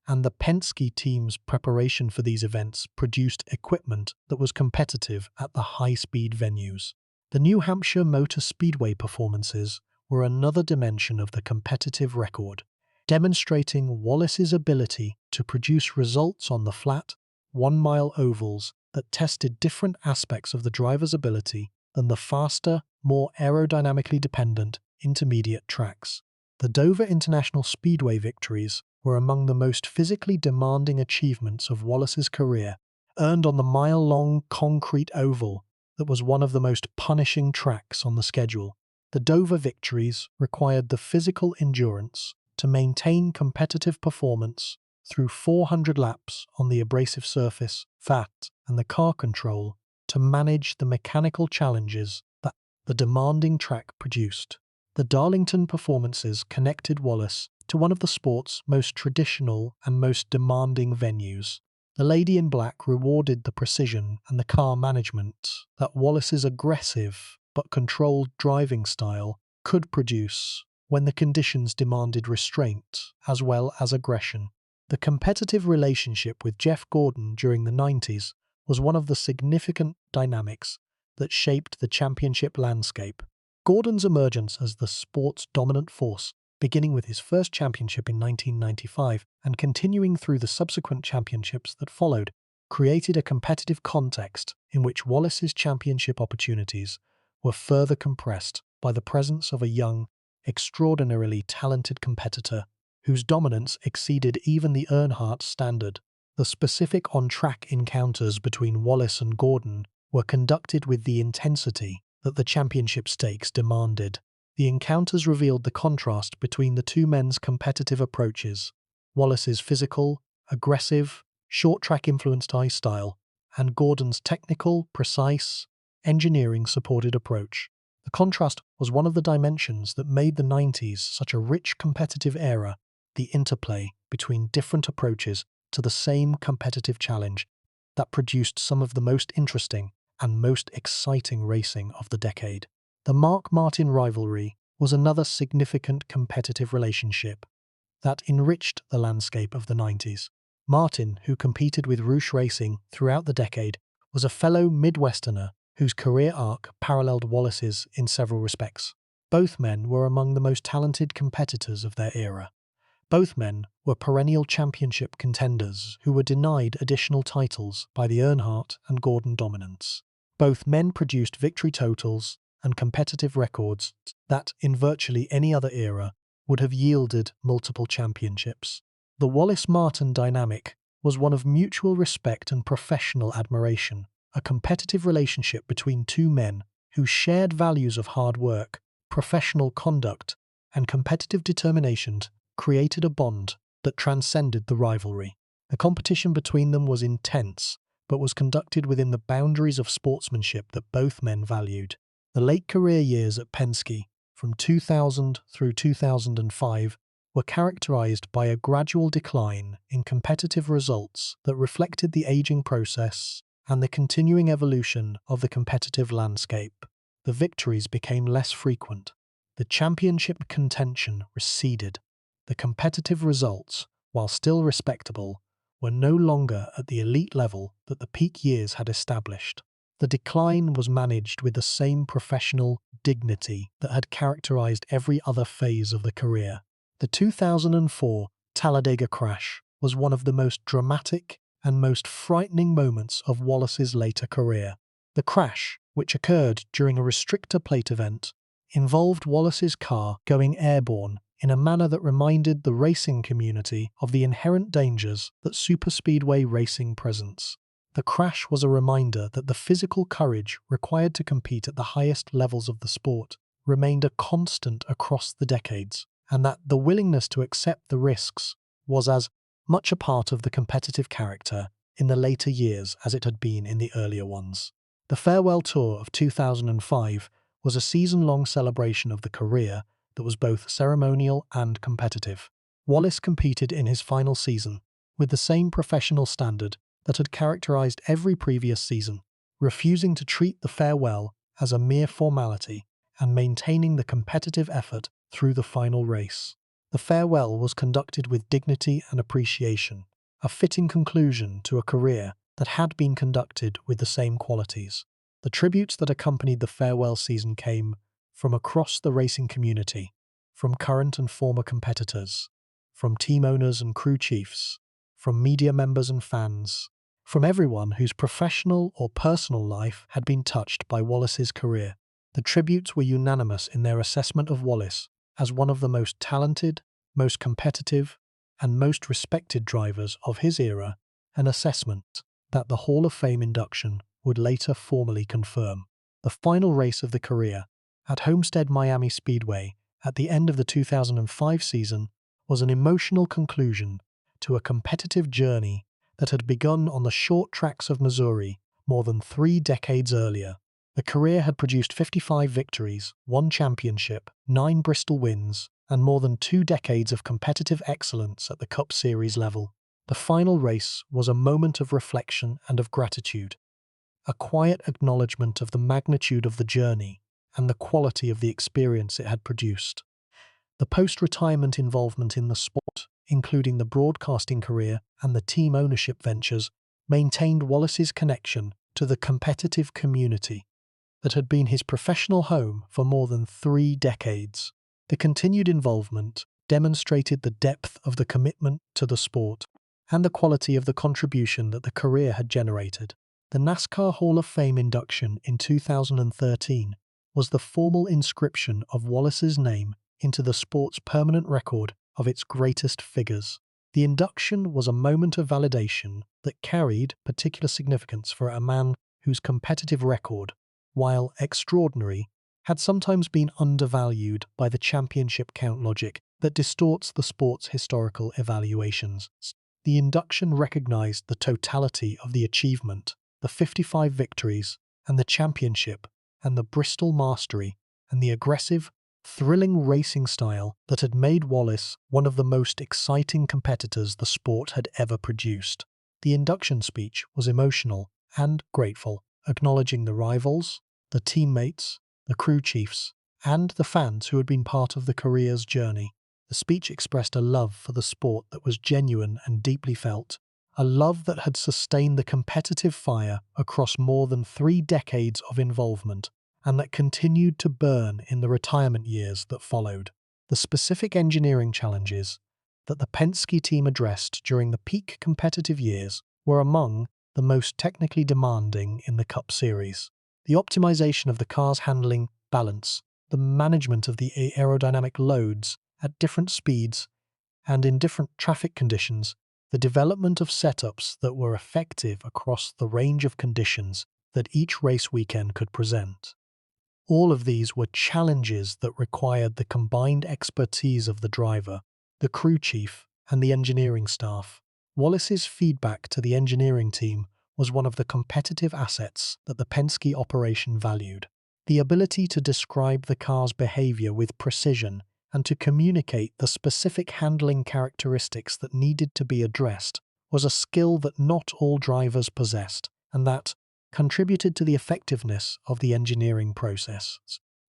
and the Penske team's preparation for these events produced equipment that was competitive at the high-speed venues. The New Hampshire Motor Speedway performances were another dimension of the competitive record, demonstrating Wallace's ability to produce results on the flat, 1-mile ovals that tested different aspects of the driver's ability than the faster, more aerodynamically dependent intermediate tracks. The Dover International Speedway victories were among the most physically demanding achievements of Wallace's career, earned on the mile-long concrete oval that was one of the most punishing tracks on the schedule. The Dover victories required the physical endurance to maintain competitive performance through 400 laps on the abrasive surface, fat, and the car control to manage the mechanical challenges that the demanding track produced. The Darlington performances connected Wallace to one of the sport's most traditional and most demanding venues. The Lady in Black rewarded the precision and the car management that Wallace's aggressive but controlled driving style could produce when the conditions demanded restraint as well as aggression. The competitive relationship with Jeff Gordon during the 90s was one of the significant dynamics that shaped the championship landscape. Gordon's emergence as the sport's dominant force, beginning with his first championship in 1995 and continuing through the subsequent championships that followed, created a competitive context in which Wallace's championship opportunities were further compressed by the presence of a young, extraordinarily talented competitor whose dominance exceeded even the Earnhardt standard. The specific on-track encounters between Wallace and Gordon were conducted with the intensity that the championship stakes demanded. The encounters revealed the contrast between the two men's competitive approaches: Wallace's physical, aggressive, short-track influenced style, and Gordon's technical, precise, engineering-supported approach. The contrast was one of the dimensions that made the 90s such a rich competitive era, the interplay between different approaches to the same competitive challenge that produced some of the most interesting and most exciting racing of the decade. The Mark Martin rivalry was another significant competitive relationship that enriched the landscape of the 90s. Martin, who competed with Roush Racing throughout the decade, was a fellow Midwesterner whose career arc paralleled Wallace's in several respects. Both men were among the most talented competitors of their era. Both men were perennial championship contenders who were denied additional titles by the Earnhardt and Gordon dominance. Both men produced victory totals and competitive records that, in virtually any other era, would have yielded multiple championships. The Wallace-Martin dynamic was one of mutual respect and professional admiration, a competitive relationship between two men who shared values of hard work, professional conduct, and competitive determination created a bond that transcended the rivalry. The competition between them was intense, but was conducted within the boundaries of sportsmanship that both men valued. The late career years at Penske, from 2000 through 2005, were characterized by a gradual decline in competitive results that reflected the aging process and the continuing evolution of the competitive landscape. The victories became less frequent. The championship contention receded. The competitive results, while still respectable, were no longer at the elite level that the peak years had established. The decline was managed with the same professional dignity that had characterized every other phase of the career. The 2004 Talladega crash was one of the most dramatic and most frightening moments of Wallace's later career. The crash, which occurred during a restrictor plate event, involved Wallace's car going airborne in a manner that reminded the racing community of the inherent dangers that superspeedway racing presents. The crash was a reminder that the physical courage required to compete at the highest levels of the sport remained a constant across the decades, and that the willingness to accept the risks was as much a part of the competitive character in the later years as it had been in the earlier ones. The farewell tour of 2005 was a season-long celebration of the career that was both ceremonial and competitive. Wallace competed in his final season with the same professional standard that had characterized every previous season, refusing to treat the farewell as a mere formality and maintaining the competitive effort through the final race. The farewell was conducted with dignity and appreciation, a fitting conclusion to a career that had been conducted with the same qualities. The tributes that accompanied the farewell season came from across the racing community, from current and former competitors, from team owners and crew chiefs, from media members and fans, from everyone whose professional or personal life had been touched by Wallace's career. The tributes were unanimous in their assessment of Wallace as one of the most talented, most competitive, and most respected drivers of his era, an assessment that the Hall of Fame induction would later formally confirm. The final race of the career, at Homestead Miami Speedway at the end of the 2005 season, was an emotional conclusion to a competitive journey that had begun on the short tracks of Missouri more than 3 decades earlier. The career had produced 55 victories, 1 championship, 9 Bristol wins, and more than 2 decades of competitive excellence at the Cup Series level. The final race was a moment of reflection and of gratitude, a quiet acknowledgement of the magnitude of the journey and the quality of the experience it had produced. The post-retirement involvement in the sport, including the broadcasting career and the team ownership ventures, maintained Wallace's connection to the competitive community that had been his professional home for more than 3 decades. The continued involvement demonstrated the depth of the commitment to the sport and the quality of the contribution that the career had generated. The NASCAR Hall of Fame induction in 2013 was the formal inscription of Wallace's name into the sport's permanent record of its greatest figures. The induction was a moment of validation that carried particular significance for a man whose competitive record, while extraordinary, had sometimes been undervalued by the championship count logic that distorts the sport's historical evaluations. The induction recognized the totality of the achievement, the 55 victories, and the championship, and the Bristol mastery, and the aggressive, thrilling racing style that had made Wallace one of the most exciting competitors the sport had ever produced. The induction speech was emotional and grateful, acknowledging the rivals, the teammates, the crew chiefs, and the fans who had been part of the career's journey. The speech expressed a love for the sport that was genuine and deeply felt, a love that had sustained the competitive fire across more than 3 decades of involvement, and that continued to burn in the retirement years that followed. The specific engineering challenges that the Penske team addressed during the peak competitive years were among the most technically demanding in the Cup Series. The optimization of the car's handling balance, the management of the aerodynamic loads at different speeds and in different traffic conditions, the development of setups that were effective across the range of conditions that each race weekend could present. All of these were challenges that required the combined expertise of the driver, the crew chief, and the engineering staff. Wallace's feedback to the engineering team was one of the competitive assets that the Penske operation valued. The ability to describe the car's behavior with precision and to communicate the specific handling characteristics that needed to be addressed was a skill that not all drivers possessed, and that contributed to the effectiveness of the engineering process.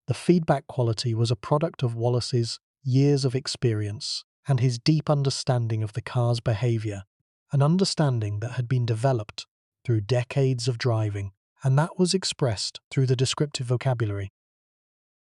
The feedback quality was a product of Wallace's years of experience and his deep understanding of the car's behavior, an understanding that had been developed through decades of driving, and that was expressed through the descriptive vocabulary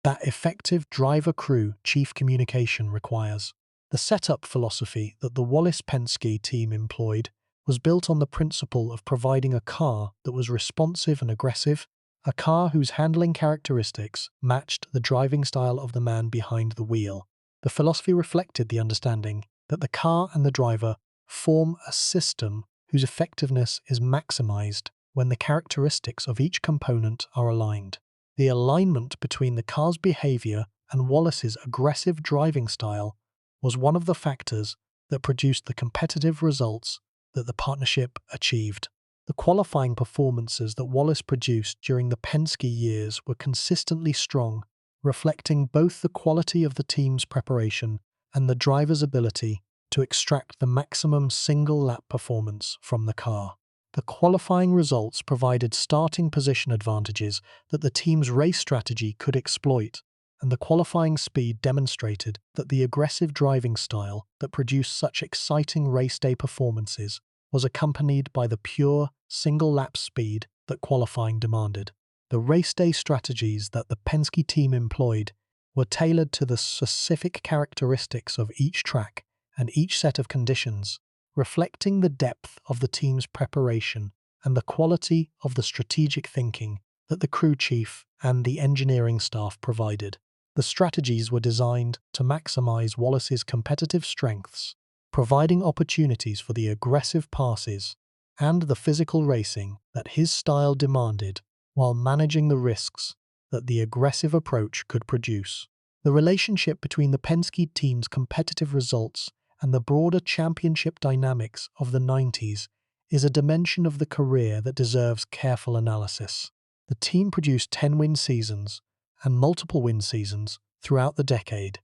that effective driver-crew chief communication requires. The setup philosophy that the Wallace Penske team employed was built on the principle of providing a car that was responsive and aggressive, a car whose handling characteristics matched the driving style of the man behind the wheel. The philosophy reflected the understanding that the car and the driver form a system whose effectiveness is maximized when the characteristics of each component are aligned. The alignment between the car's behavior and Wallace's aggressive driving style was one of the factors that produced the competitive results that the partnership achieved. The qualifying performances that Wallace produced during the Penske years were consistently strong, reflecting both the quality of the team's preparation and the driver's ability to extract the maximum single-lap performance from the car. The qualifying results provided starting position advantages that the team's race strategy could exploit, and the qualifying speed demonstrated that the aggressive driving style that produced such exciting race day performances was accompanied by the pure single-lap speed that qualifying demanded. The race day strategies that the Penske team employed were tailored to the specific characteristics of each track and each set of conditions, reflecting the depth of the team's preparation and the quality of the strategic thinking that the crew chief and the engineering staff provided. The strategies were designed to maximize Wallace's competitive strengths, providing opportunities for the aggressive passes and the physical racing that his style demanded, while managing the risks that the aggressive approach could produce. The relationship between the Penske team's competitive results and the broader championship dynamics of the 90s is a dimension of the career that deserves careful analysis. The team produced 10-win seasons and multiple win seasons throughout the decade,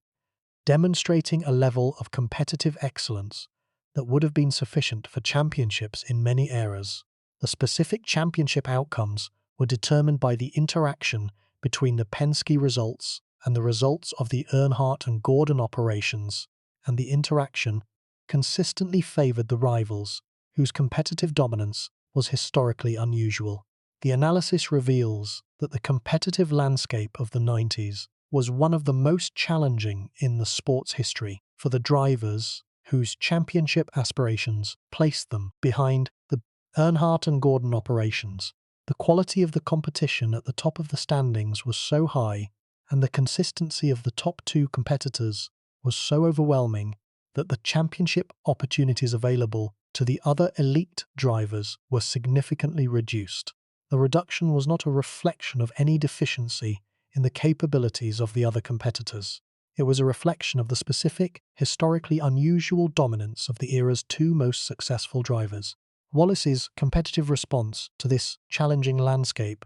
demonstrating a level of competitive excellence that would have been sufficient for championships in many eras. The specific championship outcomes were determined by the interaction between the Penske results and the results of the Earnhardt and Gordon operations, and the interaction consistently favored the rivals, whose competitive dominance was historically unusual. The analysis reveals that the competitive landscape of the 90s was one of the most challenging in the sport's history for the drivers whose championship aspirations placed them behind the Earnhardt and Gordon operations. The quality of the competition at the top of the standings was so high, and the consistency of the top two competitors was so overwhelming that the championship opportunities available to the other elite drivers were significantly reduced. The reduction was not a reflection of any deficiency in the capabilities of the other competitors. It was a reflection of the specific, historically unusual dominance of the era's two most successful drivers. Wallace's competitive response to this challenging landscape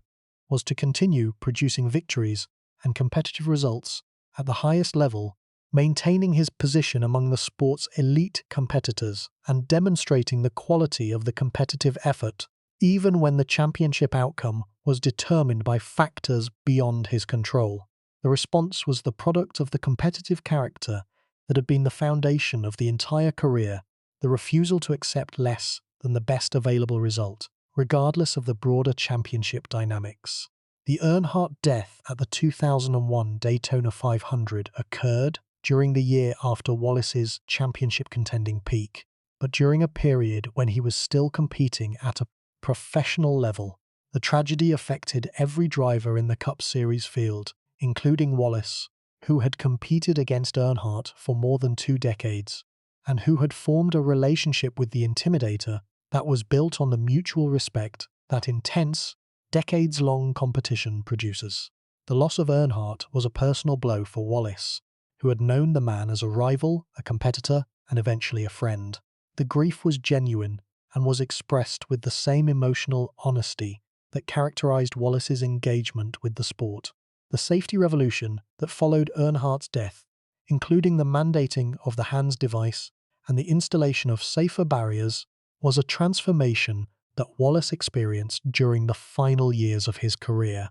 was to continue producing victories and competitive results at the highest level, maintaining his position among the sport's elite competitors and demonstrating the quality of the competitive effort, even when the championship outcome was determined by factors beyond his control. The response was the product of the competitive character that had been the foundation of the entire career, the refusal to accept less than the best available result, regardless of the broader championship dynamics. The Earnhardt death at the 2001 Daytona 500 occurred during the year after Wallace's championship contending peak, but during a period when he was still competing at a professional level. The tragedy affected every driver in the Cup Series field, including Wallace, who had competed against Earnhardt for more than 2 decades, and who had formed a relationship with the Intimidator that was built on the mutual respect that intense, decades-long competition produces. The loss of Earnhardt was a personal blow for Wallace, who had known the man as a rival, a competitor, and eventually a friend. The grief was genuine and was expressed with the same emotional honesty that characterized Wallace's engagement with the sport. The safety revolution that followed Earnhardt's death, including the mandating of the hands device and the installation of safer barriers, was a transformation that Wallace experienced during the final years of his career,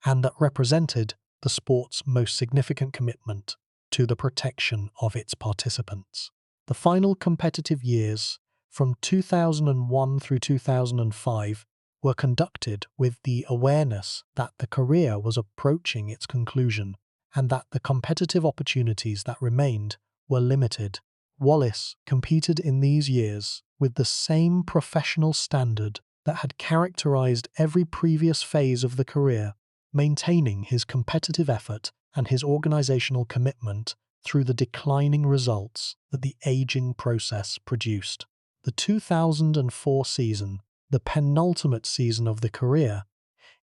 and that represented the sport's most significant commitment to the protection of its participants. The final competitive years, from 2001 through 2005, were conducted with the awareness that the career was approaching its conclusion and that the competitive opportunities that remained were limited. Wallace competed in these years with the same professional standard that had characterized every previous phase of the career, maintaining his competitive effort and his organizational commitment through the declining results that the aging process produced. The 2004 season, the penultimate season of the career,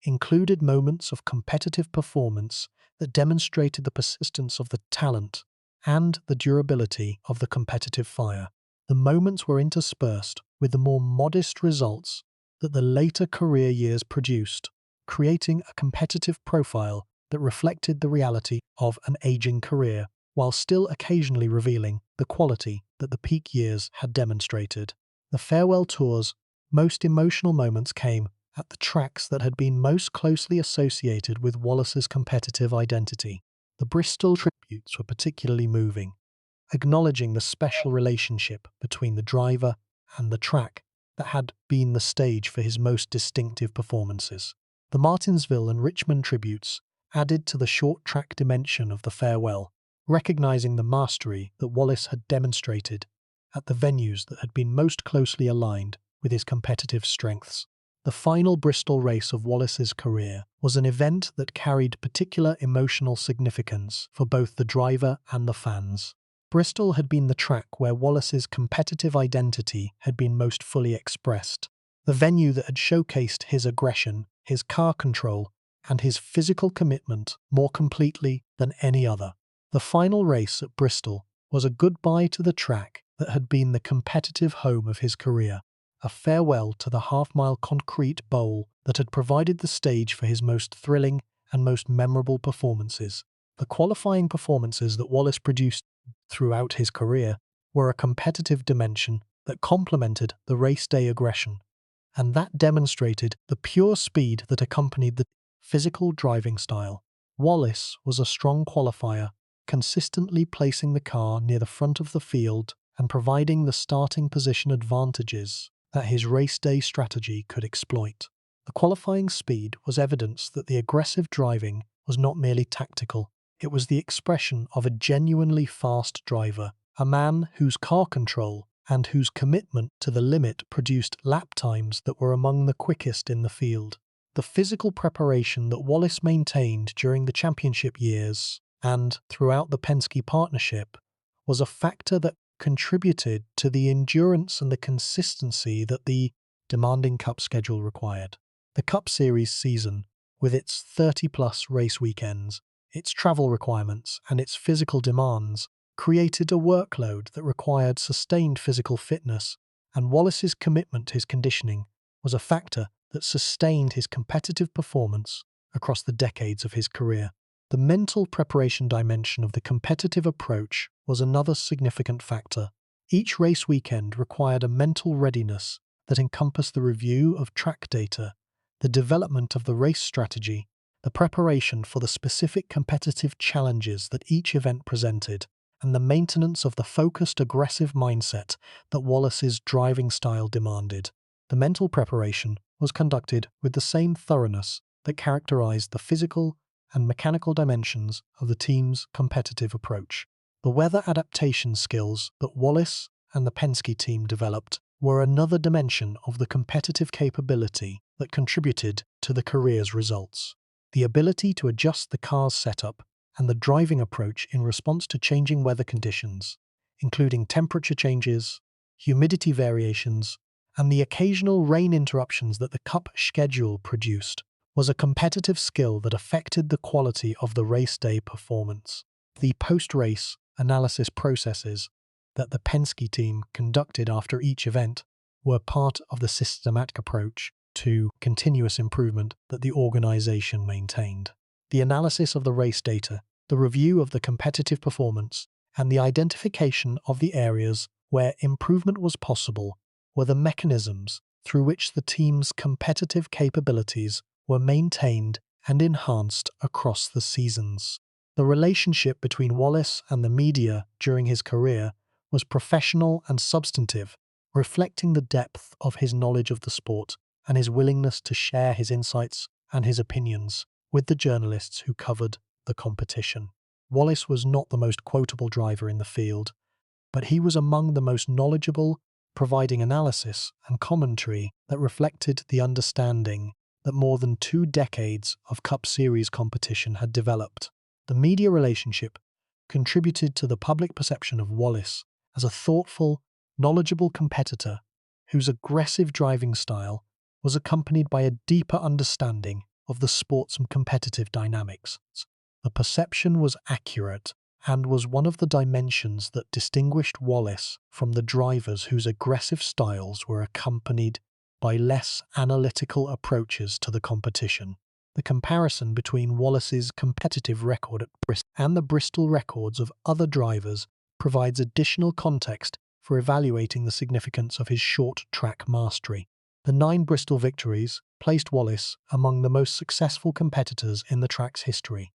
included moments of competitive performance that demonstrated the persistence of the talent and the durability of the competitive fire. The moments were interspersed with the more modest results that the later career years produced, creating a competitive profile that reflected the reality of an aging career, while still occasionally revealing the quality that the peak years had demonstrated. The farewell tour's most emotional moments came at the tracks that had been most closely associated with Wallace's competitive identity. The Bristol tributes were particularly moving, acknowledging the special relationship between the driver and the track that had been the stage for his most distinctive performances. The Martinsville and Richmond tributes added to the short track dimension of the farewell, recognizing the mastery that Wallace had demonstrated at the venues that had been most closely aligned with his competitive strengths. The final Bristol race of Wallace's career was an event that carried particular emotional significance for both the driver and the fans. Bristol had been the track where Wallace's competitive identity had been most fully expressed, the venue that had showcased his aggression, his car control, and his physical commitment more completely than any other. The final race at Bristol was a goodbye to the track that had been the competitive home of his career, a farewell to the half-mile concrete bowl that had provided the stage for his most thrilling and most memorable performances. The qualifying performances that Wallace produced throughout his career were a competitive dimension that complemented the race day aggression, and that demonstrated the pure speed that accompanied the physical driving style. Wallace was a strong qualifier, consistently placing the car near the front of the field and providing the starting position advantages that his race day strategy could exploit. The qualifying speed was evidence that the aggressive driving was not merely tactical. It was the expression of a genuinely fast driver, a man whose car control and whose commitment to the limit produced lap times that were among the quickest in the field. The physical preparation that Wallace maintained during the championship years and throughout the Penske partnership was a factor that contributed to the endurance and the consistency that the demanding Cup schedule required. The Cup Series season, with its 30-plus race weekends, its travel requirements, and its physical demands, created a workload that required sustained physical fitness, and Wallace's commitment to his conditioning was a factor that sustained his competitive performance across the decades of his career. The mental preparation dimension of the competitive approach was another significant factor. Each race weekend required a mental readiness that encompassed the review of track data, the development of the race strategy, the preparation for the specific competitive challenges that each event presented, and the maintenance of the focused, aggressive mindset that Wallace's driving style demanded. The mental preparation was conducted with the same thoroughness that characterized the physical and mechanical dimensions of the team's competitive approach. The weather adaptation skills that Wallace and the Penske team developed were another dimension of the competitive capability that contributed to the career's results. The ability to adjust the car's setup and the driving approach in response to changing weather conditions, including temperature changes, humidity variations, and the occasional rain interruptions that the Cup schedule produced, was a competitive skill that affected the quality of the race day performance. The post-race analysis processes that the Penske team conducted after each event were part of the systematic approach to continuous improvement that the organization maintained. The analysis of the race data, the review of the competitive performance, and the identification of the areas where improvement was possible were the mechanisms through which the team's competitive capabilities were maintained and enhanced across the seasons. The relationship between Wallace and the media during his career was professional and substantive, reflecting the depth of his knowledge of the sport and his willingness to share his insights and his opinions with the journalists who covered the competition. Wallace was not the most quotable driver in the field, but he was among the most knowledgeable, providing analysis and commentary that reflected the understanding that more than 2 decades of Cup Series competition had developed. The media relationship contributed to the public perception of Wallace as a thoughtful, knowledgeable competitor whose aggressive driving style was accompanied by a deeper understanding of the sport's competitive dynamics. The perception was accurate and was one of the dimensions that distinguished Wallace from the drivers whose aggressive styles were accompanied by less analytical approaches to the competition. The comparison between Wallace's competitive record at Bristol and the Bristol records of other drivers provides additional context for evaluating the significance of his short-track mastery. The 9 Bristol victories placed Wallace among the most successful competitors in the track's history,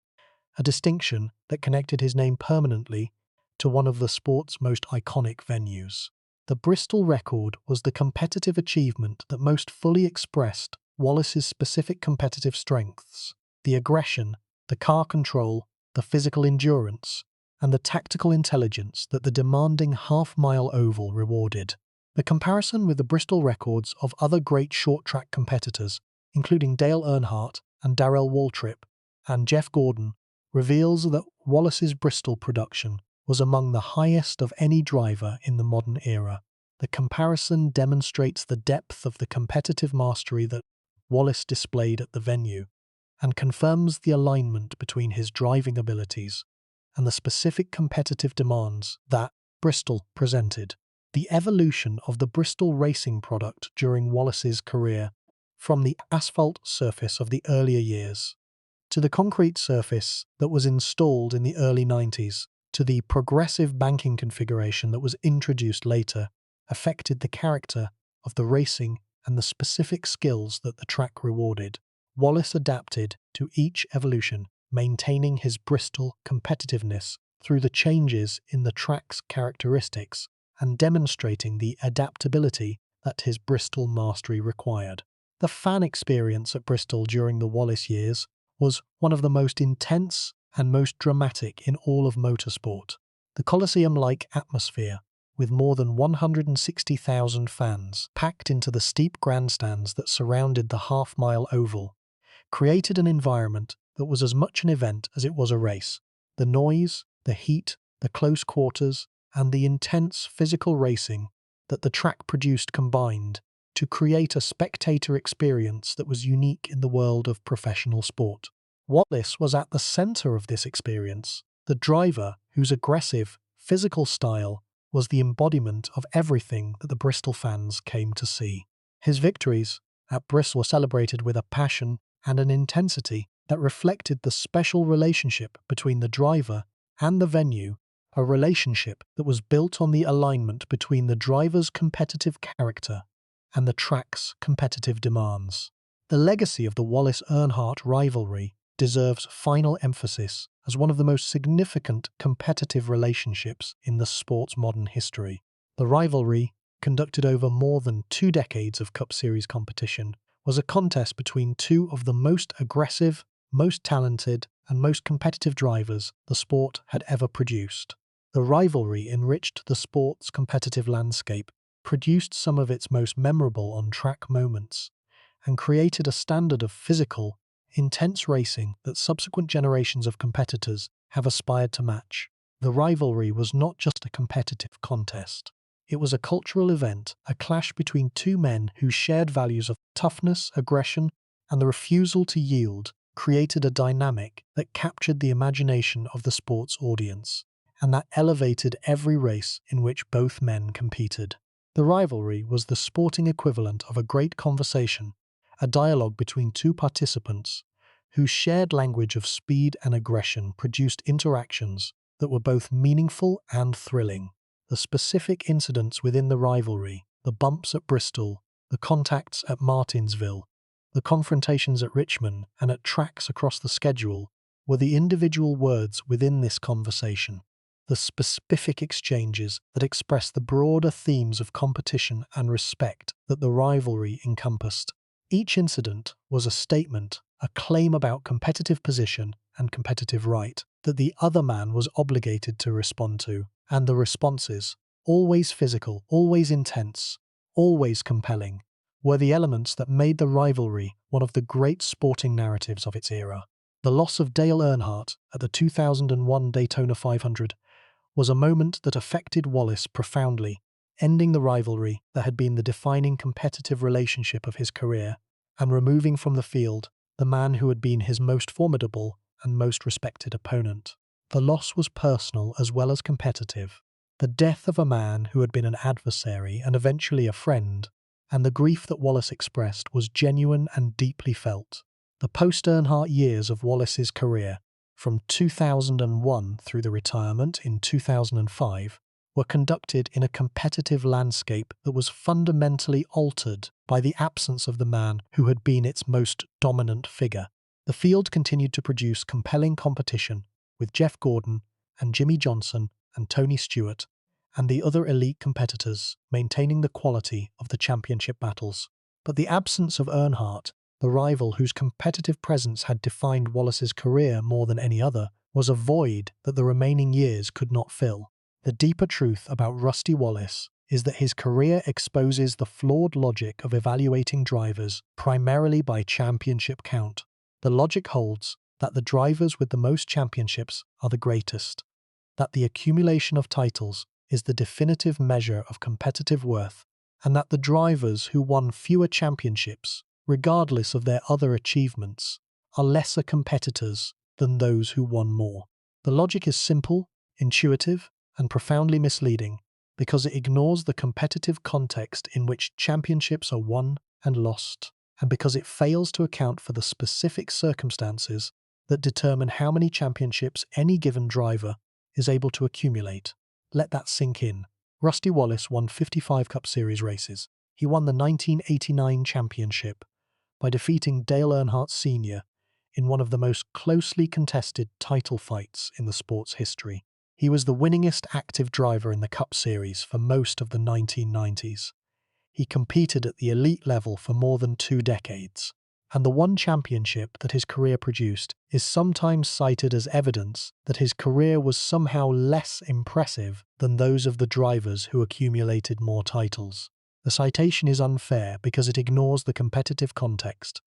a distinction that connected his name permanently to one of the sport's most iconic venues. The Bristol record was the competitive achievement that most fully expressed Wallace's specific competitive strengths: the aggression, the car control, the physical endurance, and the tactical intelligence that the demanding half-mile oval rewarded. The comparison with the Bristol records of other great short-track competitors, including Dale Earnhardt and Darrell Waltrip and Jeff Gordon, reveals that Wallace's Bristol production was among the highest of any driver in the modern era. The comparison demonstrates the depth of the competitive mastery that Wallace displayed at the venue and confirms the alignment between his driving abilities and the specific competitive demands that Bristol presented. The evolution of the Bristol racing product during Wallace's career, from the asphalt surface of the earlier years to the concrete surface that was installed in the early 90s, to the progressive banking configuration that was introduced later, affected the character of the racing and the specific skills that the track rewarded. Wallace adapted to each evolution, maintaining his Bristol competitiveness through the changes in the track's characteristics and demonstrating the adaptability that his Bristol mastery required. The fan experience at Bristol during the Wallace years was one of the most intense and most dramatic in all of motorsport. The Coliseum-like atmosphere, with more than 160,000 fans packed into the steep grandstands that surrounded the half-mile oval, created an environment that was as much an event as it was a race. The noise, the heat, the close quarters, and the intense physical racing that the track produced combined to create a spectator experience that was unique in the world of professional sport. Wallace was at the center of this experience, the driver whose aggressive, physical style was the embodiment of everything that the Bristol fans came to see. His victories at Bristol were celebrated with a passion and an intensity that reflected the special relationship between the driver and the venue, a relationship that was built on the alignment between the driver's competitive character and the track's competitive demands. The legacy of the Wallace-Earnhardt rivalry deserves final emphasis as one of the most significant competitive relationships in the sport's modern history. The rivalry, conducted over more than 2 decades of Cup Series competition, was a contest between two of the most aggressive, most talented, and most competitive drivers the sport had ever produced. The rivalry enriched the sport's competitive landscape, produced some of its most memorable on-track moments, and created a standard of physical, intense racing that subsequent generations of competitors have aspired to match. The rivalry was not just a competitive contest. It was a cultural event, a clash between two men whose shared values of toughness, aggression, and the refusal to yield created a dynamic that captured the imagination of the sport's audience, and that elevated every race in which both men competed. The rivalry was the sporting equivalent of a great conversation, a dialogue between two participants whose shared language of speed and aggression produced interactions that were both meaningful and thrilling. The specific incidents within the rivalry, the bumps at Bristol, the contacts at Martinsville, the confrontations at Richmond and at tracks across the schedule, were the individual words within this conversation, the specific exchanges that expressed the broader themes of competition and respect that the rivalry encompassed. Each incident was a statement, a claim about competitive position and competitive right that the other man was obligated to respond to, and the responses, always physical, always intense, always compelling, were the elements that made the rivalry one of the great sporting narratives of its era. The loss of Dale Earnhardt at the 2001 Daytona 500 was a moment that affected Wallace profoundly, ending the rivalry that had been the defining competitive relationship of his career, and removing from the field the man who had been his most formidable and most respected opponent. The loss was personal as well as competitive. The death of a man who had been an adversary and eventually a friend, and the grief that Wallace expressed was genuine and deeply felt. The post-Earnhardt years of Wallace's career, from 2001 through the retirement in 2005, were conducted in a competitive landscape that was fundamentally altered by the absence of the man who had been its most dominant figure. The field continued to produce compelling competition, with Jeff Gordon and Jimmy Johnson and Tony Stewart and the other elite competitors maintaining the quality of the championship battles. But the absence of Earnhardt, the rival whose competitive presence had defined Wallace's career more than any other, was a void that the remaining years could not fill. The deeper truth about Rusty Wallace is that his career exposes the flawed logic of evaluating drivers primarily by championship count. The logic holds that the drivers with the most championships are the greatest, that the accumulation of titles is the definitive measure of competitive worth, and that the drivers who won fewer championships, regardless of their other achievements, are lesser competitors than those who won more. The logic is simple, intuitive, and profoundly misleading because it ignores the competitive context in which championships are won and lost, and because it fails to account for the specific circumstances that determine how many championships any given driver is able to accumulate. Let that sink in. Rusty Wallace won 55 Cup Series races. He won the 1989 championship by defeating Dale Earnhardt Sr. in one of the most closely contested title fights in the sport's history. He was the winningest active driver in the Cup Series for most of the 1990s. He competed at the elite level for more than 2 decades, and the one championship that his career produced is sometimes cited as evidence that his career was somehow less impressive than those of the drivers who accumulated more titles. The citation is unfair because it ignores the competitive context.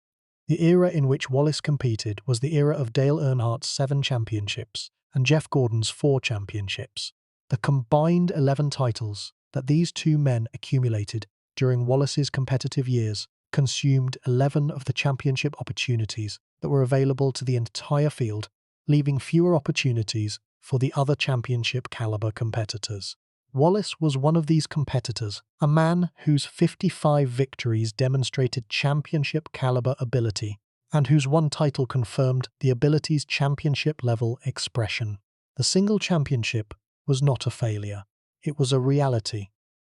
The era in which Wallace competed was the era of Dale Earnhardt's 7 championships and Jeff Gordon's 4 championships. The combined 11 titles that these two men accumulated during Wallace's competitive years consumed 11 of the championship opportunities that were available to the entire field, leaving fewer opportunities for the other championship caliber competitors. Wallace was one of these competitors, a man whose 55 victories demonstrated championship caliber ability, and whose one title confirmed the ability's championship-level expression. The single championship was not a failure. It was a reality,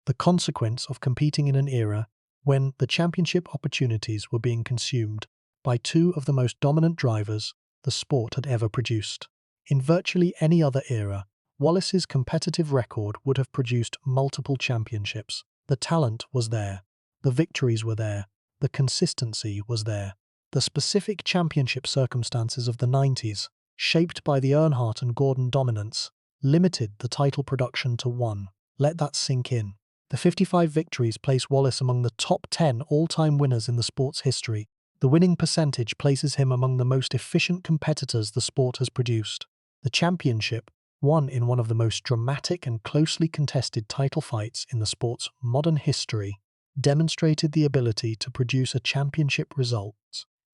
the consequence of competing in an era when the championship opportunities were being consumed by two of the most dominant drivers the sport had ever produced. In virtually any other era, Wallace's competitive record would have produced multiple championships. The talent was there, the victories were there, the consistency was there. The specific championship circumstances of the 90s, shaped by the Earnhardt and Gordon dominance, limited the title production to one. Let that sink in. The 55 victories place Wallace among the top 10 all-time winners in the sport's history. The winning percentage places him among the most efficient competitors the sport has produced. The championship, won in one of the most dramatic and closely contested title fights in the sport's modern history, demonstrated the ability to produce a championship result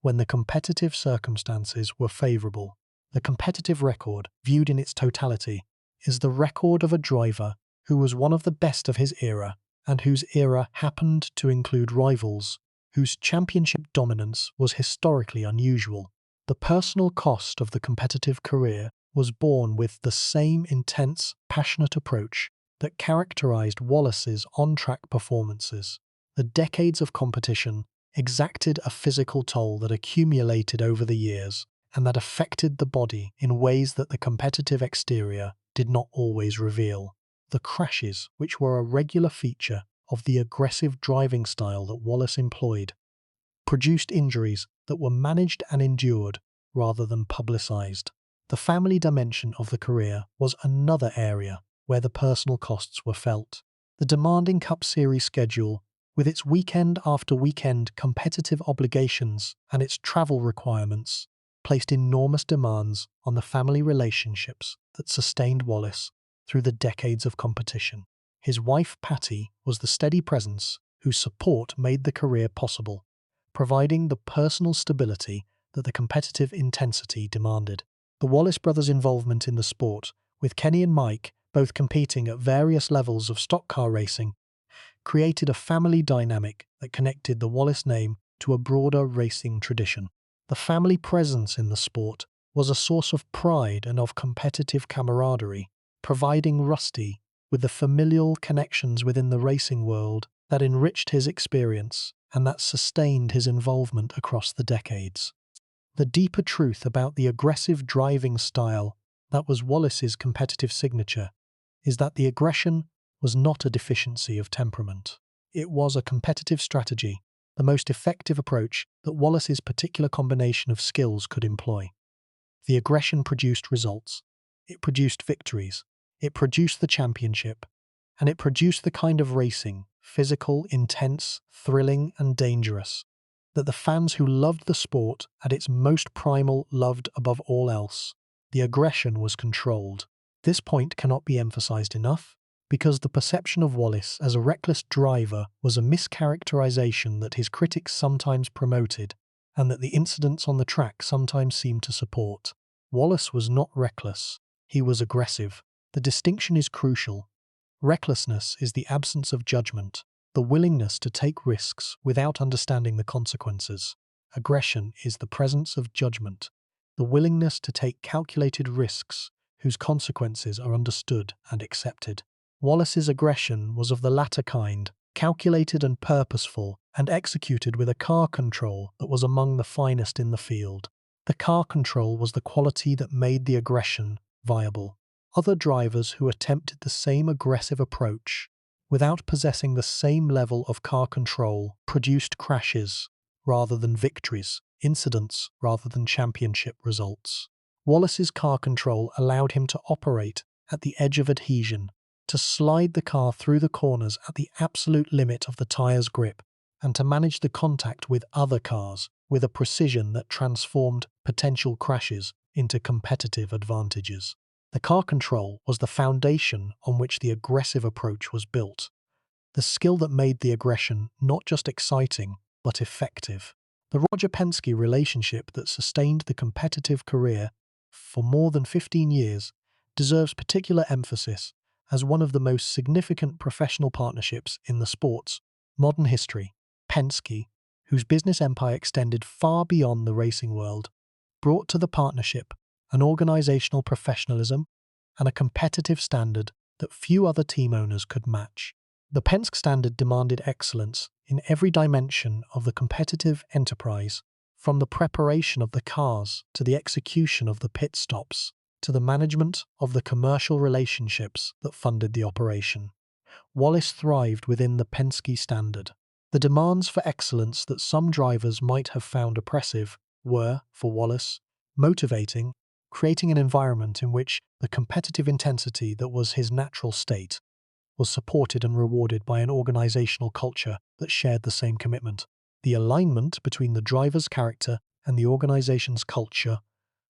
when the competitive circumstances were favorable. The competitive record, viewed in its totality, is the record of a driver who was one of the best of his era, and whose era happened to include rivals whose championship dominance was historically unusual. The personal cost of the competitive career was borne with the same intense, passionate approach that characterized Wallace's on-track performances. The decades of competition exacted a physical toll that accumulated over the years, and that affected the body in ways that the competitive exterior did not always reveal. The crashes, which were a regular feature of the aggressive driving style that Wallace employed, produced injuries that were managed and endured rather than publicized. The family dimension of the career was another area where the personal costs were felt. The demanding Cup Series schedule, with its weekend after weekend competitive obligations and its travel requirements, placed enormous demands on the family relationships that sustained Wallace through the decades of competition. His wife, Patty, was the steady presence whose support made the career possible, providing the personal stability that the competitive intensity demanded. The Wallace brothers' involvement in the sport, with Kenny and Mike both competing at various levels of stock car racing, created a family dynamic that connected the Wallace name to a broader racing tradition. The family presence in the sport was a source of pride and of competitive camaraderie, providing Rusty with the familial connections within the racing world that enriched his experience and that sustained his involvement across the decades. The deeper truth about the aggressive driving style that was Wallace's competitive signature is that the aggression was not a deficiency of temperament. It was a competitive strategy, the most effective approach that Wallace's particular combination of skills could employ. The aggression produced results. It produced victories. It produced the championship. And it produced the kind of racing, physical, intense, thrilling, and dangerous, that the fans who loved the sport at its most primal loved above all else. The aggression was controlled. This point cannot be emphasized enough, because the perception of Wallace as a reckless driver was a mischaracterization that his critics sometimes promoted, and that the incidents on the track sometimes seemed to support. Wallace was not reckless. He was aggressive. The distinction is crucial. Recklessness is the absence of judgment, the willingness to take risks without understanding the consequences. Aggression is the presence of judgment, the willingness to take calculated risks whose consequences are understood and accepted. Wallace's aggression was of the latter kind, calculated and purposeful, and executed with a car control that was among the finest in the field. The car control was the quality that made the aggression viable. Other drivers who attempted the same aggressive approach, without possessing the same level of car control, produced crashes rather than victories, incidents rather than championship results. Wallace's car control allowed him to operate at the edge of adhesion, to slide the car through the corners at the absolute limit of the tire's grip, and to manage the contact with other cars with a precision that transformed potential crashes into competitive advantages. The car control was the foundation on which the aggressive approach was built, the skill that made the aggression not just exciting, but effective. The Roger Penske relationship that sustained the competitive career for more than 15 years deserves particular emphasis as one of the most significant professional partnerships in the sport's modern history. Penske, whose business empire extended far beyond the racing world, brought to the partnership an organizational professionalism and a competitive standard that few other team owners could match. The Penske standard demanded excellence in every dimension of the competitive enterprise, From the preparation of the cars to the execution of the pit stops to the management of the commercial relationships that funded the operation, Wallace thrived within the Penske standard. The demands for excellence that some drivers might have found oppressive were, for Wallace, motivating, creating an environment in which the competitive intensity that was his natural state was supported and rewarded by an organizational culture that shared the same commitment. The alignment between the driver's character and the organization's culture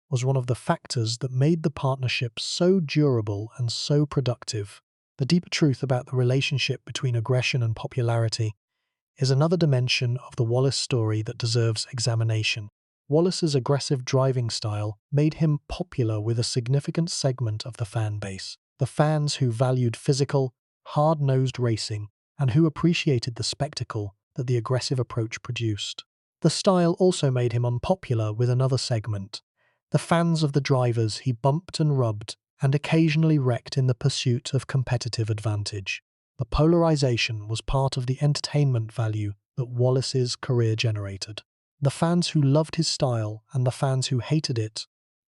was one of the factors that made the partnership so durable and so productive. The deeper truth about the relationship between aggression and popularity is another dimension of the Wallace story that deserves examination. Wallace's aggressive driving style made him popular with a significant segment of the fan base, the fans who valued physical, hard-nosed racing and who appreciated the spectacle that the aggressive approach produced. The style also made him unpopular with another segment, the fans of the drivers he bumped and rubbed and occasionally wrecked in the pursuit of competitive advantage. The polarization was part of the entertainment value that Wallace's career generated. The fans who loved his style and the fans who hated it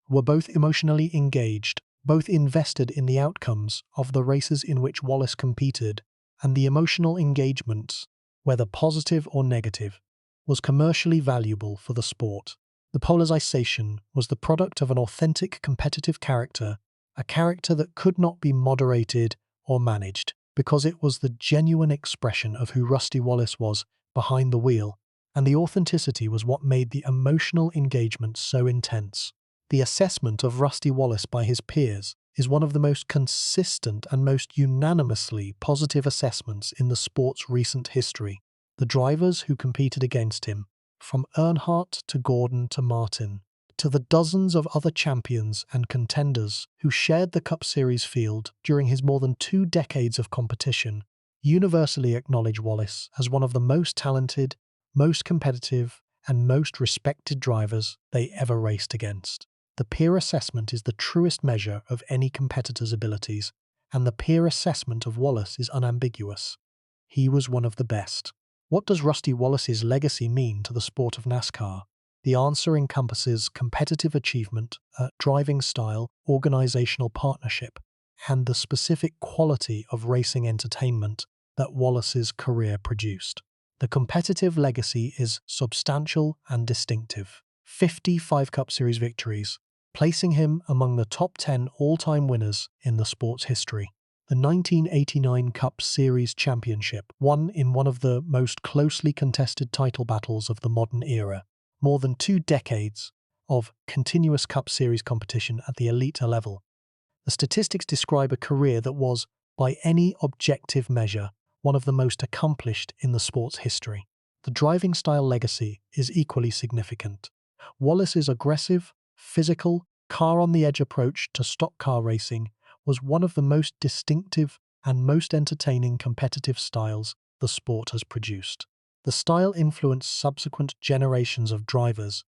were both emotionally engaged, both invested in the outcomes of the races in which Wallace competed, and the emotional engagement, whether positive or negative, was commercially valuable for the sport. The polarization was the product of an authentic competitive character, a character that could not be moderated or managed, because it was the genuine expression of who Rusty Wallace was behind the wheel, and the authenticity was what made the emotional engagement so intense. The assessment of Rusty Wallace by his peers is one of the most consistent and most unanimously positive assessments in the sport's recent history. The drivers who competed against him, from Earnhardt to Gordon to Martin, to the dozens of other champions and contenders who shared the Cup Series field during his more than 2 decades of competition, universally acknowledge Wallace as one of the most talented, most competitive, and most respected drivers they ever raced against. The peer assessment is the truest measure of any competitor's abilities, and the peer assessment of Wallace is unambiguous. He was one of the best. What does Rusty Wallace's legacy mean to the sport of NASCAR? The answer encompasses competitive achievement, driving style, organizational partnership, and the specific quality of racing entertainment that Wallace's career produced. The competitive legacy is substantial and distinctive. 55 Cup Series victories, placing him among the top 10 all-time winners in the sport's history. The 1989 Cup Series championship, won in one of the most closely contested title battles of the modern era. More than 2 decades of continuous Cup Series competition at the elite level. The statistics describe a career that was, by any objective measure, one of the most accomplished in the sport's history. The driving style legacy is equally significant. Wallace's aggressive, physical, car-on-the-edge approach to stock car racing was one of the most distinctive and most entertaining competitive styles the sport has produced. The style influenced subsequent generations of drivers,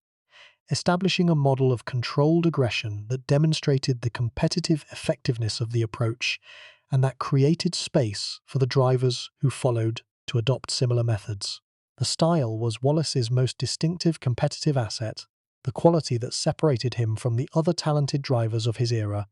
establishing a model of controlled aggression that demonstrated the competitive effectiveness of the approach and that created space for the drivers who followed to adopt similar methods. The style was Wallace's most distinctive competitive asset, the quality that separated him from the other talented drivers of his era,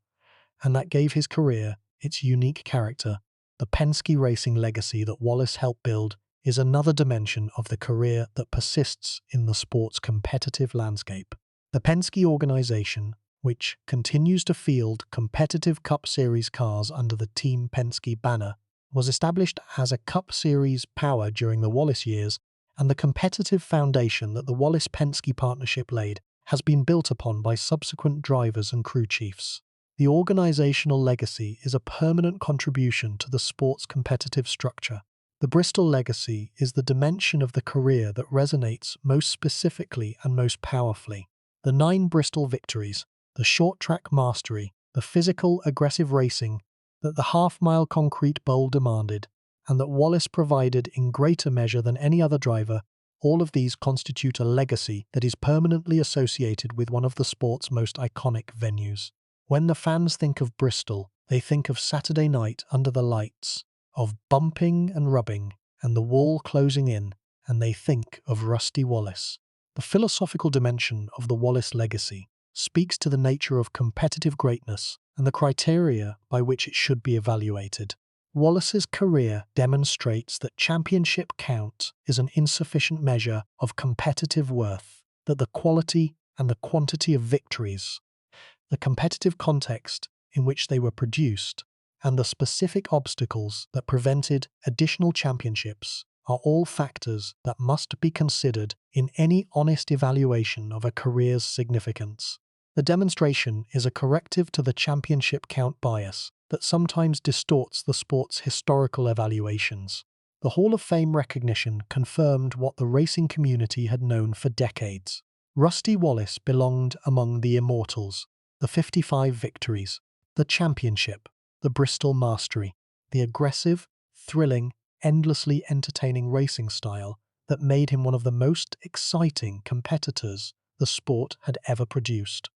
and that gave his career its unique character. The Penske racing legacy that Wallace helped build is another dimension of the career that persists in the sport's competitive landscape. The Penske organization, which continues to field competitive Cup Series cars under the Team Penske banner, was established as a Cup Series power during the Wallace years, and the competitive foundation that the Wallace-Penske partnership laid has been built upon by subsequent drivers and crew chiefs. The organizational legacy is a permanent contribution to the sport's competitive structure. The Bristol legacy is the dimension of the career that resonates most specifically and most powerfully. The 9 Bristol victories, the short-track mastery, the physical, aggressive racing that the half-mile concrete bowl demanded, and that Wallace provided in greater measure than any other driver, all of these constitute a legacy that is permanently associated with one of the sport's most iconic venues. When the fans think of Bristol, they think of Saturday night under the lights, of bumping and rubbing, and the wall closing in, and they think of Rusty Wallace. The philosophical dimension of the Wallace legacy speaks to the nature of competitive greatness and the criteria by which it should be evaluated. Wallace's career demonstrates that championship count is an insufficient measure of competitive worth, that the quality and the quantity of victories, the competitive context in which they were produced, and the specific obstacles that prevented additional championships are all factors that must be considered in any honest evaluation of a career's significance. The demonstration is a corrective to the championship count bias that sometimes distorts the sport's historical evaluations. The Hall of Fame recognition confirmed what the racing community had known for decades. Rusty Wallace belonged among the immortals, the 55 victories, the championship, the Bristol mastery, the aggressive, thrilling, endlessly entertaining racing style that made him one of the most exciting competitors the sport had ever produced.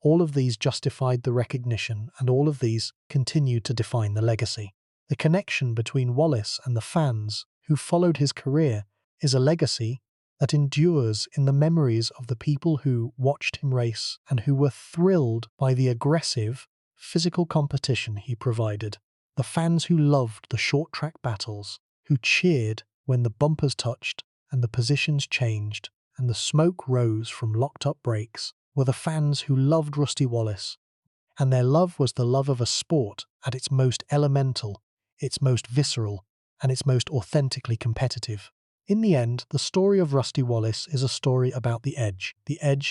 All of these justified the recognition, and all of these continued to define the legacy. The connection between Wallace and the fans who followed his career is a legacy that endures in the memories of the people who watched him race and who were thrilled by the aggressive, physical competition he provided. The fans who loved the short track battles, who cheered when the bumpers touched and the positions changed and the smoke rose from locked up brakes, were the fans who loved Rusty Wallace, and their love was the love of a sport at its most elemental, its most visceral, and its most authentically competitive. In the end, the story of Rusty Wallace is a story about the edge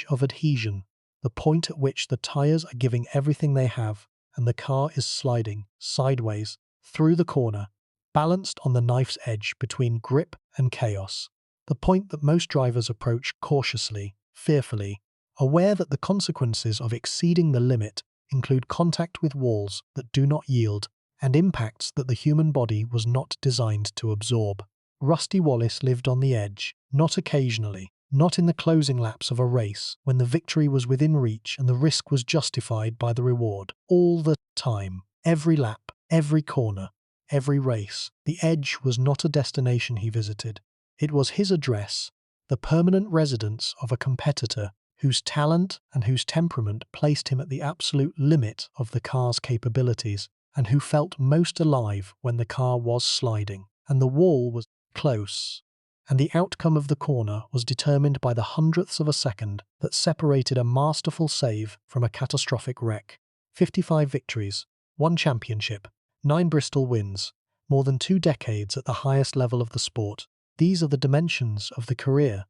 of adhesion, the point at which the tyres are giving everything they have and the car is sliding sideways through the corner, balanced on the knife's edge between grip and chaos. The point that most drivers approach cautiously, fearfully, aware that the consequences of exceeding the limit include contact with walls that do not yield and impacts that the human body was not designed to absorb. Rusty Wallace lived on the edge, not occasionally, not in the closing laps of a race when the victory was within reach and the risk was justified by the reward. All the time, every lap, every corner, every race, the edge was not a destination he visited. It was his address, the permanent residence of a competitor whose talent and whose temperament placed him at the absolute limit of the car's capabilities, and who felt most alive when the car was sliding, and the wall was close, and the outcome of the corner was determined by the hundredths of a second that separated a masterful save from a catastrophic wreck. 55 victories, 1 championship, 9 Bristol wins, more than 2 decades at the highest level of the sport. These are the dimensions of the career,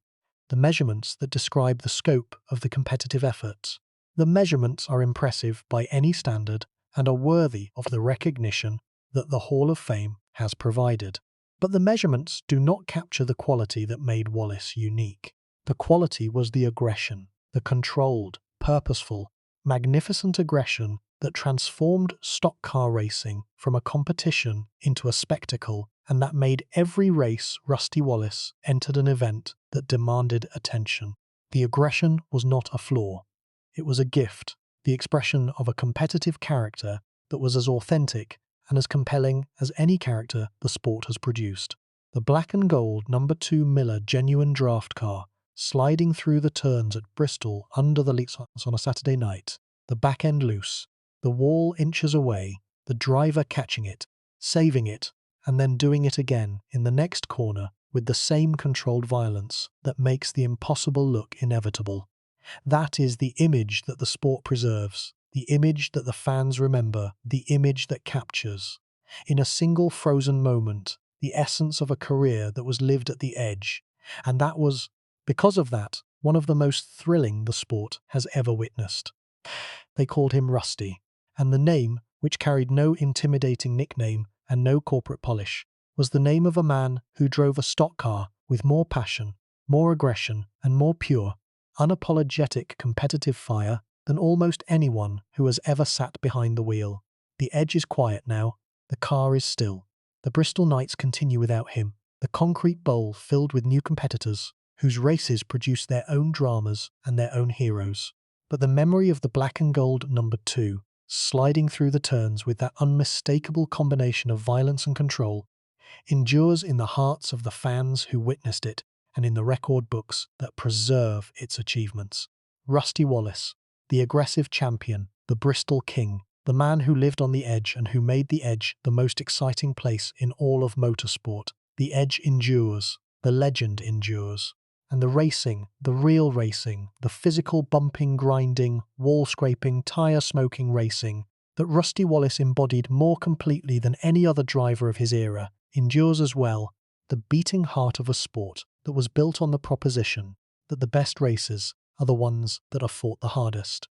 the measurements that describe the scope of the competitive efforts. The measurements are impressive by any standard and are worthy of the recognition that the Hall of Fame has provided. But the measurements do not capture the quality that made Wallace unique. The quality was the aggression, the controlled, purposeful, magnificent aggression that transformed stock car racing from a competition into a spectacle, and that made every race Rusty Wallace entered an event that demanded attention. The aggression was not a flaw. It was a gift, the expression of a competitive character that was as authentic and as compelling as any character the sport has produced. The black and gold No. 2 Miller genuine draft car, sliding through the turns at Bristol under the lights on a Saturday night, the back end loose, the wall inches away, the driver catching it, saving it, and then doing it again in the next corner with the same controlled violence that makes the impossible look inevitable. That is the image that the sport preserves, the image that the fans remember, the image that captures, in a single frozen moment, the essence of a career that was lived at the edge, and that was, because of that, one of the most thrilling the sport has ever witnessed. They called him Rusty, and the name, which carried no intimidating nickname and no corporate polish, was the name of a man who drove a stock car with more passion, more aggression, and more pure, unapologetic competitive fire than almost anyone who has ever sat behind the wheel. The edge is quiet now, the car is still. The Bristol nights continue without him, the concrete bowl filled with new competitors, whose races produce their own dramas and their own heroes. But the memory of the black and gold No. 2, sliding through the turns with that unmistakable combination of violence and control, endures in the hearts of the fans who witnessed it and in the record books that preserve its achievements. Rusty Wallace, the aggressive champion, the Bristol King, the man who lived on the edge and who made the edge the most exciting place in all of motorsport. The edge endures, the legend endures. And the racing, the real racing, the physical bumping, grinding, wall-scraping, tire-smoking racing that Rusty Wallace embodied more completely than any other driver of his era, endures as well, the beating heart of a sport that was built on the proposition that the best races are the ones that are fought the hardest.